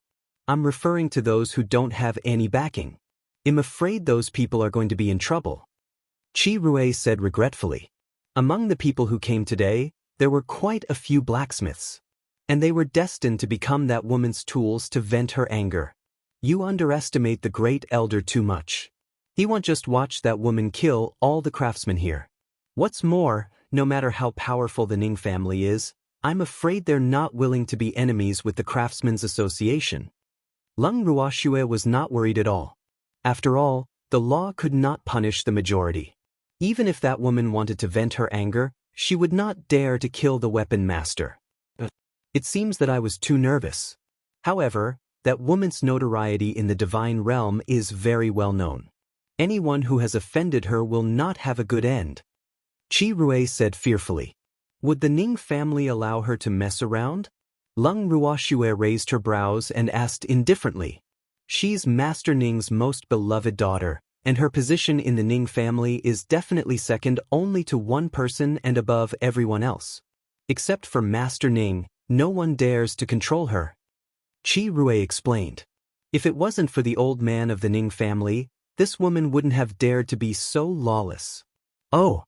A: I'm referring to those who don't have any backing. I'm afraid those people are going to be in trouble. Chi Rui said regretfully. Among the people who came today, there were quite a few blacksmiths. And they were destined to become that woman's tools to vent her anger. You underestimate the great elder too much. He won't just watch that woman kill all the craftsmen here. What's more, no matter how powerful the Ning family is, I'm afraid they're not willing to be enemies with the Craftsmen's Association. Lung Ruoxue was not worried at all. After all, the law could not punish the majority. Even if that woman wanted to vent her anger, she would not dare to kill the weapon master. It seems that I was too nervous. However, that woman's notoriety in the divine realm is very well known. Anyone who has offended her will not have a good end. Chi Rui said fearfully. Would the Ning family allow her to mess around? Lung Ruoxue raised her brows and asked indifferently. She's Master Ning's most beloved daughter, and her position in the Ning family is definitely second only to one person and above everyone else. Except for Master Ning, no one dares to control her. Chi Rui explained. If it wasn't for the old man of the Ning family, this woman wouldn't have dared to be so lawless. Oh!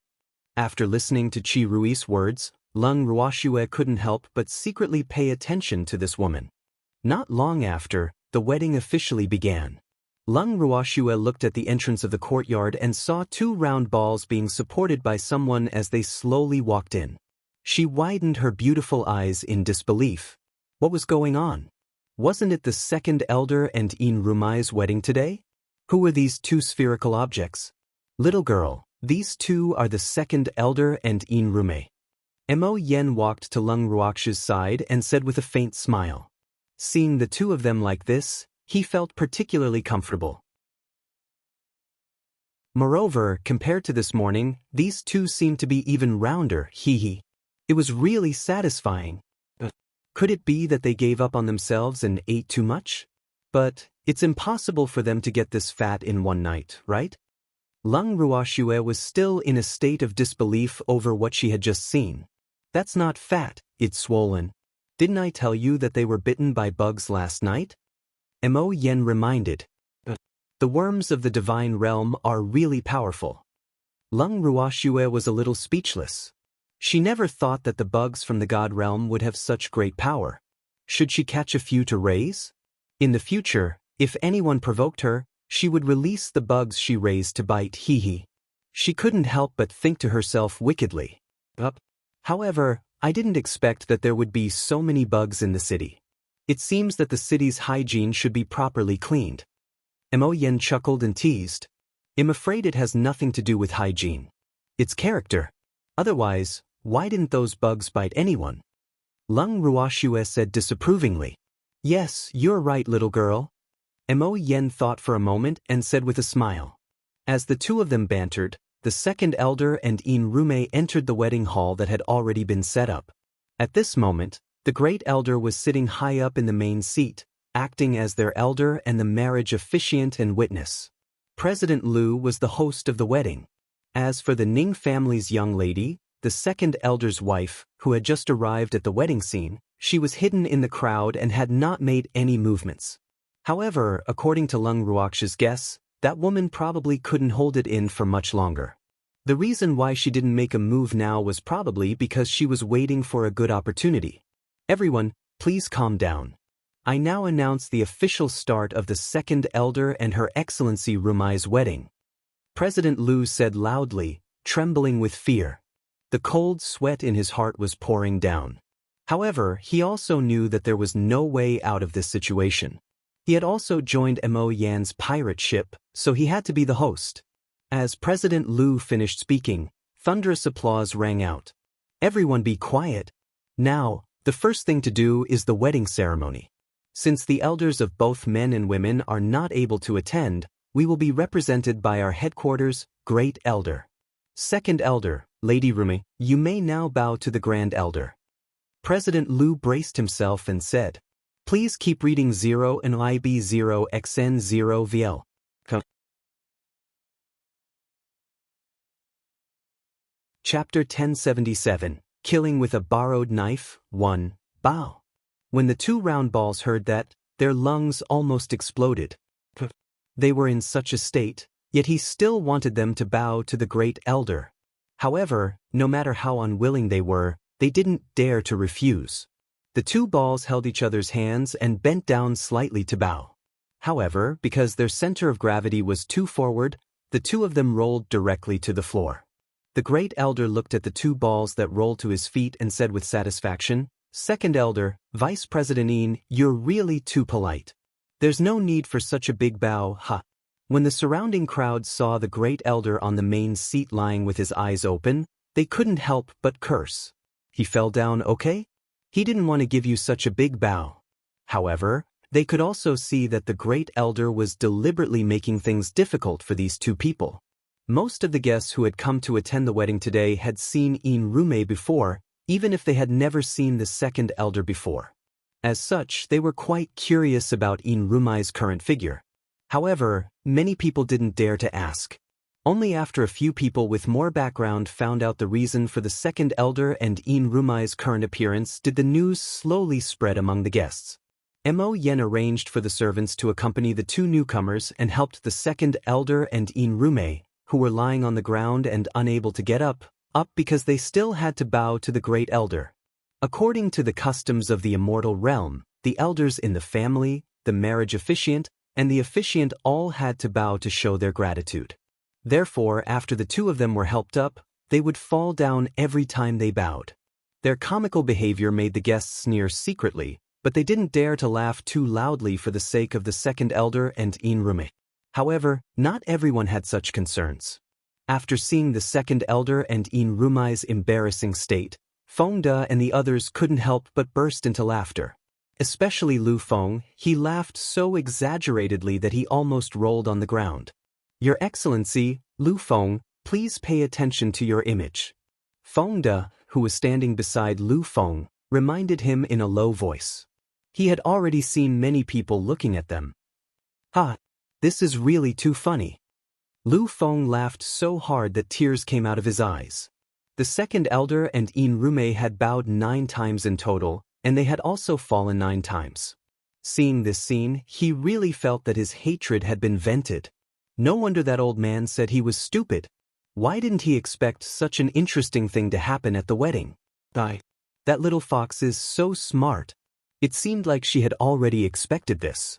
A: After listening to Chi Rui's words, Lung Ruoxue couldn't help but secretly pay attention to this woman. Not long after, the wedding officially began. Lung Ruoxue looked at the entrance of the courtyard and saw two round balls being supported by someone as they slowly walked in. She widened her beautiful eyes in disbelief. What was going on? Wasn't it the second elder and In Rumai's wedding today? Who were these two spherical objects? Little girl, these two are the second elder and In Rumai. Mo Yen walked to Lung Ruoxue's side and said with a faint smile. Seeing the two of them like this, he felt particularly comfortable. Moreover, compared to this morning, these two seemed to be even rounder. It was really satisfying. Could it be that they gave up on themselves and ate too much? But it's impossible for them to get this fat in one night, right? Lung Ruoxue was still in a state of disbelief over what she had just seen. That's not fat, it's swollen. Didn't I tell you that they were bitten by bugs last night? Mo Yen reminded. The worms of the divine realm are really powerful. Lung Ruoxue was a little speechless. She never thought that the bugs from the god realm would have such great power. Should she catch a few to raise? In the future, if anyone provoked her, she would release the bugs she raised to bite. She couldn't help but think to herself wickedly. However, I didn't expect that there would be so many bugs in the city. It seems that the city's hygiene should be properly cleaned. Mo Yen chuckled and teased. I'm afraid it has nothing to do with hygiene. It's character. Otherwise, why didn't those bugs bite anyone? Lung Ruoxue said disapprovingly. Yes, you're right, little girl. Mo Yen thought for a moment and said with a smile. As the two of them bantered, the second elder and In Rumai entered the wedding hall that had already been set up. At this moment, the great elder was sitting high up in the main seat, acting as their elder and the marriage officiant and witness. President Liu was the host of the wedding. As for the Ning family's young lady, the second elder's wife, who had just arrived at the wedding scene, she was hidden in the crowd and had not made any movements. However, according to Lung Ruoxue's guess, that woman probably couldn't hold it in for much longer. The reason why she didn't make a move now was probably because she was waiting for a good opportunity. Everyone, please calm down. I now announce the official start of the second elder and Her Excellency Rumai's wedding. President Liu said loudly, trembling with fear. The cold sweat in his heart was pouring down. However, he also knew that there was no way out of this situation. He had also joined Mo Yan's pirate ship, so he had to be the host. As President Lu finished speaking, thunderous applause rang out. Everyone be quiet. Now, the first thing to do is the wedding ceremony. Since the elders of both men and women are not able to attend, we will be represented by our headquarters, Great Elder. Second Elder, Lady Rumi, you may now bow to the Grand Elder. President Lu braced himself and said, please keep reading 0 and IB 0 XN 0 VL. Chapter 1077, Killing with a Borrowed Knife, 1, Bow. When the two round balls heard that, their lungs almost exploded. They were in such a state, yet he still wanted them to bow to the Great Elder. However, no matter how unwilling they didn't dare to refuse. The two balls held each other's hands and bent down slightly to bow. However, because their center of gravity was too forward, the two of them rolled directly to the floor. The Great Elder looked at the two balls that rolled to his feet and said with satisfaction, Second Elder, Vice President Ian, you're really too polite. There's no need for such a big bow, ha. When the surrounding crowd saw the Great Elder on the main seat lying with his eyes open, they couldn't help but curse. He fell down, okay? He didn't want to give you such a big bow. However, they could also see that the Great Elder was deliberately making things difficult for these two people. Most of the guests who had come to attend the wedding today had seen Een Rume before, even if they had never seen the Second Elder before. As such, they were quite curious about Een Rume's current figure. However, many people didn't dare to ask. Only after a few people with more background found out the reason for the Second Elder and Een Rume's current appearance did the news slowly spread among the guests. Mo Yen arranged for the servants to accompany the two newcomers and helped the Second Elder and Een Rume, who were lying on the ground and unable to get up because they still had to bow to the Great Elder. According to the customs of the immortal realm, the elders in the family, the marriage officiant, and the officiant all had to bow to show their gratitude. Therefore, after the two of them were helped up, they would fall down every time they bowed. Their comical behavior made the guests sneer secretly, but they didn't dare to laugh too loudly for the sake of the Second Elder and Een Rume. However, not everyone had such concerns. After seeing the Second Elder and Een Rume's embarrassing state, Feng De and the others couldn't help but burst into laughter. Especially Lu Feng, he laughed so exaggeratedly that he almost rolled on the ground. Your Excellency, Lu Feng, please pay attention to your image. Feng De, who was standing beside Lu Feng, reminded him in a low voice. He had already seen many people looking at them. Ha! This is really too funny. Lu Feng laughed so hard that tears came out of his eyes. The Second Elder and Een Rume had bowed 9 times in total, and they had also fallen 9 times. Seeing this scene, he really felt that his hatred had been vented. No wonder that old man said he was stupid. Why didn't he expect such an interesting thing to happen at the wedding? That little fox is so smart. It seemed like she had already expected this.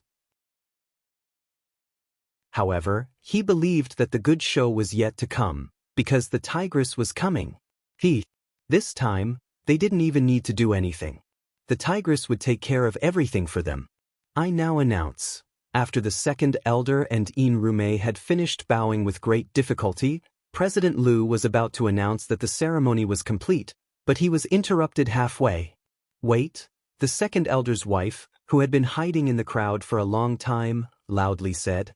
A: However, he believed that the good show was yet to come, because the tigress was coming. This time, they didn't even need to do anything. The tigress would take care of everything for them. I now announce. After the Second Elder and Een Rume had finished bowing with great difficulty, President Lu was about to announce that the ceremony was complete, but he was interrupted halfway. Wait, the Second Elder's wife, who had been hiding in the crowd for a long time, loudly said.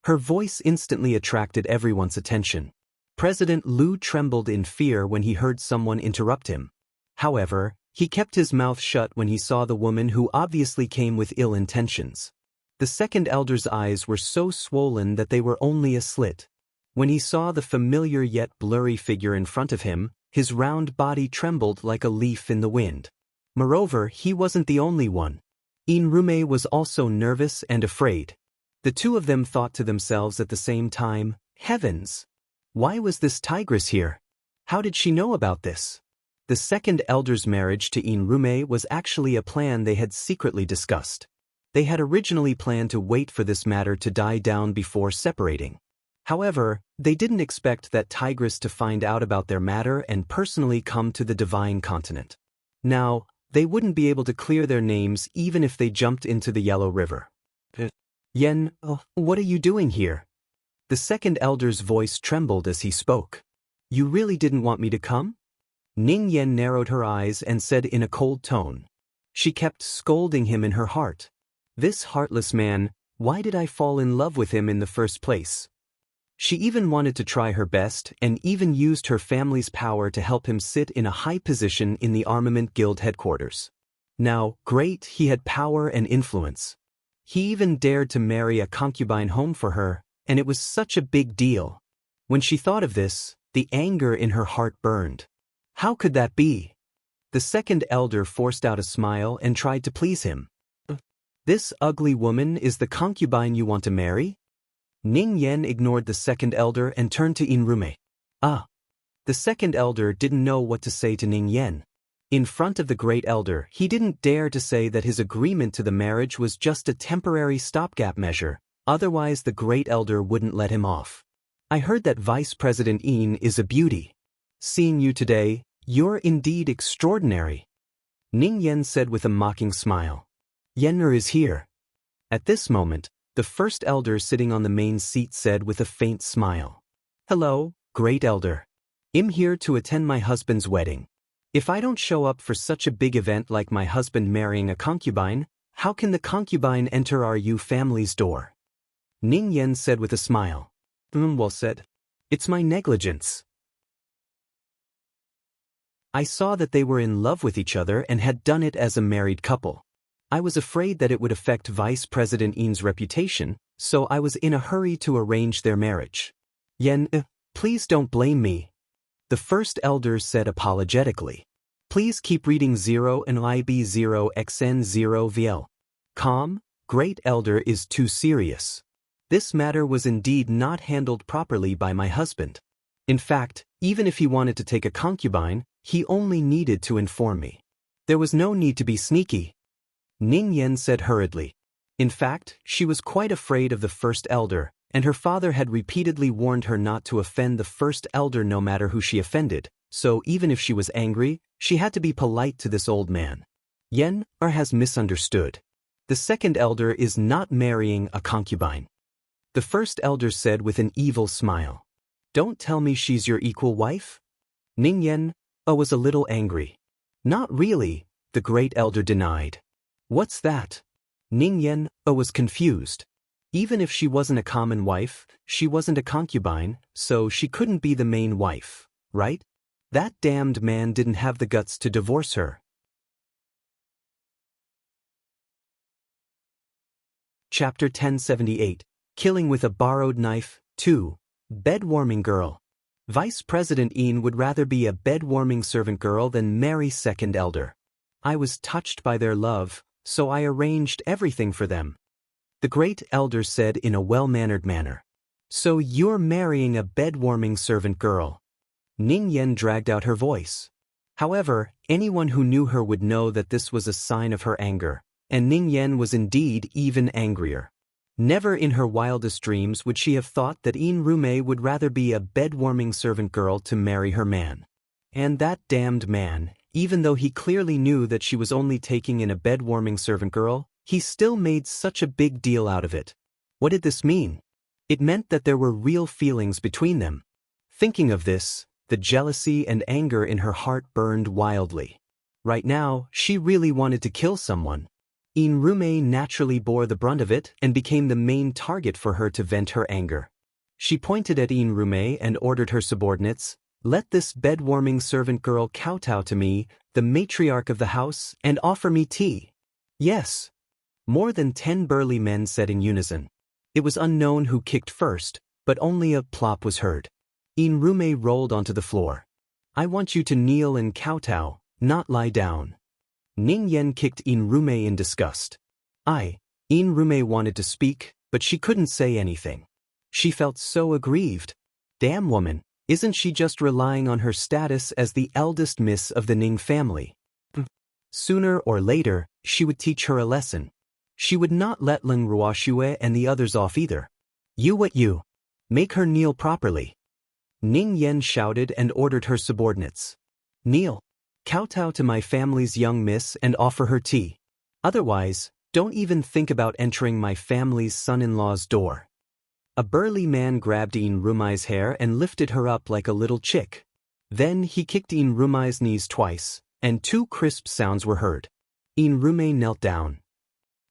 A: Her voice instantly attracted everyone's attention. President Lu trembled in fear when he heard someone interrupt him. However, he kept his mouth shut when he saw the woman who obviously came with ill intentions. The Second Elder's eyes were so swollen that they were only a slit. When he saw the familiar yet blurry figure in front of him, his round body trembled like a leaf in the wind. Moreover, he wasn't the only one. Een Rume was also nervous and afraid. The two of them thought to themselves at the same time, Heavens! Why was this tigress here? How did she know about this? The Second Elder's marriage to Een Rume was actually a plan they had secretly discussed. They had originally planned to wait for this matter to die down before separating. However, they didn't expect that Tigress to find out about their matter and personally come to the divine continent. Now, they wouldn't be able to clear their names even if they jumped into the Yellow River. Yen, what are you doing here? The second elder's voice trembled as he spoke. You really didn't want me to come? Ning Yen narrowed her eyes and said in a cold tone. She kept scolding him in her heart. This heartless man, why did I fall in love with him in the first place? She even wanted to try her best and even used her family's power to help him sit in a high position in the Armament Guild headquarters. Now, great, he had power and influence. He even dared to marry a concubine home for her, and it was such a big deal. When she thought of this, the anger in her heart burned. How could that be? The second elder forced out a smile and tried to please him. This ugly woman is the concubine you want to marry? Ning Yen ignored the second elder and turned to Inrume. The second elder didn't know what to say to Ning Yen. In front of the great elder, he didn't dare to say that his agreement to the marriage was just a temporary stopgap measure, otherwise the great elder wouldn't let him off. I heard that Vice President Yin is a beauty. Seeing you today, you're indeed extraordinary. Ning Yen said with a mocking smile. Yenner is here. At this moment, the first elder sitting on the main seat said with a faint smile. Hello, great elder. I'm here to attend my husband's wedding. If I don't show up for such a big event like my husband marrying a concubine, how can the concubine enter our Yu family's door? Ning Yen said with a smile. Well said. It's my negligence. I saw that they were in love with each other and had done it as a married couple. I was afraid that it would affect Vice President Yin's reputation, so I was in a hurry to arrange their marriage. Yen, please don't blame me. The first elder said apologetically. Please keep reading 0 and IB 0 XN 0 VL. Calm, great elder is too serious. This matter was indeed not handled properly by my husband. In fact, even if he wanted to take a concubine, he only needed to inform me. There was no need to be sneaky. Ning Yen said hurriedly. In fact, she was quite afraid of the first elder, and her father had repeatedly warned her not to offend the first elder no matter who she offended, so even if she was angry, she had to be polite to this old man. Yen has misunderstood. The second elder is not marrying a concubine. The first elder said with an evil smile. Don't tell me she's your equal wife? Ning Yen was a little angry. Not really, the great elder denied. What's that? Ning Yen was confused. Even if she wasn't a common wife, she wasn't a concubine, so she couldn't be the main wife, right? That damned man didn't have the guts to divorce her. Chapter 1078, Killing with a Borrowed Knife, 2, Bed-Warming Girl. Vice President Yin would rather be a bed-warming servant girl than marry second elder. I was touched by their love, so I arranged everything for them. The great elder said in a well-mannered manner. So you're marrying a bed-warming servant girl. Ning Yen dragged out her voice. However, anyone who knew her would know that this was a sign of her anger, and Ning Yen was indeed even angrier. Never in her wildest dreams would she have thought that Yin Rume would rather be a bed-warming servant girl to marry her man. And that damned man, even though he clearly knew that she was only taking in a bed-warming servant girl, he still made such a big deal out of it. What did this mean? It meant that there were real feelings between them. Thinking of this, the jealousy and anger in her heart burned wildly. Right now, she really wanted to kill someone. Yin Rume naturally bore the brunt of it and became the main target for her to vent her anger. She pointed at Yin Rume and ordered her subordinates, "Let this bed-warming servant girl kowtow to me, the matriarch of the house, and offer me tea." Yes. More than 10 burly men said in unison. It was unknown who kicked first, but only a plop was heard. Yin Rume rolled onto the floor. "I want you to kneel and kowtow, not lie down." Ning Yen kicked Yin Rume in disgust. Yin Rume wanted to speak, but she couldn't say anything. She felt so aggrieved. Damn woman, isn't she just relying on her status as the eldest miss of the Ning family? Sooner or later, she would teach her a lesson. She would not let Leng Ruoxue and the others off either. You what you? Make her kneel properly. Ning Yen shouted and ordered her subordinates. Kneel. Kowtow to my family's young miss and offer her tea. Otherwise, don't even think about entering my family's son-in-law's door. A burly man grabbed In Rumai's hair and lifted her up like a little chick. Then he kicked In Rumai's knees twice, and 2 crisp sounds were heard. In Rumai knelt down.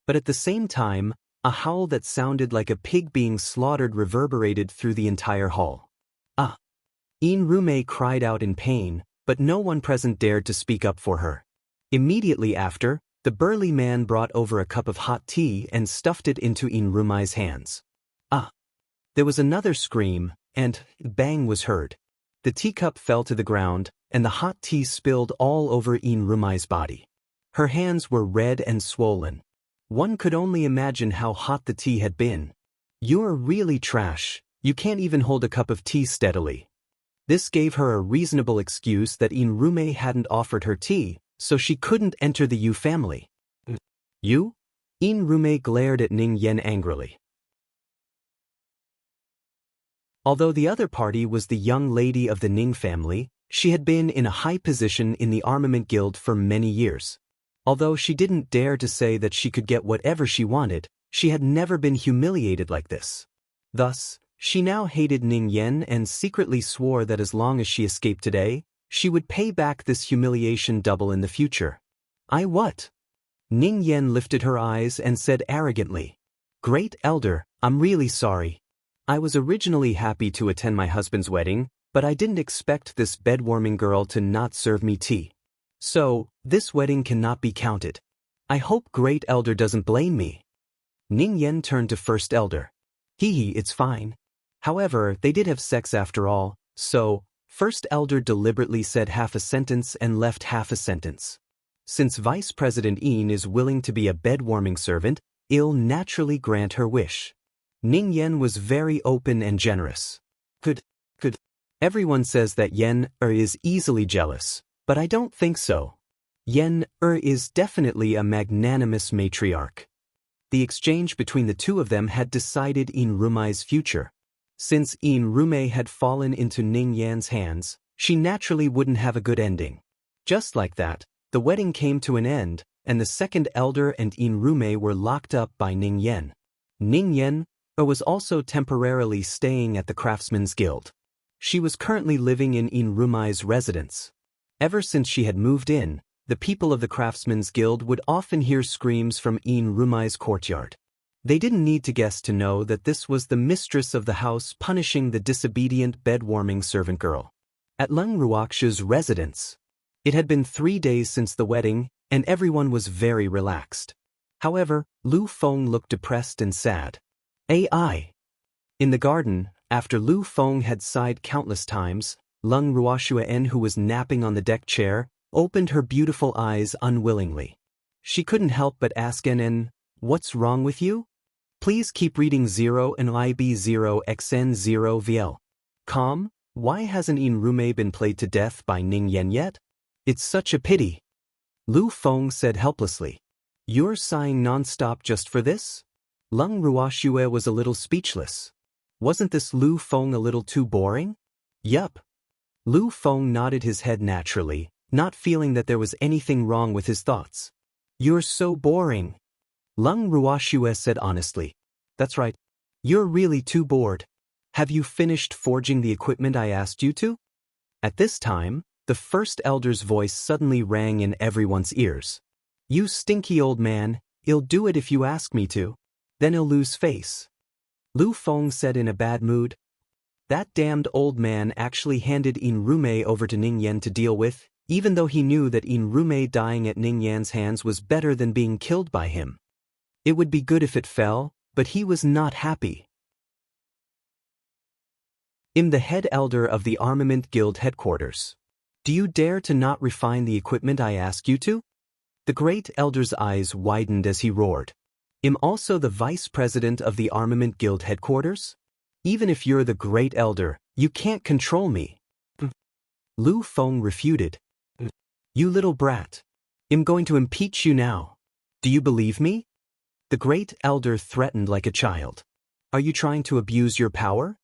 A: But at the same time, a howl that sounded like a pig being slaughtered reverberated through the entire hall. Ah! In Rumai cried out in pain, but no one present dared to speak up for her. Immediately after, the burly man brought over a cup of hot tea and stuffed it into In Rumai's hands. Ah! There was another scream, and bang was heard. The teacup fell to the ground, and the hot tea spilled all over In Rumai's body. Her hands were red and swollen. One could only imagine how hot the tea had been. You're really trash, you can't even hold a cup of tea steadily. This gave her a reasonable excuse that In Rumai hadn't offered her tea, so she couldn't enter the Yu family. You? In Rumai glared at Ning Yen angrily. Although the other party was the young lady of the Ning family, she had been in a high position in the Armament Guild for many years. Although she didn't dare to say that she could get whatever she wanted, she had never been humiliated like this. Thus, she now hated Ning Yen and secretly swore that as long as she escaped today, she would pay back this humiliation double in the future. What? Ning Yen lifted her eyes and said arrogantly, Great Elder, I'm really sorry. I was originally happy to attend my husband's wedding, but I didn't expect this bed-warming girl to not serve me tea. So, this wedding cannot be counted. I hope Great Elder doesn't blame me. Ning Yen turned to First Elder. It's fine. However, they did have sex after all, so, First Elder deliberately said half a sentence and left half a sentence. Since Vice President Yin is willing to be a bed-warming servant, I'll naturally grant her wish. Ning Yen was very open and generous. Could. Everyone says that Yen is easily jealous, but I don't think so. Yen is definitely a magnanimous matriarch. The exchange between the two of them had decided In Rumai's future. Since In Rumai had fallen into Ning Yan's hands, she naturally wouldn't have a good ending. Just like that, the wedding came to an end, and the second elder and In Rumai were locked up by Ning Yen. Ning Yen was also temporarily staying at the Craftsman's Guild. She was currently living in Rumai's residence. Ever since she had moved in, the people of the Craftsman's Guild would often hear screams from Rumai's courtyard. They didn't need to guess to know that this was the mistress of the house punishing the disobedient bed-warming servant girl. At Lung Ruox's residence, it had been 3 days since the wedding, and everyone was very relaxed. However, Lu Feng looked depressed and sad. In the garden, after Lu Feng had sighed countless times, Lung Ruoxuan, who was napping on the deck chair, opened her beautiful eyes unwillingly. She couldn't help but ask NN, "What's wrong with you? Please keep reading 0 and IB0XN0VL. Calm, why hasn't In Rumai been played to death by Ning Yen yet? It's such a pity." Lu Feng said helplessly. You're sighing non-stop just for this? Lung Ruoxue was a little speechless. Wasn't this Lu Feng a little too boring? Yup. Lu Feng nodded his head naturally, not feeling that there was anything wrong with his thoughts. You're so boring. Lung Ruoxue said honestly. That's right. You're really too bored. Have you finished forging the equipment I asked you to? At this time, the first elder's voice suddenly rang in everyone's ears. You stinky old man, I'll do it if you ask me to. Then I'll lose face. Lu Feng said in a bad mood. That damned old man actually handed In Rumai over to Ning Yen to deal with, even though he knew that In Rumai dying at Ning Yan's hands was better than being killed by him. It would be good if it fell, but he was not happy. The head elder of the Armament Guild headquarters. Do you dare to not refine the equipment I ask you to? The great elder's eyes widened as he roared. Also the vice president of the Armament Guild headquarters? Even if you're the great elder, you can't control me. Lu Feng refuted. You little brat. I'm going to impeach you now. Do you believe me? The great elder threatened like a child. Are you trying to abuse your power?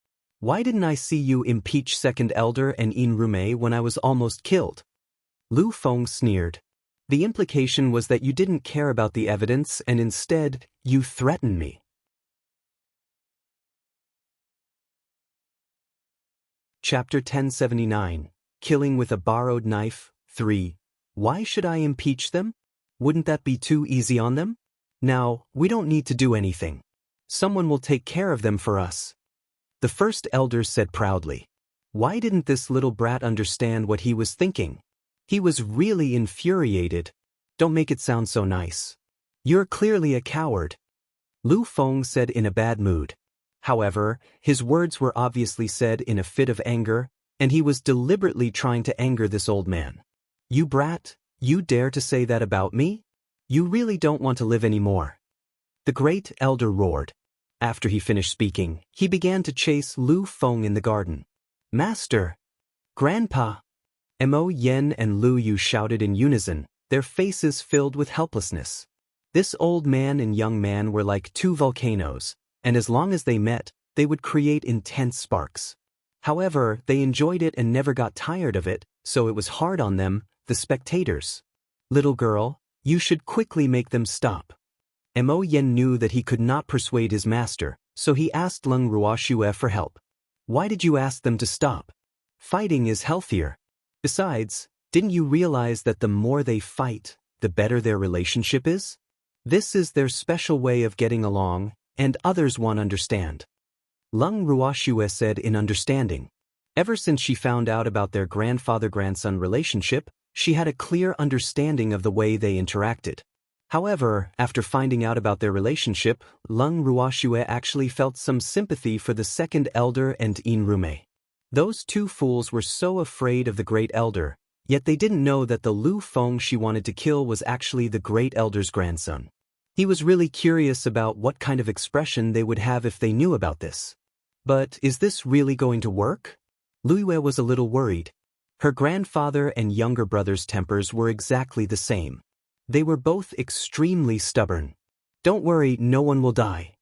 A: Why didn't I see you impeach second elder and Inrume when I was almost killed? Lu Feng sneered. The implication was that you didn't care about the evidence and instead, you threatened me. Chapter 1079, Killing with a Borrowed Knife, 3. Why should I impeach them? Wouldn't that be too easy on them? Now, we don't need to do anything. Someone will take care of them for us. The first elder said proudly. Why didn't this little brat understand what he was thinking? He was really infuriated. Don't make it sound so nice. You're clearly a coward. Lu Feng said in a bad mood. However, his words were obviously said in a fit of anger, and he was deliberately trying to anger this old man. You brat, you dare to say that about me? You really don't want to live anymore. The great elder roared. After he finished speaking, he began to chase Lu Feng in the garden. Master! Grandpa! Mo Yen and Lu Yu shouted in unison, their faces filled with helplessness. This old man and young man were like two volcanoes, and as long as they met, they would create intense sparks. However, they enjoyed it and never got tired of it, so it was hard on them, the spectators. Little girl, you should quickly make them stop. Mo Yen knew that he could not persuade his master, so he asked Leng Ruoxue for help. Why did you ask them to stop? Fighting is healthier. Besides, didn't you realize that the more they fight, the better their relationship is? This is their special way of getting along, and others won't understand. Leng Ruoxue said in understanding. Ever since she found out about their grandfather-grandson relationship, she had a clear understanding of the way they interacted. However, after finding out about their relationship, Leng Ruoxue actually felt some sympathy for the second elder and Inrume. Those two fools were so afraid of the great elder, yet they didn't know that the Lu Feng she wanted to kill was actually the great elder's grandson. He was really curious about what kind of expression they would have if they knew about this. But is this really going to work? Lu Yue was a little worried. Her grandfather and younger brother's tempers were exactly the same. They were both extremely stubborn. Don't worry, no one will die.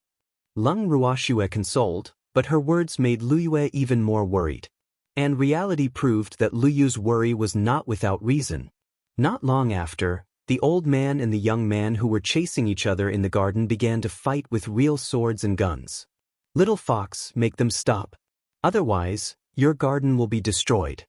A: Leng Ruoxue consoled, but her words made Lu Yue even more worried. And reality proved that Lu Yu's worry was not without reason. Not long after, the old man and the young man who were chasing each other in the garden began to fight with real swords and guns. Little fox, make them stop. Otherwise, your garden will be destroyed.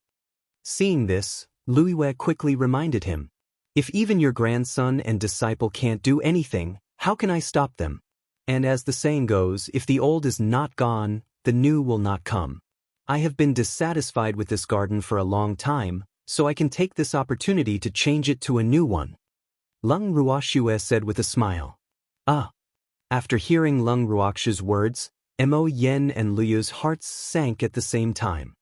A: Seeing this, Lu Yue quickly reminded him. If even your grandson and disciple can't do anything, how can I stop them? And as the saying goes, if the old is not gone, the new will not come. I have been dissatisfied with this garden for a long time, so I can take this opportunity to change it to a new one. Leng Ruoxue said with a smile. Ah! After hearing Leng Ruoxue's words, Mo Yen and Lu Yu's hearts sank at the same time.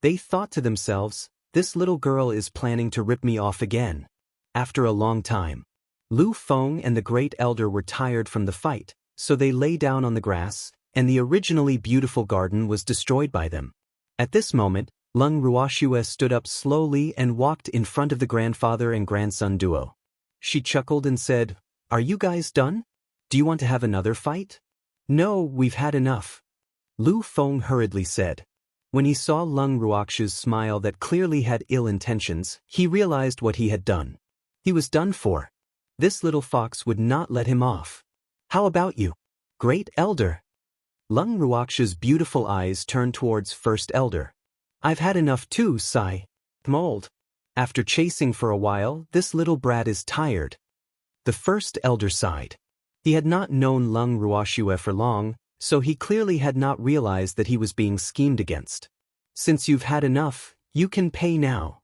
A: They thought to themselves, this little girl is planning to rip me off again. After a long time, Lu Feng and the great elder were tired from the fight, so they lay down on the grass, and the originally beautiful garden was destroyed by them. At this moment, Leng Ruoxue stood up slowly and walked in front of the grandfather and grandson duo. She chuckled and said, Are you guys done? Do you want to have another fight? No, we've had enough. Lu Feng hurriedly said. When he saw Leng Ruoxue's smile that clearly had ill intentions, he realized what he had done. He was done for. This little fox would not let him off. How about you, great elder? Leng Ruoxue's beautiful eyes turned towards first elder. I've had enough too, sigh. Mold. After chasing for a while, this little brat is tired. The first elder sighed. He had not known Leng Ruoxue for long, so he clearly had not realized that he was being schemed against. Since you've had enough, you can pay now.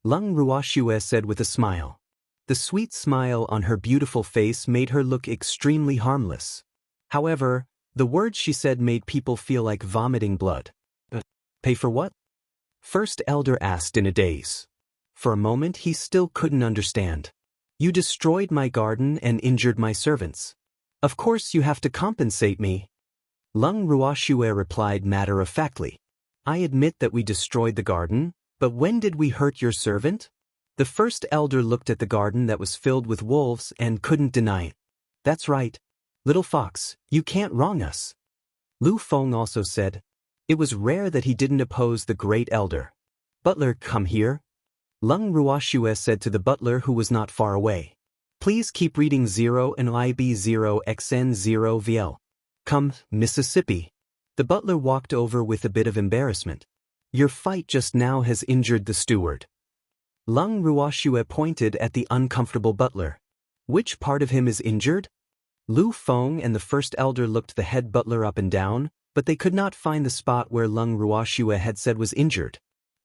A: Leng Ruoxue said with a smile. The sweet smile on her beautiful face made her look extremely harmless. However, the words she said made people feel like vomiting blood. Pay for what? First elder asked in a daze. For a moment he still couldn't understand. You destroyed my garden and injured my servants. Of course you have to compensate me. Leng Ruoxue replied matter-of-factly. I admit that we destroyed the garden, but when did we hurt your servant? The first elder looked at the garden that was filled with wolves and couldn't deny it. That's right. Little fox, you can't wrong us. Lu Feng also said. It was rare that he didn't oppose the great elder. Butler, come here. Lung Ruoxue said to the butler who was not far away. Please keep reading 0 and IB0XN0VL. Come, Mississippi. The butler walked over with a bit of embarrassment. Your fight just now has injured the steward. Lung Ruoxue pointed at the uncomfortable butler. Which part of him is injured? Lu Feng and the first elder looked the head butler up and down, but they could not find the spot where Lung Ruoxue had said was injured.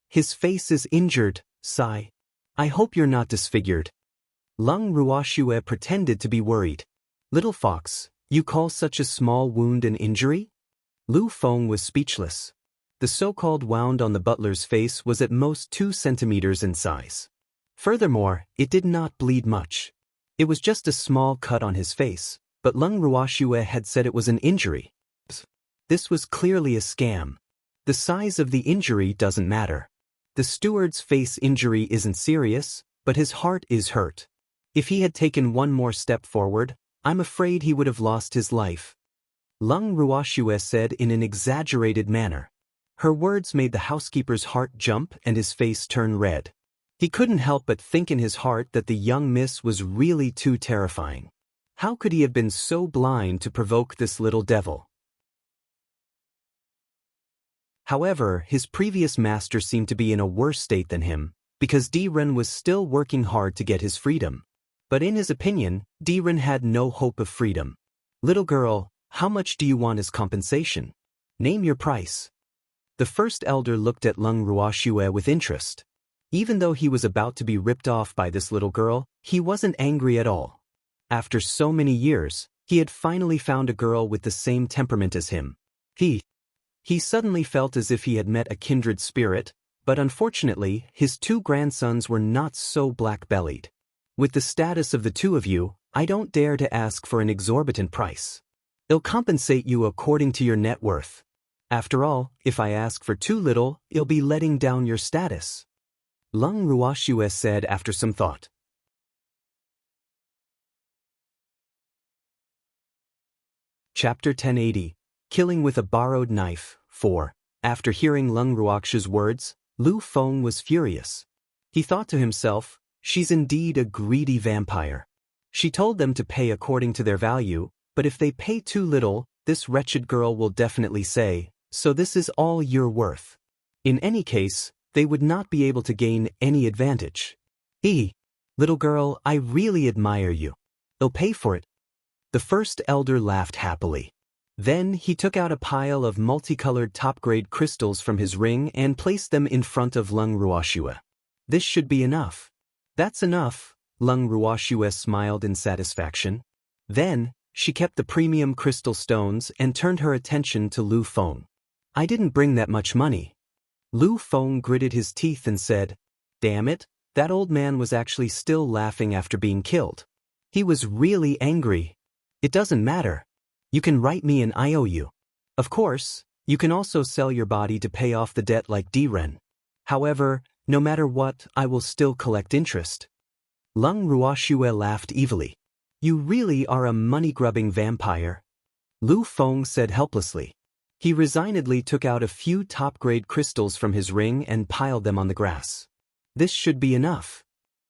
A: His face is injured, sigh. I hope you're not disfigured. Lung Ruoxue pretended to be worried. Little fox, you call such a small wound an injury? Lu Feng was speechless. The so-called wound on the butler's face was at most 2 centimeters in size. Furthermore, it did not bleed much. It was just a small cut on his face, but Lung Ruoxue had said it was an injury. This was clearly a scam. The size of the injury doesn't matter. The steward's face injury isn't serious, but his heart is hurt. If he had taken one more step forward, I'm afraid he would have lost his life. Lung Ruoxue said in an exaggerated manner. Her words made the housekeeper's heart jump and his face turn red. He couldn't help but think in his heart that the young miss was really too terrifying. How could he have been so blind to provoke this little devil? However, his previous master seemed to be in a worse state than him, because Diren was still working hard to get his freedom. But in his opinion, Diren had no hope of freedom. Little girl, how much do you want as compensation? Name your price. The first elder looked at Lung Ruoxue with interest. Even though he was about to be ripped off by this little girl, he wasn't angry at all. After so many years, he had finally found a girl with the same temperament as him. He suddenly felt as if he had met a kindred spirit, but unfortunately, his 2 grandsons were not so black-bellied. With the status of the 2 of you, I don't dare to ask for an exorbitant price. I'll compensate you according to your net worth. After all, if I ask for too little, I'll be letting down your status. Lung Ruoxue said after some thought. Chapter 1080, Killing with a Borrowed Knife, 4. After hearing Lung Ruoxue's words, Lu Feng was furious. He thought to himself, she's indeed a greedy vampire. She told them to pay according to their value, but if they pay too little, this wretched girl will definitely say, so this is all you're worth. In any case, they would not be able to gain any advantage. Little girl, I really admire you. I'll pay for it. The first elder laughed happily. Then he took out a pile of multicolored top-grade crystals from his ring and placed them in front of Lung Ruoxue. This should be enough. That's enough, Lung Ruoxue smiled in satisfaction. Then, she kept the premium crystal stones and turned her attention to Lu Feng. I didn't bring that much money. Lu Feng gritted his teeth and said, damn it, that old man was actually still laughing after being killed. He was really angry. It doesn't matter. You can write me an IOU. Of course, you can also sell your body to pay off the debt like Diren. However, no matter what, I will still collect interest. Lung Ruoxue laughed evilly. You really are a money-grubbing vampire. Lu Feng said helplessly. He resignedly took out a few top-grade crystals from his ring and piled them on the grass. This should be enough.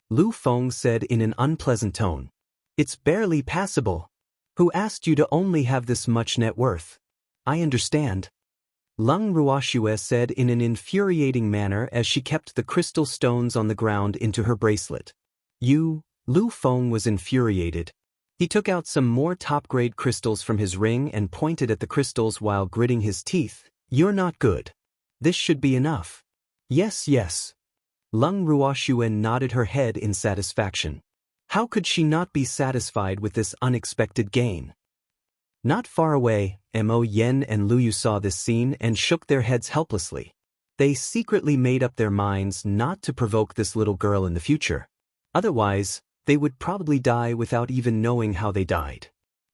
A: Lu Feng said in an unpleasant tone. It's barely passable. Who asked you to only have this much net worth? I understand. Lung Ruoxue said in an infuriating manner as she kept the crystal stones on the ground into her bracelet. Lu Feng was infuriated. He took out some more top-grade crystals from his ring and pointed at the crystals while gritting his teeth. You're not good. This should be enough. Yes. Lung Ruoxue nodded her head in satisfaction. How could she not be satisfied with this unexpected gain? Not far away, Mo Yen and Lu Yu saw this scene and shook their heads helplessly. They secretly made up their minds not to provoke this little girl in the future. Otherwise, they would probably die without even knowing how they died.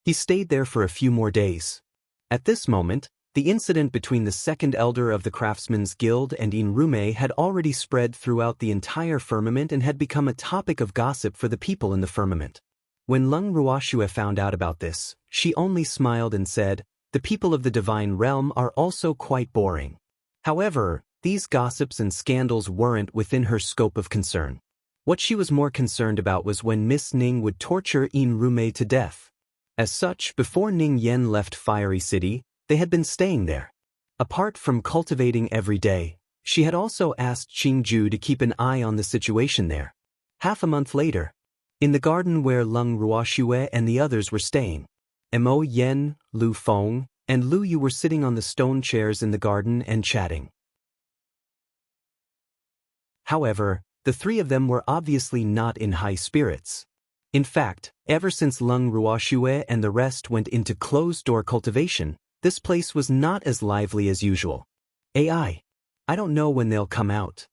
A: He stayed there for a few more days. At this moment, the incident between the second elder of the Craftsmen's Guild and Inrume had already spread throughout the entire firmament and had become a topic of gossip for the people in the firmament. When Lung Ruoxue found out about this, she only smiled and said, The people of the divine realm are also quite boring. However, these gossips and scandals weren't within her scope of concern. What she was more concerned about was when Miss Ning would torture In Rume to death. As such, before Ning Yen left Fiery City, they had been staying there. Apart from cultivating every day, she had also asked Qingju to keep an eye on the situation there. Half a month later, in the garden where Leng Ruoxue and the others were staying, Mo Yen, Lu Feng, and Lu Yu were sitting on the stone chairs in the garden and chatting. However, the three of them were obviously not in high spirits. In fact, ever since Leng Ruoxue and the rest went into closed-door cultivation, this place was not as lively as usual. I don't know when they'll come out.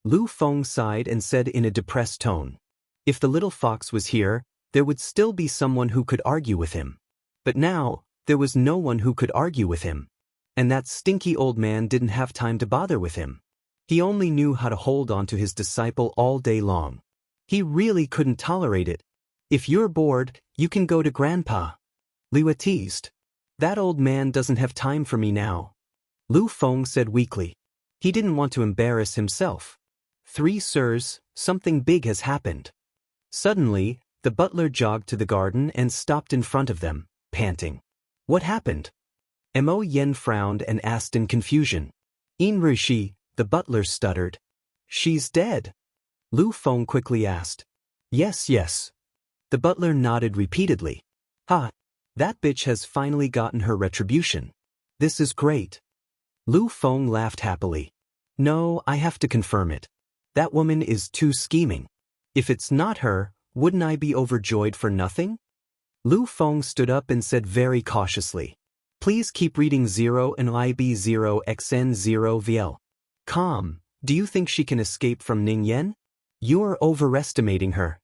A: Lu Feng sighed and said in a depressed tone, if the little fox was here, there would still be someone who could argue with him. But now, there was no one who could argue with him. And that stinky old man didn't have time to bother with him. He only knew how to hold on to his disciple all day long. He really couldn't tolerate it. If you're bored, you can go to Grandpa. Liu teased. That old man doesn't have time for me now. Lu Feng said weakly. He didn't want to embarrass himself. 3 sirs, something big has happened. Suddenly, the butler jogged to the garden and stopped in front of them, panting. What happened? Mo Yen frowned and asked in confusion. In Rushi, the butler stuttered. She's dead. Lu Feng quickly asked. Yes. The butler nodded repeatedly. Ha! That bitch has finally gotten her retribution. This is great. Lu Feng laughed happily. No, I have to confirm it. That woman is too scheming. If it's not her, wouldn't I be overjoyed for nothing? Lu Feng stood up and said very cautiously. Please keep reading 0 and IB0XN0VL. Calm, do you think she can escape from Ning Yen? You're overestimating her.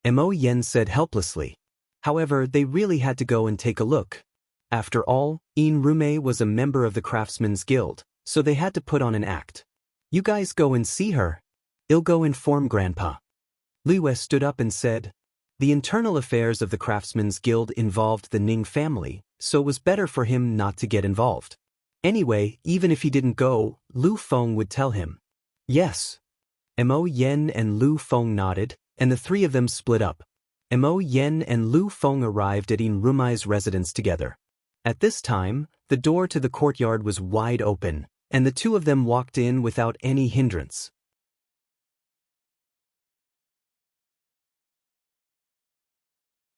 A: Mo Yen said helplessly. However, they really had to go and take a look. After all, In Rume was a member of the Craftsmen's Guild, so they had to put on an act. You guys go and see her. I'll go inform Grandpa. Liu stood up and said, the internal affairs of the Craftsmen's Guild involved the Ning family, so it was better for him not to get involved. Anyway, even if he didn't go, Lu Feng would tell him. Yes. Mo Yen and Lu Feng nodded, and the three of them split up. Mo Yen and Lu Feng arrived at In Rumai's residence together. At this time, the door to the courtyard was wide open, and the two of them walked in without any hindrance.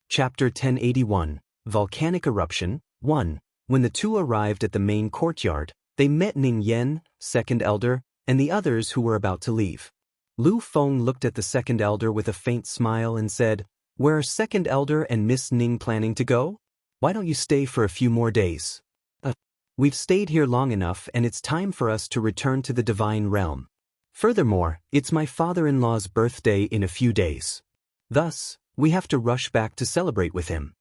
A: Chapter 1081, Volcanic Eruption, 1. When the two arrived at the main courtyard, they met Ning Yen, second elder, and the others who were about to leave. Lu Feng looked at the second elder with a faint smile and said, where are second elder and Miss Ning planning to go? Why don't you stay for a few more days? We've stayed here long enough and it's time for us to return to the divine realm. Furthermore, it's my father-in-law's birthday in a few days. Thus, we have to rush back to celebrate with him.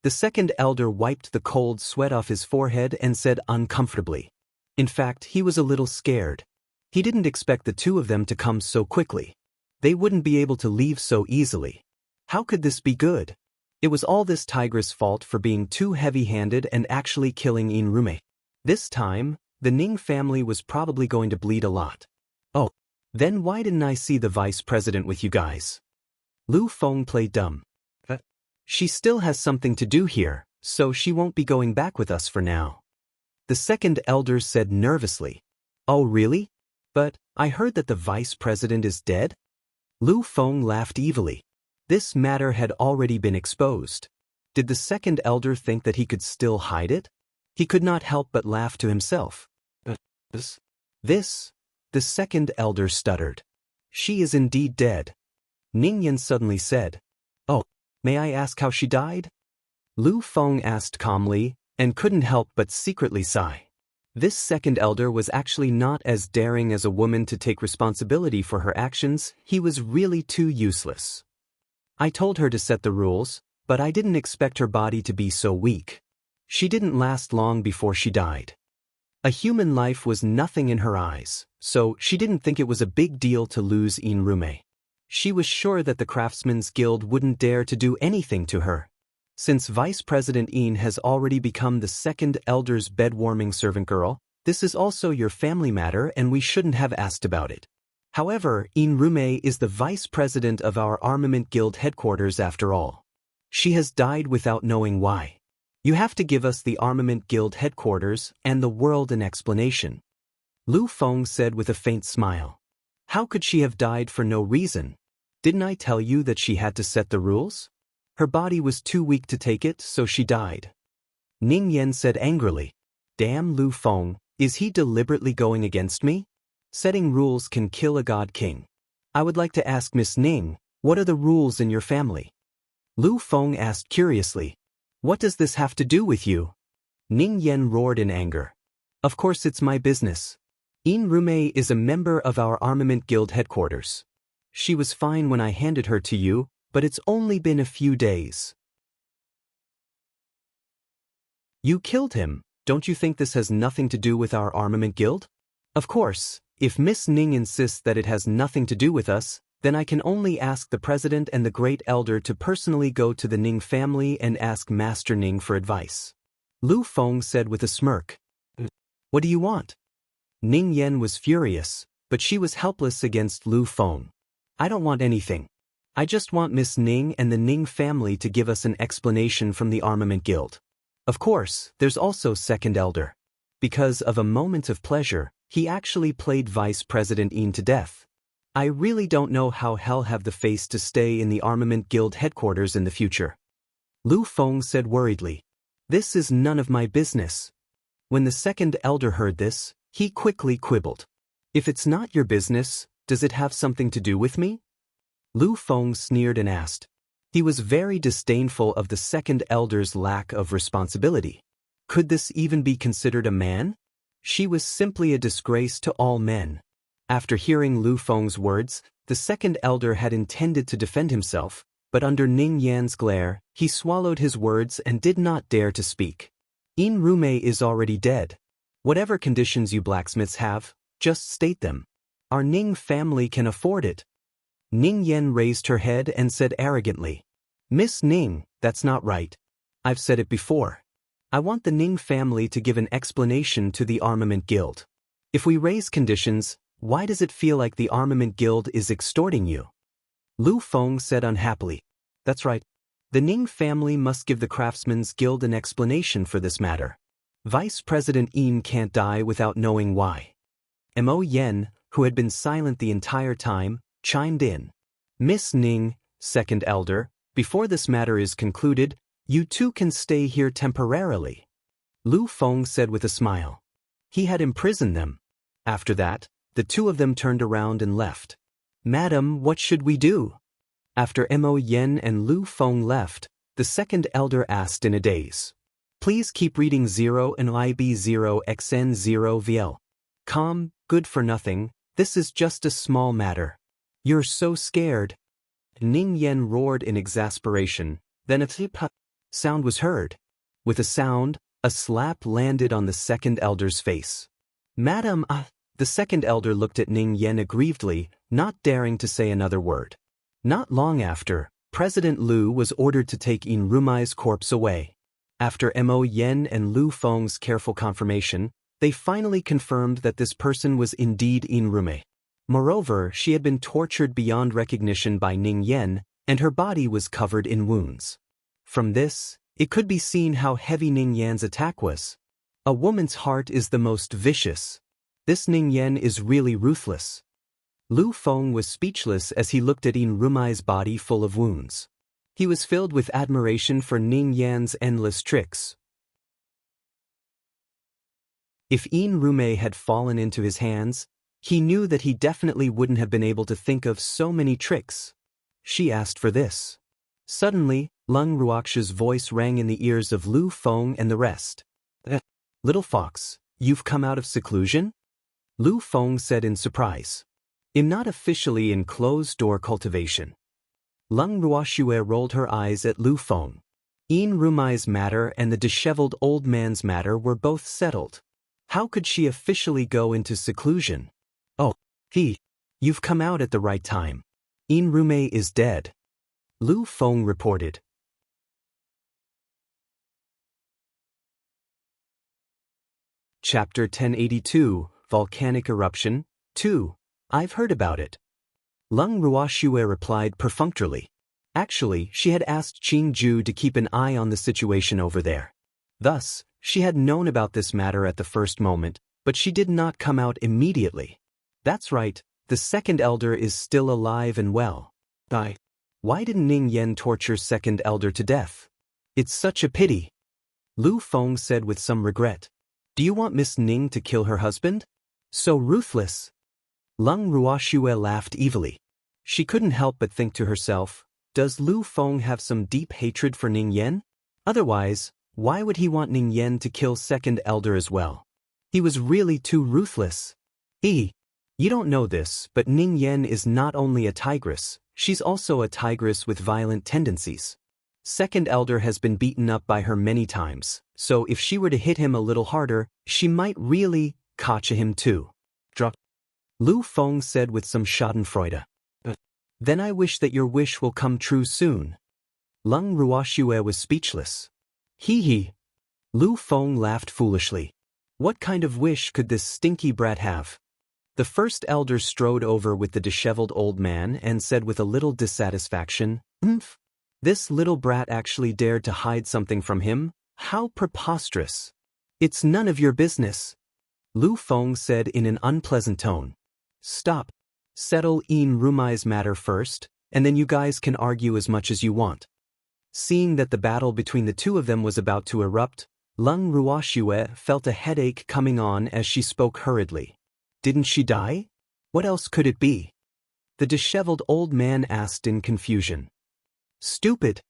A: The second elder wiped the cold sweat off his forehead and said uncomfortably. In fact, he was a little scared. He didn't expect the two of them to come so quickly. They wouldn't be able to leave so easily. How could this be good? It was all this tigress' fault for being too heavy-handed and actually killing In Rume. This time, the Ning family was probably going to bleed a lot. Oh, then why didn't I see the vice president with you guys? Lu Feng played dumb. She still has something to do here, so she won't be going back with us for now. The second elder said nervously. Oh really? But I heard that the vice president is dead? Lu Feng laughed evilly. This matter had already been exposed. Did the second elder think that he could still hide it? He could not help but laugh to himself. This? The second elder stuttered. She is indeed dead. Ning Yen suddenly said. Oh, may I ask how she died? Lu Feng asked calmly, and couldn't help but secretly sigh. This second elder was actually not as daring as a woman to take responsibility for her actions. He was really too useless. I told her to set the rules, but I didn't expect her body to be so weak. She didn't last long before she died. A human life was nothing in her eyes, so she didn't think it was a big deal to lose In Rume. She was sure that the Craftsmen's Guild wouldn't dare to do anything to her. Since Vice President Een has already become the second elder's bed-warming servant girl, this is also your family matter and we shouldn't have asked about it. However, Een Rume is the vice president of our Armament Guild headquarters after all. She has died without knowing why. You have to give us the Armament Guild headquarters and the world an explanation. Lu Feng said with a faint smile. How could she have died for no reason? Didn't I tell you that she had to set the rules? Her body was too weak to take it, so she died. Ning Yan said angrily. Damn Lu Feng, is he deliberately going against me? Setting rules can kill a god king. I would like to ask Miss Ning, what are the rules in your family? Lu Feng asked curiously. What does this have to do with you? Ning Yan roared in anger. Of course it's my business. Een Rume is a member of our Armament Guild headquarters. She was fine when I handed her to you, but it's only been a few days. You killed him. Don't you think this has nothing to do with our Armament Guild? Of course, if Miss Ning insists that it has nothing to do with us, then I can only ask the President and the Great Elder to personally go to the Ning family and ask Master Ning for advice. Lu Feng said with a smirk. What do you want? Ning Yan was furious, but she was helpless against Lu Feng. I don't want anything. I just want Miss Ning and the Ning family to give us an explanation from the Armament Guild. Of course, there's also Second Elder. Because of a moment of pleasure, he actually played Vice President Een to death. I really don't know how hell have the face to stay in the Armament Guild headquarters in the future. Lu Feng said worriedly. This is none of my business. When the Second Elder heard this, he quickly quibbled. If it's not your business, does it have something to do with me? Lu Feng sneered and asked. He was very disdainful of the Second Elder's lack of responsibility. Could this even be considered a man? She was simply a disgrace to all men. After hearing Lu Feng's words, the Second Elder had intended to defend himself, but under Ning Yan's glare, he swallowed his words and did not dare to speak. Een Rume is already dead. Whatever conditions you blacksmiths have, just state them. Our Ning family can afford it. Ning Yan raised her head and said arrogantly. Miss Ning, that's not right. I've said it before. I want the Ning family to give an explanation to the Armament Guild. If we raise conditions, why does it feel like the Armament Guild is extorting you? Lu Feng said unhappily. That's right. The Ning family must give the Craftsmen's Guild an explanation for this matter. Vice President Een can't die without knowing why. Mo Yen, who had been silent the entire time, chimed in. Miss Ning, Second Elder, before this matter is concluded, you two can stay here temporarily. Lu Feng said with a smile. He had imprisoned them. After that, the two of them turned around and left. Madam, what should we do? After Mo Yen and Lu Feng left, the Second Elder asked in a daze. Please keep reading 0 and IB0XN0VL. Calm, good for nothing, this is just a small matter. You're so scared. Ning Yan roared in exasperation, then a thip sound was heard. With a sound, a slap landed on the Second Elder's face. Madam, the Second Elder looked at Ning Yan aggrievedly, not daring to say another word. Not long after, President Lu was ordered to take Een Rume's corpse away. After Mo Yen and Lu Feng's careful confirmation, they finally confirmed that this person was indeed Een Rume. Moreover, she had been tortured beyond recognition by Ning Yan, and her body was covered in wounds. From this, it could be seen how heavy Ning Yan's attack was. A woman's heart is the most vicious. This Ning Yan is really ruthless. Lu Feng was speechless as he looked at Een Rume's body full of wounds. He was filled with admiration for Ning Yan's endless tricks. If Een Rume had fallen into his hands, he knew that he definitely wouldn't have been able to think of so many tricks. She asked for this. Suddenly, Lung Ruox's voice rang in the ears of Lu Feng and the rest. Little fox, you've come out of seclusion? Lu Feng said in surprise. I'm not officially in closed-door cultivation. Lung Ruoxue rolled her eyes at Lu Feng. Een Rume's matter and the disheveled old man's matter were both settled. How could she officially go into seclusion? Oh, you've come out at the right time. Een Rume is dead. Lu Feng reported. Chapter 1082, Volcanic Eruption, 2. I've heard about it. Lung Ruoxue replied perfunctorily. Actually, she had asked Qing Ju to keep an eye on the situation over there. Thus, she had known about this matter at the first moment, but she did not come out immediately. That's right, the second elder is still alive and well. Why didn't Ning Yan torture second elder to death? It's such a pity. Lu Feng said with some regret. Do you want Miss Ning to kill her husband? So ruthless. Lung Ruoxue laughed evilly. She couldn't help but think to herself, does Lu Feng have some deep hatred for Ning Yan? Otherwise, why would he want Ning Yan to kill second elder as well? He was really too ruthless. You don't know this, but Ning Yan is not only a tigress, she's also a tigress with violent tendencies. Second elder has been beaten up by her many times, so if she were to hit him a little harder, she might really catch him too. Lu Feng said with some schadenfreude. Then I wish that your wish will come true soon. Lung Ruoxue was speechless. Lu Feng laughed foolishly. What kind of wish could this stinky brat have? The first elder strode over with the disheveled old man and said with a little dissatisfaction, This little brat actually dared to hide something from him? How preposterous. It's none of your business. Lu Feng said in an unpleasant tone. Stop. Settle in Rumai's matter first, and then you guys can argue as much as you want. Seeing that the battle between the two of them was about to erupt, Lung Ruoxue felt a headache coming on as she spoke hurriedly. Didn't she die? What else could it be? The disheveled old man asked in confusion. Stupid.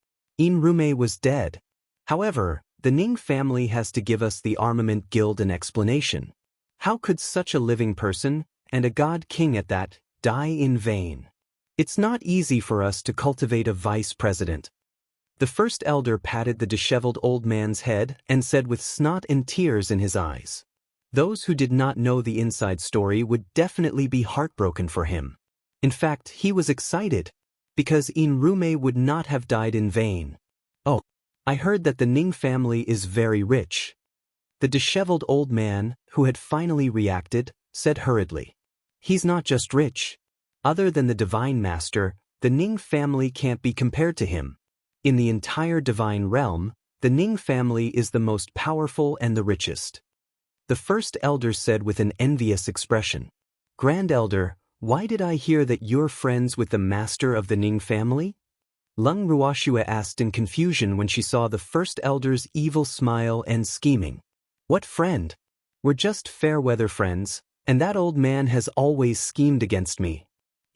A: Rumai was dead. However, the Ning family has to give us the Armament Guild an explanation. How could such a living person, and a god king at that, die in vain? It's not easy for us to cultivate a vice president. The first elder patted the disheveled old man's head and said with snot and tears in his eyes. Those who did not know the inside story would definitely be heartbroken for him. In fact, he was excited, because Rumai would not have died in vain. Oh, I heard that the Ning family is very rich. The disheveled old man, who had finally reacted, said hurriedly. He's not just rich. Other than the Divine Master, the Ning family can't be compared to him. In the entire Divine Realm, the Ning family is the most powerful and the richest. The first elder said with an envious expression. Grand Elder, why did I hear that you're friends with the master of the Ning family? Lung Ruoxue asked in confusion when she saw the first elder's evil smile and scheming. What friend? We're just fair-weather friends, and that old man has always schemed against me.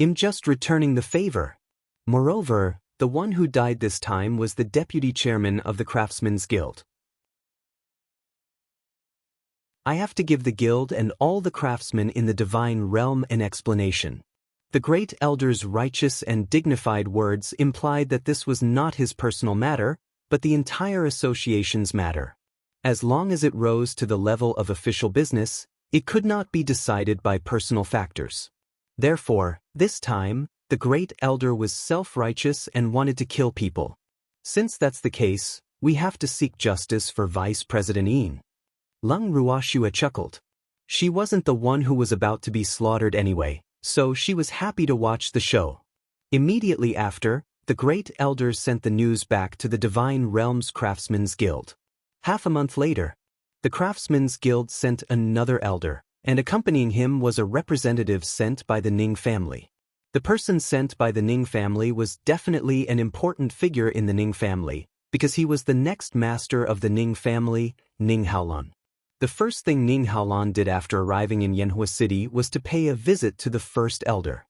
A: I'm just returning the favor. Moreover, the one who died this time was the deputy chairman of the Craftsmen's Guild. I have to give the guild and all the craftsmen in the divine realm an explanation. The great elder's righteous and dignified words implied that this was not his personal matter, but the entire association's matter. As long as it rose to the level of official business, it could not be decided by personal factors. Therefore, this time, the great elder was self-righteous and wanted to kill people. Since that's the case, we have to seek justice for Vice President Yin. Lung Ruoxue chuckled. She wasn't the one who was about to be slaughtered anyway, so she was happy to watch the show. Immediately after, the great elder sent the news back to the Divine Realms Craftsmen's Guild. Half a month later, the Craftsmen's Guild sent another elder, and accompanying him was a representative sent by the Ning family. The person sent by the Ning family was definitely an important figure in the Ning family, because he was the next master of the Ning family, Ning Haolan. The first thing Ning Haolan did after arriving in Yanhua City was to pay a visit to the First Elder.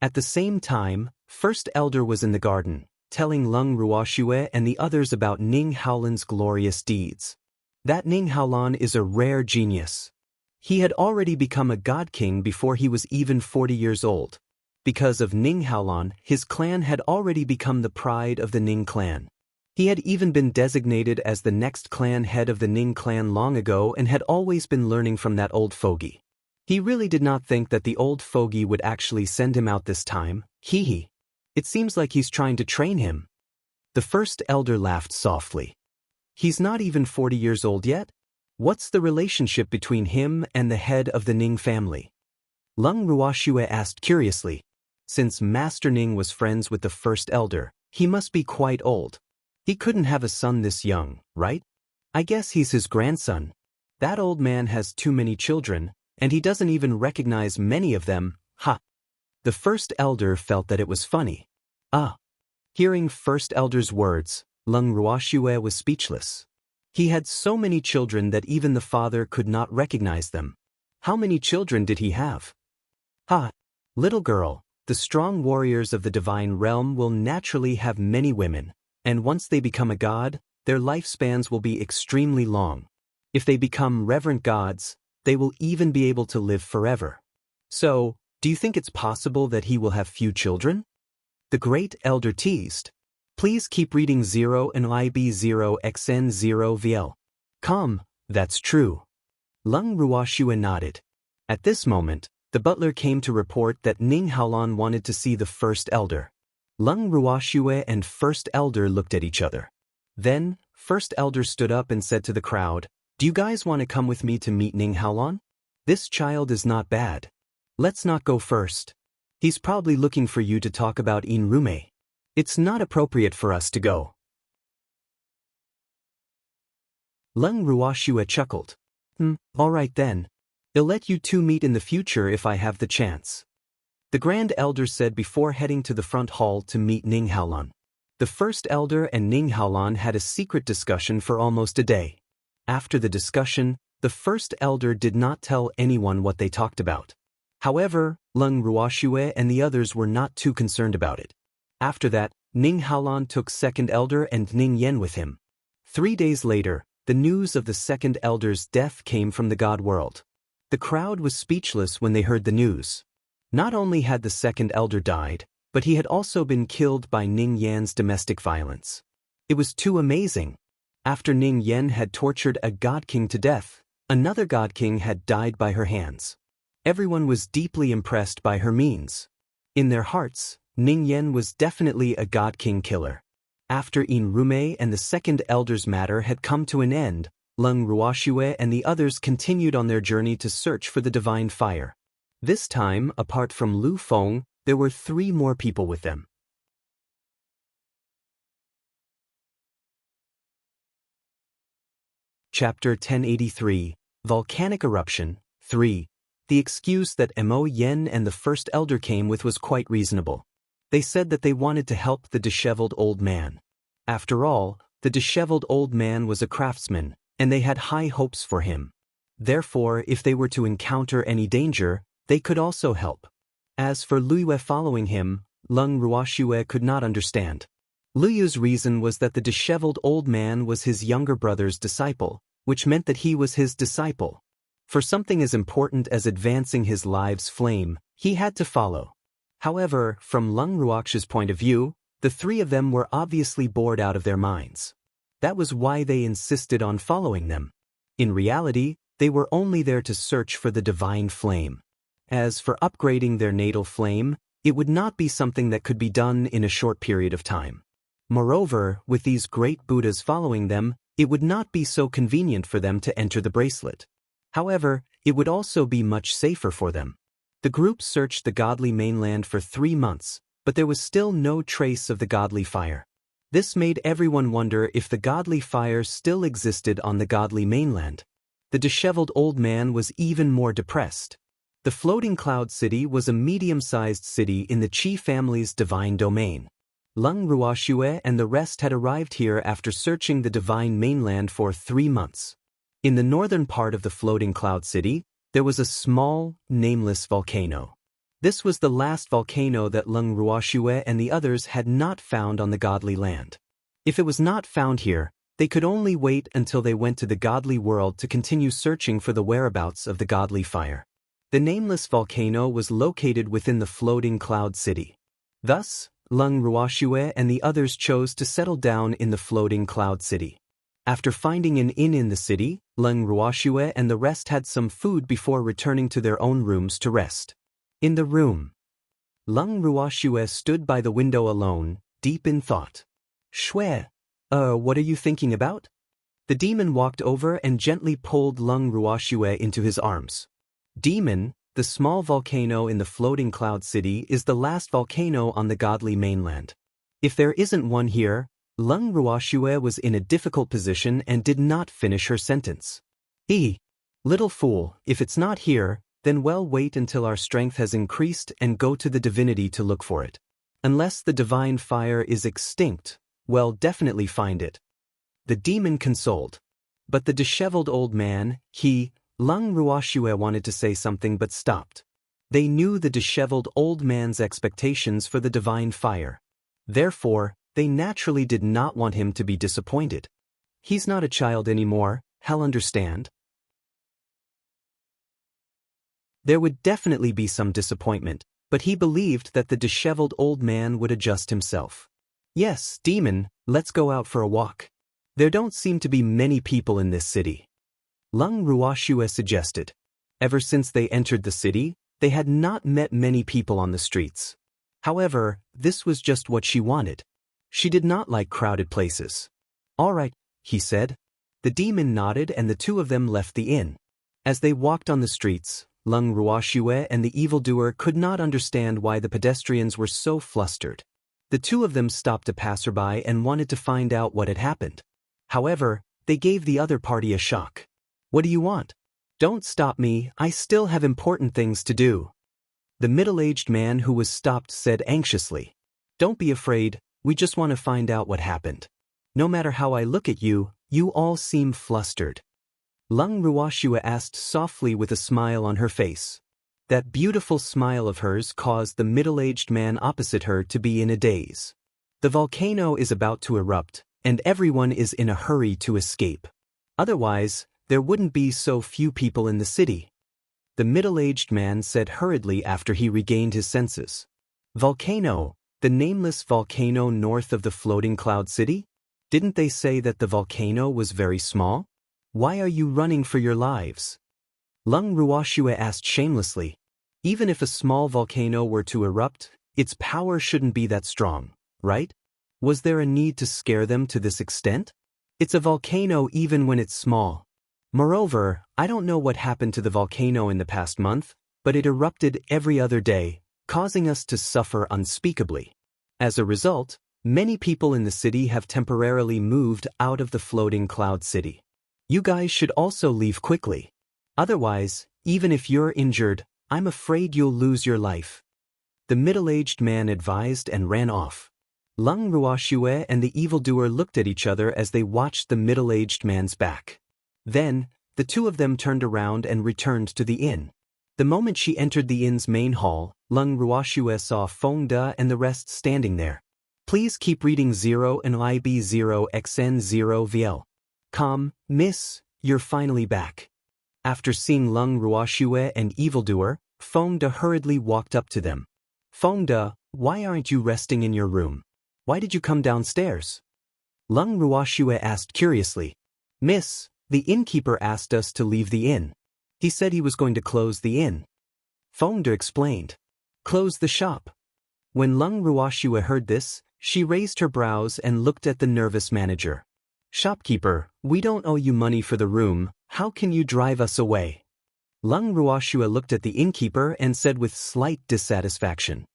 A: At the same time, First Elder was in the garden, telling Lung Ruoxue and the others about Ning Haolan's glorious deeds. That Ning Haolan is a rare genius. He had already become a god king before he was even 40 years old. Because of Ning Haolan, his clan had already become the pride of the Ning clan. He had even been designated as the next clan head of the Ning clan long ago and had always been learning from that old fogey. He really did not think that the old fogey would actually send him out this time. It seems like he's trying to train him. The first elder laughed softly. He's not even 40 years old yet? What's the relationship between him and the head of the Ning family? Lung Ruoxue asked curiously. Since Master Ning was friends with the first elder, he must be quite old. He couldn't have a son this young, right? I guess he's his grandson. That old man has too many children, and he doesn't even recognize many of them, ha. The first elder felt that it was funny. Hearing first elder's words, Lung Ruoxue was speechless. He had so many children that even the father could not recognize them. How many children did he have? Little girl, the strong warriors of the divine realm will naturally have many women, and once they become a god, their lifespans will be extremely long. If they become reverent gods, they will even be able to live forever. So, do you think it's possible that he will have few children? The great elder teased. Please keep reading 0 and IB0XN0VL. Come, that's true. Lung Ruoxue nodded. At this moment, the butler came to report that Ning Haolan wanted to see the first elder. Lung Ruoxue and first elder looked at each other. Then, first elder stood up and said to the crowd, "Do you guys want to come with me to meet Ning Haolan? This child is not bad. Let's not go first. He's probably looking for you to talk about Inrume. It's not appropriate for us to go." Lung Ruoxue chuckled. All right then. I'll let you two meet in the future if I have the chance. The Grand Elder said before heading to the front hall to meet Ning Haolan. The first elder and Ning Haolan had a secret discussion for almost a day. After the discussion, the first elder did not tell anyone what they talked about. However, Lung Ruoxue and the others were not too concerned about it. After that, Ning Haolan took second elder and Ning Yen with him. 3 days later, the news of the second elder's death came from the god world. The crowd was speechless when they heard the news. Not only had the second elder died, but he had also been killed by Ning Yan's domestic violence. It was too amazing. After Ning Yan had tortured a god king to death, another god king had died by her hands. Everyone was deeply impressed by her means. In their hearts, Ning Yan was definitely a god king killer. After Inrume and the second elder's matter had come to an end, Lung Ruoxue and the others continued on their journey to search for the divine fire. This time, apart from Lu Feng, there were 3 more people with them. Chapter 1083, Volcanic Eruption, 3. The excuse that Mo Yen and the first elder came with was quite reasonable. They said that they wanted to help the disheveled old man. After all, the disheveled old man was a craftsman, and they had high hopes for him. Therefore, if they were to encounter any danger, they could also help. As for Luyue following him, Lung Ruoxue could not understand. Luyue's reason was that the disheveled old man was his younger brother's disciple, which meant that he was his disciple. For something as important as advancing his life's flame, he had to follow. However, from Lung Ruoxue's point of view, the 3 of them were obviously bored out of their minds. That was why they insisted on following them. In reality, they were only there to search for the divine flame. As for upgrading their natal flame, it would not be something that could be done in a short period of time. Moreover, with these great Buddhas following them, it would not be so convenient for them to enter the bracelet. However, it would also be much safer for them. The group searched the godly mainland for 3 months, but there was still no trace of the godly fire. This made everyone wonder if the godly fire still existed on the godly mainland. The disheveled old man was even more depressed. The floating cloud city was a medium-sized city in the Qi family's divine domain. Lung Ruoxue and the rest had arrived here after searching the divine mainland for 3 months. In the northern part of the floating cloud city, there was a small, nameless volcano. This was the last volcano that Lung Ruoxue and the others had not found on the godly land. If it was not found here, they could only wait until they went to the godly world to continue searching for the whereabouts of the godly fire. The nameless volcano was located within the floating cloud city. Thus, Lung Ruoxue and the others chose to settle down in the floating cloud city. After finding an inn in the city, Lung Ruoxue and the rest had some food before returning to their own rooms to rest. In the room, Lung Ruoxue stood by the window alone, deep in thought. Shui, what are you thinking about? The demon walked over and gently pulled Lung Ruoxue into his arms. Demon, the small volcano in the floating cloud city is the last volcano on the godly mainland. If there isn't one here, Lung Ruoxue was in a difficult position and did not finish her sentence. Little fool, if it's not here, then well wait until our strength has increased and go to the divinity to look for it. Unless the divine fire is extinct, well definitely find it. The demon consoled. But the disheveled old man, Lung Ruoxue wanted to say something but stopped. They knew the disheveled old man's expectations for the divine fire. Therefore, they naturally did not want him to be disappointed. He's not a child anymore, he'll understand. There would definitely be some disappointment, but he believed that the disheveled old man would adjust himself. Yes, demon, let's go out for a walk. There don't seem to be many people in this city. Lung Ruoxue suggested. Ever since they entered the city, they had not met many people on the streets. However, this was just what she wanted. She did not like crowded places. All right, he said. The demon nodded and the two of them left the inn. As they walked on the streets, Lung Ruoxue and the evildoer could not understand why the pedestrians were so flustered. The two of them stopped a passerby and wanted to find out what had happened. However, they gave the other party a shock. What do you want? Don't stop me, I still have important things to do. The middle-aged man who was stopped said anxiously. Don't be afraid, we just want to find out what happened. No matter how I look at you, you all seem flustered. Lung Ruoxue asked softly with a smile on her face. That beautiful smile of hers caused the middle-aged man opposite her to be in a daze. The volcano is about to erupt, and everyone is in a hurry to escape. Otherwise, there wouldn't be so few people in the city. The middle-aged man said hurriedly after he regained his senses. Volcano, the nameless volcano north of the floating cloud city? Didn't they say that the volcano was very small? Why are you running for your lives? Lung Ruoxue asked shamelessly. Even if a small volcano were to erupt, its power shouldn't be that strong, right? Was there a need to scare them to this extent? It's a volcano even when it's small. Moreover, I don't know what happened to the volcano in the past month, but it erupted every other day, causing us to suffer unspeakably. As a result, many people in the city have temporarily moved out of the floating cloud city. You guys should also leave quickly. Otherwise, even if you're injured, I'm afraid you'll lose your life. The middle-aged man advised and ran off. Lung Ruoxue and the evildoer looked at each other as they watched the middle-aged man's back. Then, the two of them turned around and returned to the inn. The moment she entered the inn's main hall, Lung Ruoxue saw Feng De and the rest standing there. Please keep reading 0 and IB 0xn0 VL. Miss, you're finally back. After seeing Lung Ruoxue and evildoer, Feng De hurriedly walked up to them. Feng De, why aren't you resting in your room? Why did you come downstairs? Lung Ruoxue asked curiously. Miss, the innkeeper asked us to leave the inn. He said he was going to close the inn. Feng De explained. Close the shop. When Lung Ruoxue heard this, she raised her brows and looked at the nervous manager. Shopkeeper, we don't owe you money for the room, how can you drive us away? Lung Ruoxue looked at the innkeeper and said with slight dissatisfaction.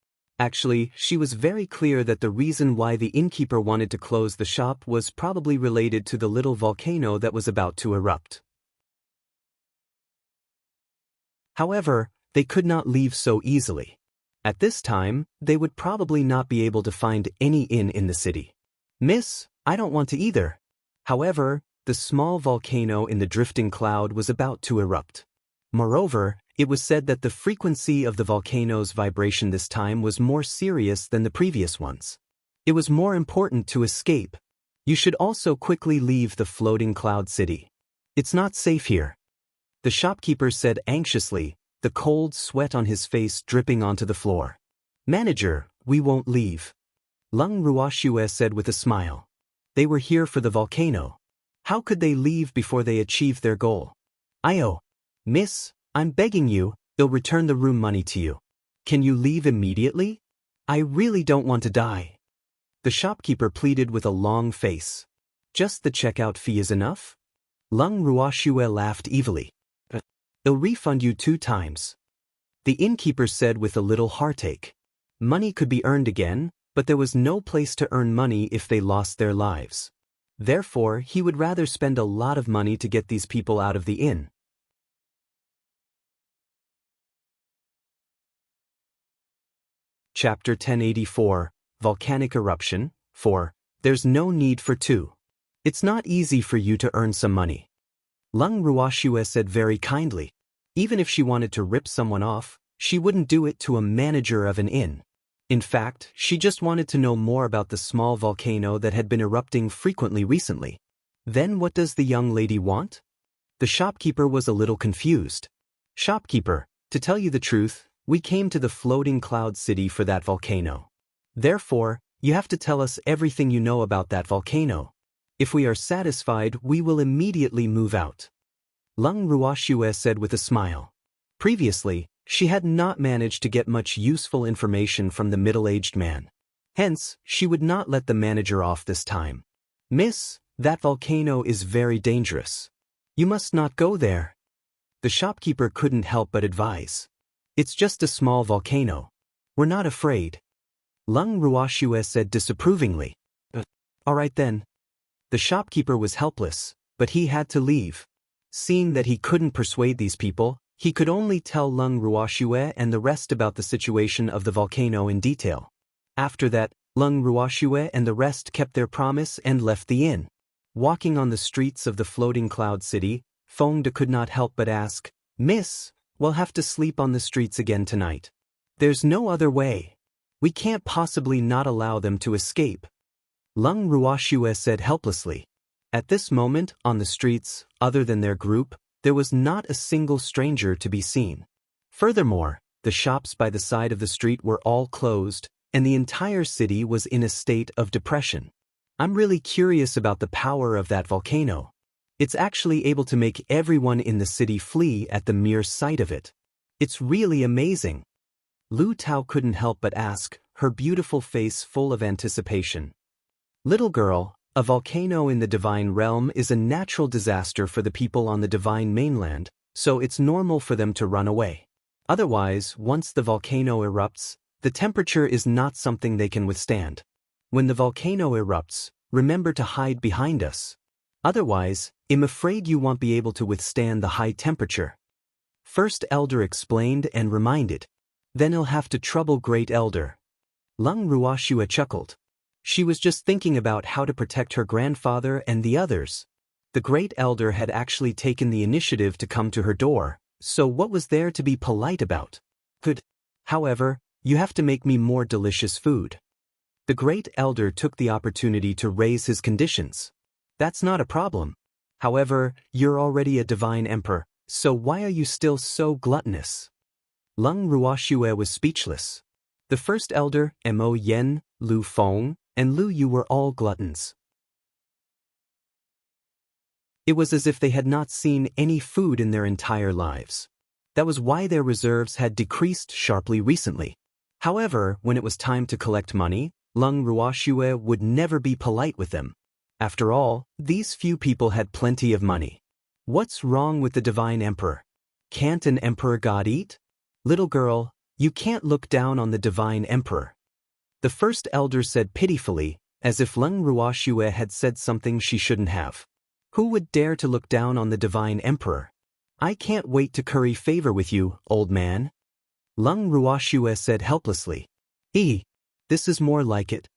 A: Actually, she was very clear that the reason why the innkeeper wanted to close the shop was probably related to the little volcano that was about to erupt. However, they could not leave so easily. At this time, they would probably not be able to find any inn in the city. Miss, I don't want to either. However, the small volcano in the drifting cloud was about to erupt. Moreover, it was said that the frequency of the volcano's vibration this time was more serious than the previous ones. It was more important to escape. You should also quickly leave the floating cloud city. It's not safe here. The shopkeeper said anxiously, the cold sweat on his face dripping onto the floor. Manager, we won't leave. Lung Ruoxue said with a smile. They were here for the volcano. How could they leave before they achieved their goal? Miss, I'm begging you, they'll return the room money to you. Can you leave immediately? I really don't want to die. The shopkeeper pleaded with a long face. Just the checkout fee is enough? Lung Ruoxue laughed evilly. I'll refund you 2 times. The innkeeper said with a little heartache. Money could be earned again, but there was no place to earn money if they lost their lives. Therefore, he would rather spend a lot of money to get these people out of the inn. Chapter 1084, Volcanic Eruption. 4. There's no need for 2. It's not easy for you to earn some money. Lung Ruoxue said very kindly. Even if she wanted to rip someone off, she wouldn't do it to a manager of an inn. In fact, she just wanted to know more about the small volcano that had been erupting frequently recently. Then what does the young lady want? The shopkeeper was a little confused. Shopkeeper, to tell you the truth, we came to the floating cloud city for that volcano. Therefore, you have to tell us everything you know about that volcano. If we are satisfied, we will immediately move out. Lung Ruoxue said with a smile. Previously, she had not managed to get much useful information from the middle-aged man. Hence, she would not let the manager off this time. Miss, that volcano is very dangerous. You must not go there. The shopkeeper couldn't help but advise. It's just a small volcano. We're not afraid. Lung Ruoxue said disapprovingly. All right then. The shopkeeper was helpless, but he had to leave. Seeing that he couldn't persuade these people, he could only tell Lung Ruoxue and the rest about the situation of the volcano in detail. After that, Lung Ruoxue and the rest kept their promise and left the inn. Walking on the streets of the floating cloud city, Feng De could not help but ask, Miss, we'll have to sleep on the streets again tonight. There's no other way. We can't possibly not allow them to escape. Lung Ruoxue said helplessly. At this moment, on the streets, other than their group, there was not a single stranger to be seen. Furthermore, the shops by the side of the street were all closed, and the entire city was in a state of depression. I'm really curious about the power of that volcano. It's actually able to make everyone in the city flee at the mere sight of it. It's really amazing. Lu Tao couldn't help but ask, her beautiful face full of anticipation. Little girl, a volcano in the divine realm is a natural disaster for the people on the divine mainland, so it's normal for them to run away. Otherwise, once the volcano erupts, the temperature is not something they can withstand. When the volcano erupts, remember to hide behind us. Otherwise, I'm afraid you won't be able to withstand the high temperature. First Elder explained and reminded. Then he'll have to trouble Great Elder. Lung Ruoxue chuckled. She was just thinking about how to protect her grandfather and the others. The Great Elder had actually taken the initiative to come to her door, so what was there to be polite about? Good. However, you have to make me more delicious food. The Great Elder took the opportunity to raise his conditions. That's not a problem. However, you're already a divine emperor, so why are you still so gluttonous? Lung Ruoxue was speechless. The first elder, Mo Yen, Lu Feng, and Lu Yu were all gluttons. It was as if they had not seen any food in their entire lives. That was why their reserves had decreased sharply recently. However, when it was time to collect money, Lung Ruoxue would never be polite with them. After all, these few people had plenty of money. What's wrong with the divine emperor? Can't an emperor god eat? Little girl, you can't look down on the divine emperor. The first elder said pitifully, as if Lung Ruoxue had said something she shouldn't have. Who would dare to look down on the divine emperor? I can't wait to curry favor with you, old man. Lung Ruoxue said helplessly. This is more like it.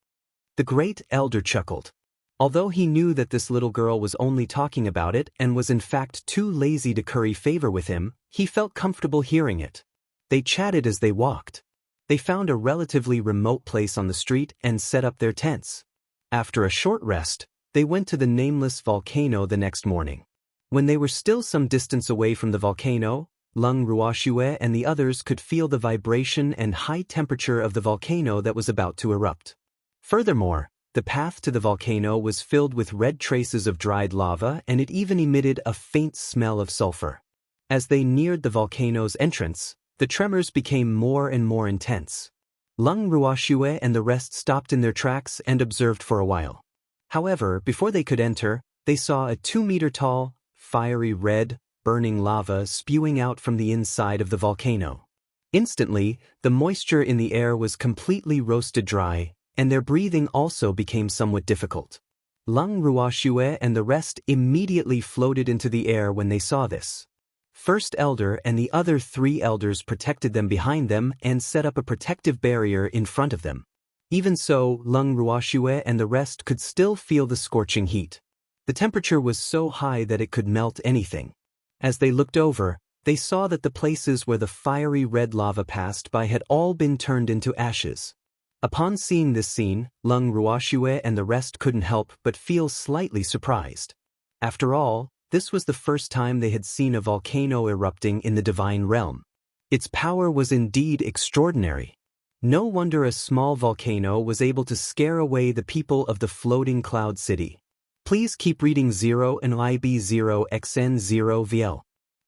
A: The great elder chuckled. Although he knew that this little girl was only talking about it and was in fact too lazy to curry favor with him, he felt comfortable hearing it. They chatted as they walked. They found a relatively remote place on the street and set up their tents. After a short rest, they went to the nameless volcano the next morning. When they were still some distance away from the volcano, Lung Ruoxue and the others could feel the vibration and high temperature of the volcano that was about to erupt. Furthermore, the path to the volcano was filled with red traces of dried lava and it even emitted a faint smell of sulfur. As they neared the volcano's entrance, the tremors became more and more intense. Lung Ruoxue and the rest stopped in their tracks and observed for a while. However, before they could enter, they saw a 2-meter-tall, fiery red, burning lava spewing out from the inside of the volcano. Instantly, the moisture in the air was completely roasted dry, and their breathing also became somewhat difficult. Lung Ruoxue and the rest immediately floated into the air when they saw this. First Elder and the other 3 elders protected them behind them and set up a protective barrier in front of them. Even so, Lung Ruoxue and the rest could still feel the scorching heat. The temperature was so high that it could melt anything. As they looked over, they saw that the places where the fiery red lava passed by had all been turned into ashes. Upon seeing this scene, Lung Ruoxue and the rest couldn't help but feel slightly surprised. After all, this was the first time they had seen a volcano erupting in the divine realm. Its power was indeed extraordinary. No wonder a small volcano was able to scare away the people of the floating cloud city. Please keep reading 0 and IB0XN0VL.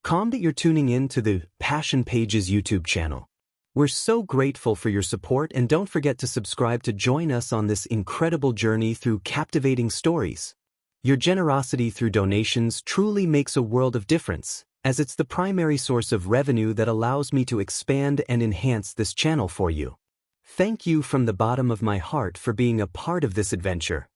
A: Calm that you're tuning in to the Passion Pages YouTube channel. We're so grateful for your support, and don't forget to subscribe to join us on this incredible journey through captivating stories. Your generosity through donations truly makes a world of difference, as it's the primary source of revenue that allows me to expand and enhance this channel for you. Thank you from the bottom of my heart for being a part of this adventure.